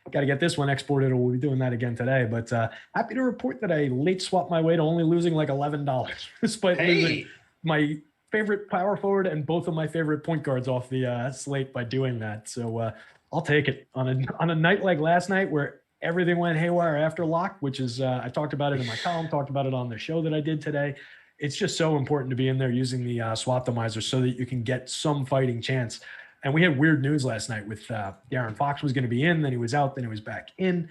Got to get this one exported, or we'll be doing that again today. But happy to report that I late swapped my way to only losing like $11 despite losing my favorite power forward and both of my favorite point guards off the slate by doing that. So I'll take it on a night like last night where everything went haywire after lock, which is I talked about it in my column, talked about it on the show that I did today. It's just so important to be in there using the Swaptomizer so that you can get some fighting chance. And we had weird news last night with De'Aaron Fox was going to be in, then he was out, then he was back in.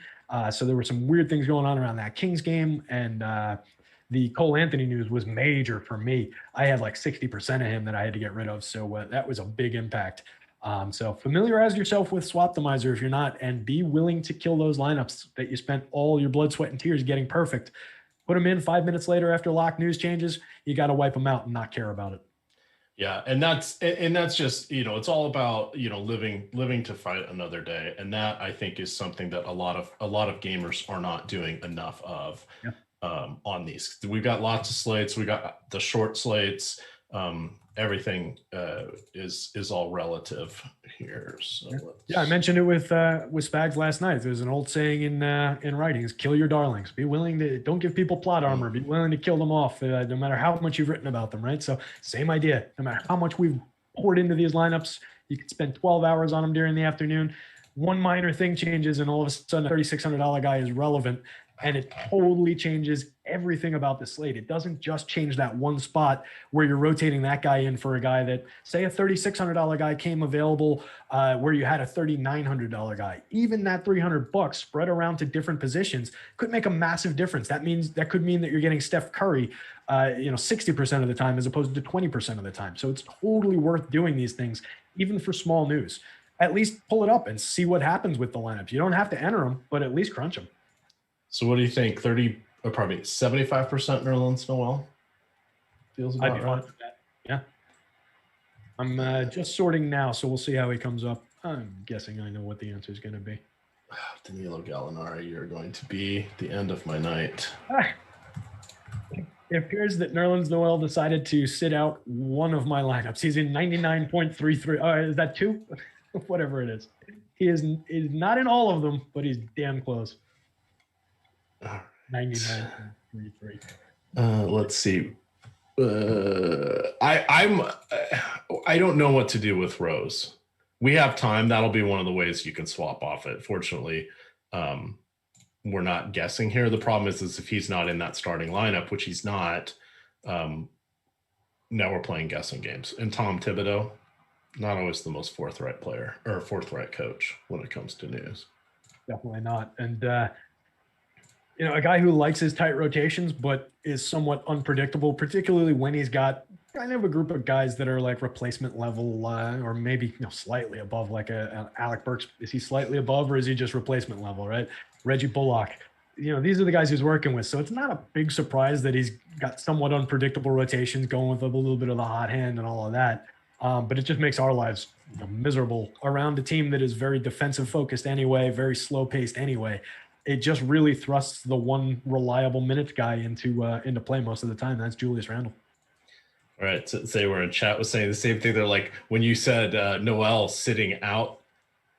So there were some weird things going on around that Kings game, and the Cole Anthony news was major for me. I had like 60% of him that I had to get rid of. So that was a big impact. So familiarize yourself with Swaptomizer if you're not, and be willing to kill those lineups that you spent all your blood, sweat, and tears getting perfect. Put them in 5 minutes later after lock news changes. You got to wipe them out and not care about it. Yeah, and that's just, it's all about, living to fight another day, and that I think is something that a lot of gamers are not doing enough of. Yeah. On these. We've got lots of slates, we got the short slates, everything is all relative here. So yeah, I mentioned it with Spags last night. There's an old saying in writings: kill your darlings. Be willing to, don't give people plot armor. Be willing to kill them off, no matter how much you've written about them, right? So same idea. No matter how much we've poured into these lineups, you could spend 12 hours on them during the afternoon. One minor thing changes, and all of a sudden, a $3,600 guy is relevant. And it totally changes everything about the slate. It doesn't just change that one spot where you're rotating that guy in for a guy that, say, a $3,600 guy came available where you had a $3,900 guy. Even that $300 spread around to different positions could make a massive difference. That could mean that you're getting Steph Curry, 60% of the time as opposed to 20% of the time. So it's totally worth doing these things, even for small news. At least pull it up and see what happens with the lineups. You don't have to enter them, but at least crunch them. So what do you think? 75% Nerlens Noel feels about I'd be right. fine with that. Yeah. I'm just sorting now, so we'll see how he comes up. I'm guessing I know what the answer is going to be. Danilo Gallinari, you're going to be the end of my night. It appears that Nerlens Noel decided to sit out one of my lineups. He's in 99.33. Is that 2? Whatever it is. He is not in all of them, but he's damn close. 99.33. Let's see. I don't know what to do with Rose. We have time. That'll be one of the ways you can swap off it. Fortunately, we're not guessing here. The problem is if he's not in that starting lineup, which he's not, now we're playing guessing games. And Tom Thibodeau, not always the most forthright player or forthright coach when it comes to news. Definitely not. And a guy who likes his tight rotations, but is somewhat unpredictable, particularly when he's got kind of a group of guys that are like replacement level or maybe slightly above, like a Alec Burks. Is he slightly above or is he just replacement level, right? Reggie Bullock. These are the guys he's working with. So it's not a big surprise that he's got somewhat unpredictable rotations going with a little bit of the hot hand and all of that. But it just makes our lives miserable around a team that is very defensive focused anyway, very slow paced anyway. It just really thrusts the one reliable minutes guy into play most of the time. That's Julius Randle. All right. So say we're in chat was saying the same thing. They're like, when you said Noel sitting out,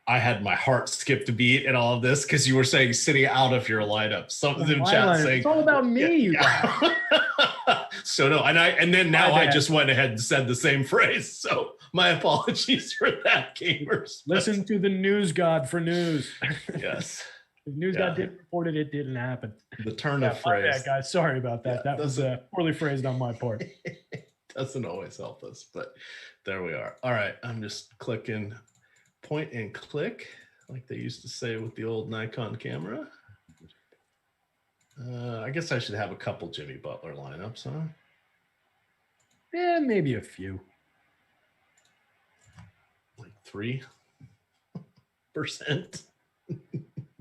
I had my heart skipped a beat in all of this because you were saying sitting out of your lineup. Something in chat saying it's all about me, you guys. So no, and then now I just went ahead and said the same phrase. So my apologies for that, gamers. Listen to the news god for news. Yes. If news god didn't report it, it didn't happen. The turn of phrase. Yeah, guys, sorry about that. That was poorly phrased on my part. Doesn't always help us, but there we are. All right, I'm just clicking point and click like they used to say with the old Nikon camera. I guess I should have a couple Jimmy Butler lineups, huh? Yeah, maybe a few. Like 3%.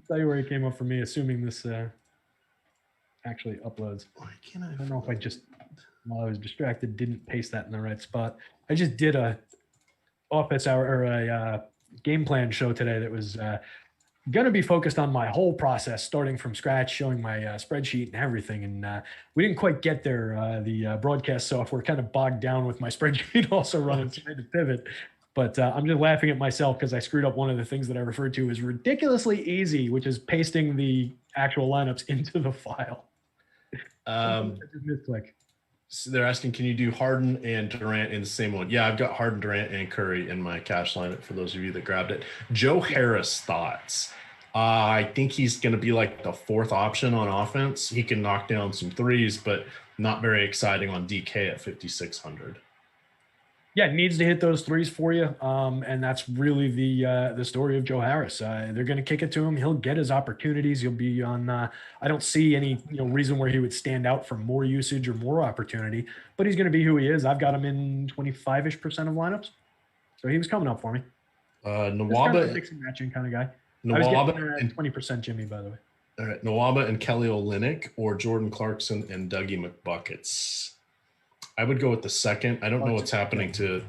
Tell you where he came up for me, assuming this actually uploads. Why can't I don't know if I just, while I was distracted, didn't paste that in the right spot. I just did a office hour or a game plan show today that was going to be focused on my whole process, starting from scratch, showing my spreadsheet and everything. And we didn't quite get there. The broadcast software kind of bogged down with my spreadsheet also running trying to pivot. But I'm just laughing at myself because I screwed up one of the things that I referred to as ridiculously easy, which is pasting the actual lineups into the file. So they're asking, can you do Harden and Durant in the same one? Yeah, I've got Harden, Durant, and Curry in my cash lineup for those of you that grabbed it. Joe Harris thoughts. I think he's going to be like the fourth option on offense. He can knock down some threes, but not very exciting on DK at 5,600. Yeah, it needs to hit those threes for you, and that's really the story of Joe Harris. They're going to kick it to him. He'll get his opportunities. He'll be on. I don't see any reason where he would stand out for more usage or more opportunity, but he's going to be who he is. I've got him in 25-ish% of lineups, so he was coming up for me. Nwaba, mixing matching kind of guy. Nwaba I was getting 20% Jimmy, by the way. All right, Nwaba and Kelly Olynyk or Jordan Clarkson and Dougie McBuckets. I would go with the second. I don't know what's happening to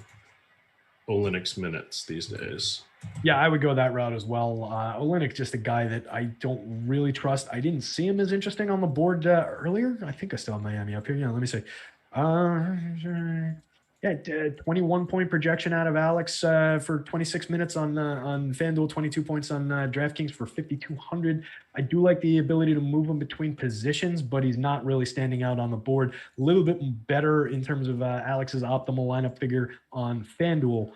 Olynyk's minutes these days. Yeah, I would go that route as well. Olynyk, just a guy that I don't really trust. I didn't see him as interesting on the board earlier. I think I still have Miami up here. Yeah, let me see. 21-point projection out of Alex for 26 minutes on FanDuel, 22 points on DraftKings for 5,200. I do like the ability to move him between positions, but he's not really standing out on the board. A little bit better in terms of Alex's optimal lineup figure on FanDuel.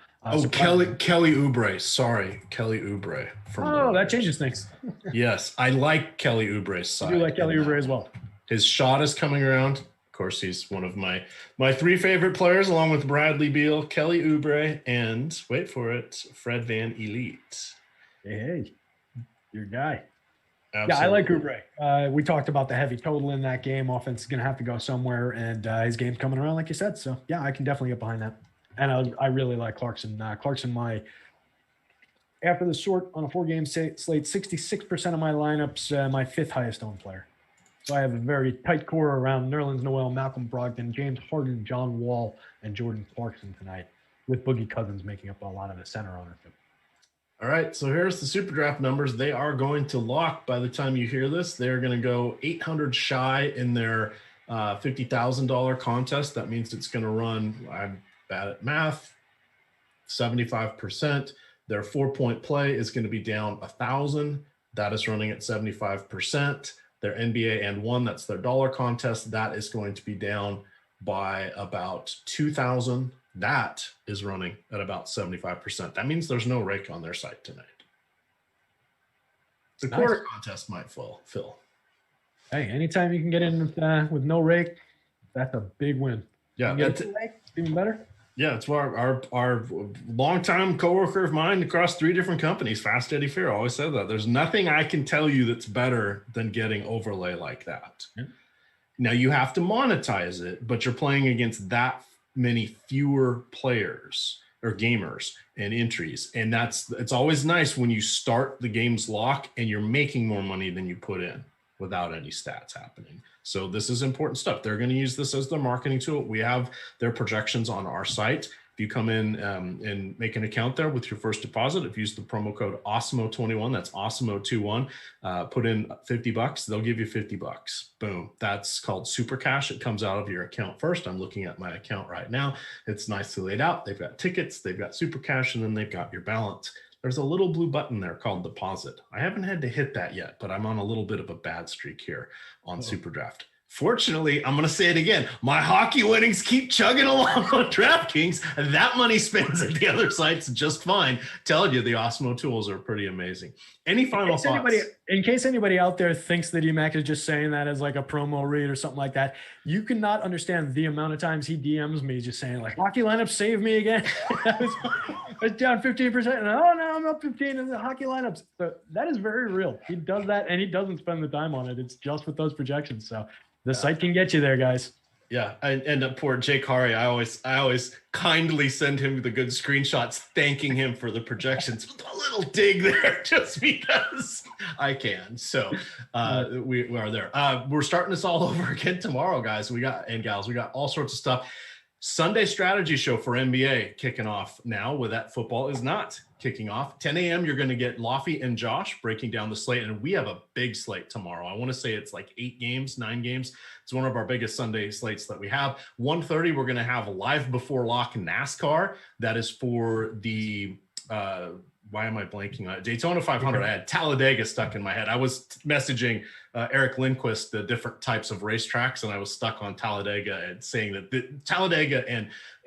Kelly Oubre. Sorry, Kelly Oubre. That changes things. Yes, I like Kelly Oubre's side. I do like Kelly Oubre as well. His shot is coming around. Of course, he's one of my three favorite players, along with Bradley Beal, Kelly Oubre, and wait for it, Fred VanVleet. Hey, your guy. Absolutely. Yeah, I like Oubre. We talked about the heavy total in that game. Offense is going to have to go somewhere, and his game's coming around, like you said. So, yeah, I can definitely get behind that. And I really like Clarkson. Clarkson, after the short on a 4-game slate, 66% of my lineups, my 5th highest owned player. So I have a very tight core around Nerlens Noel, Malcolm Brogdon, James Harden, John Wall, and Jordan Clarkson tonight, with Boogie Cousins making up a lot of the center ownership. All right, so here's the SuperDraft numbers. They are going to lock by the time you hear this. They're going to go 800 shy in their $50,000 contest. That means it's going to run, I'm bad at math, 75%. Their 4-point play is going to be down 1,000. That is running at 75%. Their NBA and one, that's their dollar contest, that is going to be down by about 2,000. That is running at about 75%. That means there's no rake on their site tonight. The quarter contest might fill. Hey, anytime you can get in with no rake, that's a big win. Yeah, that's even better. Yeah, it's our longtime coworker of mine across 3 different companies, Fast Eddie Fair, always said that. There's nothing I can tell you that's better than getting overlay like that. Yeah. Now, you have to monetize it, but you're playing against that many fewer players or gamers and entries. And it's always nice when you start the game's lock and you're making more money than you put in without any stats happening. So this is important stuff. They're going to use this as their marketing tool. We have their projections on our site. If you come in and make an account there with your first deposit, if you use the promo code Awesemo21, that's Awesemo21, put in $50, they'll give you $50. Boom. That's called Super Cash. It comes out of your account first. I'm looking at my account right now. It's nicely laid out. They've got tickets, they've got Super Cash, and then they've got your balance. There's a little blue button there called deposit. I haven't had to hit that yet, but I'm on a little bit of a bad streak here on SuperDraft. Fortunately, I'm going to say it again. My hockey winnings keep chugging along on DraftKings, and that money spends at the other sites just fine. Telling you, the Awesemo tools are pretty amazing. Any final thoughts? In case anybody out there thinks that EMac is just saying that as like a promo read or something like that, you cannot understand the amount of times he DMs me just saying like, hockey lineup save me again. I was down 15%. And now I'm up 15 in the hockey lineups. So that is very real. He does that, and he doesn't spend the time on it. It's just with those projections. So the site can get you there, guys. Yeah, and poor Jake Hari, I always kindly send him the good screenshots thanking him for the projections with a little dig there just because I can. So we are there. We're starting this all over again tomorrow, guys. We got all sorts of stuff. Sunday strategy show for NBA kicking off now with that football is not kicking off. 10 a.m. You're going to get Laffy and Josh breaking down the slate. And we have a big slate tomorrow. I want to say it's like 9 games. It's one of our biggest Sunday slates that we have. 1:30, we're going to have live before lock NASCAR. That is for the, why am I blanking on it? Daytona 500. I had Talladega stuck in my head. I was messaging Eric Lindquist the different types of racetracks, and I was stuck on Talladega and saying that Talladega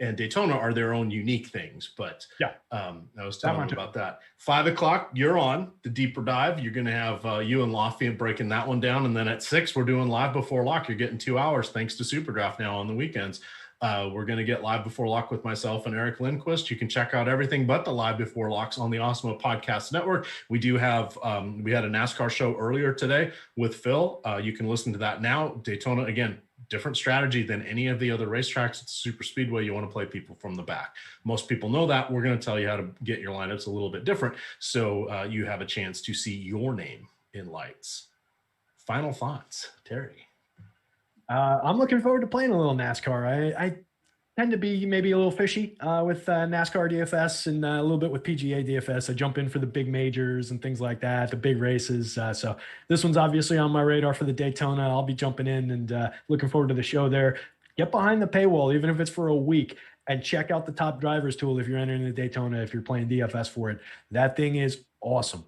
and Daytona are their own unique things. But yeah, I was telling him about that. 5 o'clock, you're on the deeper dive. You're going to have you and Lafayette breaking that one down, and then at 6, we're doing live before lock. You're getting 2 hours thanks to SuperDraft now on the weekends. We're going to get live before lock with myself and Eric Lindquist. You can check out everything but the live before locks on the Awesemo Podcast Network. We do have, we had a NASCAR show earlier today with Phil. You can listen to that now. Daytona, again, different strategy than any of the other racetracks. It's super speedway. You want to play people from the back. Most people know that. We're going to tell you how to get your lineups a little bit different. So you have a chance to see your name in lights. Final thoughts, Terry. I'm looking forward to playing a little NASCAR. I tend to be maybe a little fishy with NASCAR DFS and a little bit with PGA DFS. I jump in for the big majors and things like that, the big races. So this one's obviously on my radar for the Daytona. I'll be jumping in and looking forward to the show there. Get behind the paywall, even if it's for a week, and check out the Top Drivers tool if you're entering the Daytona, if you're playing DFS for it. That thing is awesome.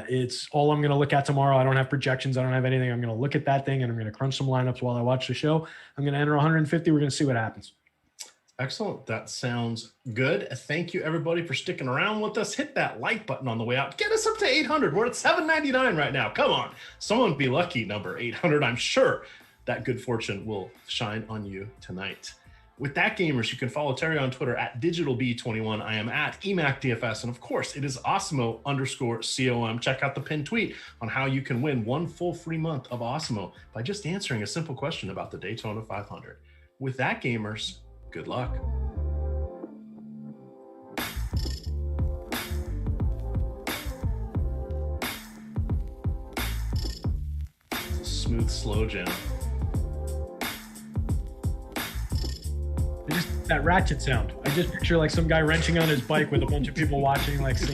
It's all I'm going to look at tomorrow. I don't have projections. I don't have anything. I'm going to look at that thing and I'm going to crunch some lineups while I watch the show. I'm going to enter 150. We're going to see what happens. Excellent. That sounds good. Thank you, everybody, for sticking around with us. Hit that like button on the way out. Get us up to 800. We're at 799 right now. Come on. Someone be lucky, number 800. I'm sure that good fortune will shine on you tonight. With that, gamers, you can follow Terry on Twitter at DigitalB21. I am at EMac DFS. And of course, it is Awesemo_COM. Check out the pinned tweet on how you can win one full free month of Awesemo by just answering a simple question about the Daytona 500. With that, gamers, good luck. Smooth slow jam. Just that ratchet sound. I just picture like some guy wrenching on his bike with a bunch of people watching, like singing.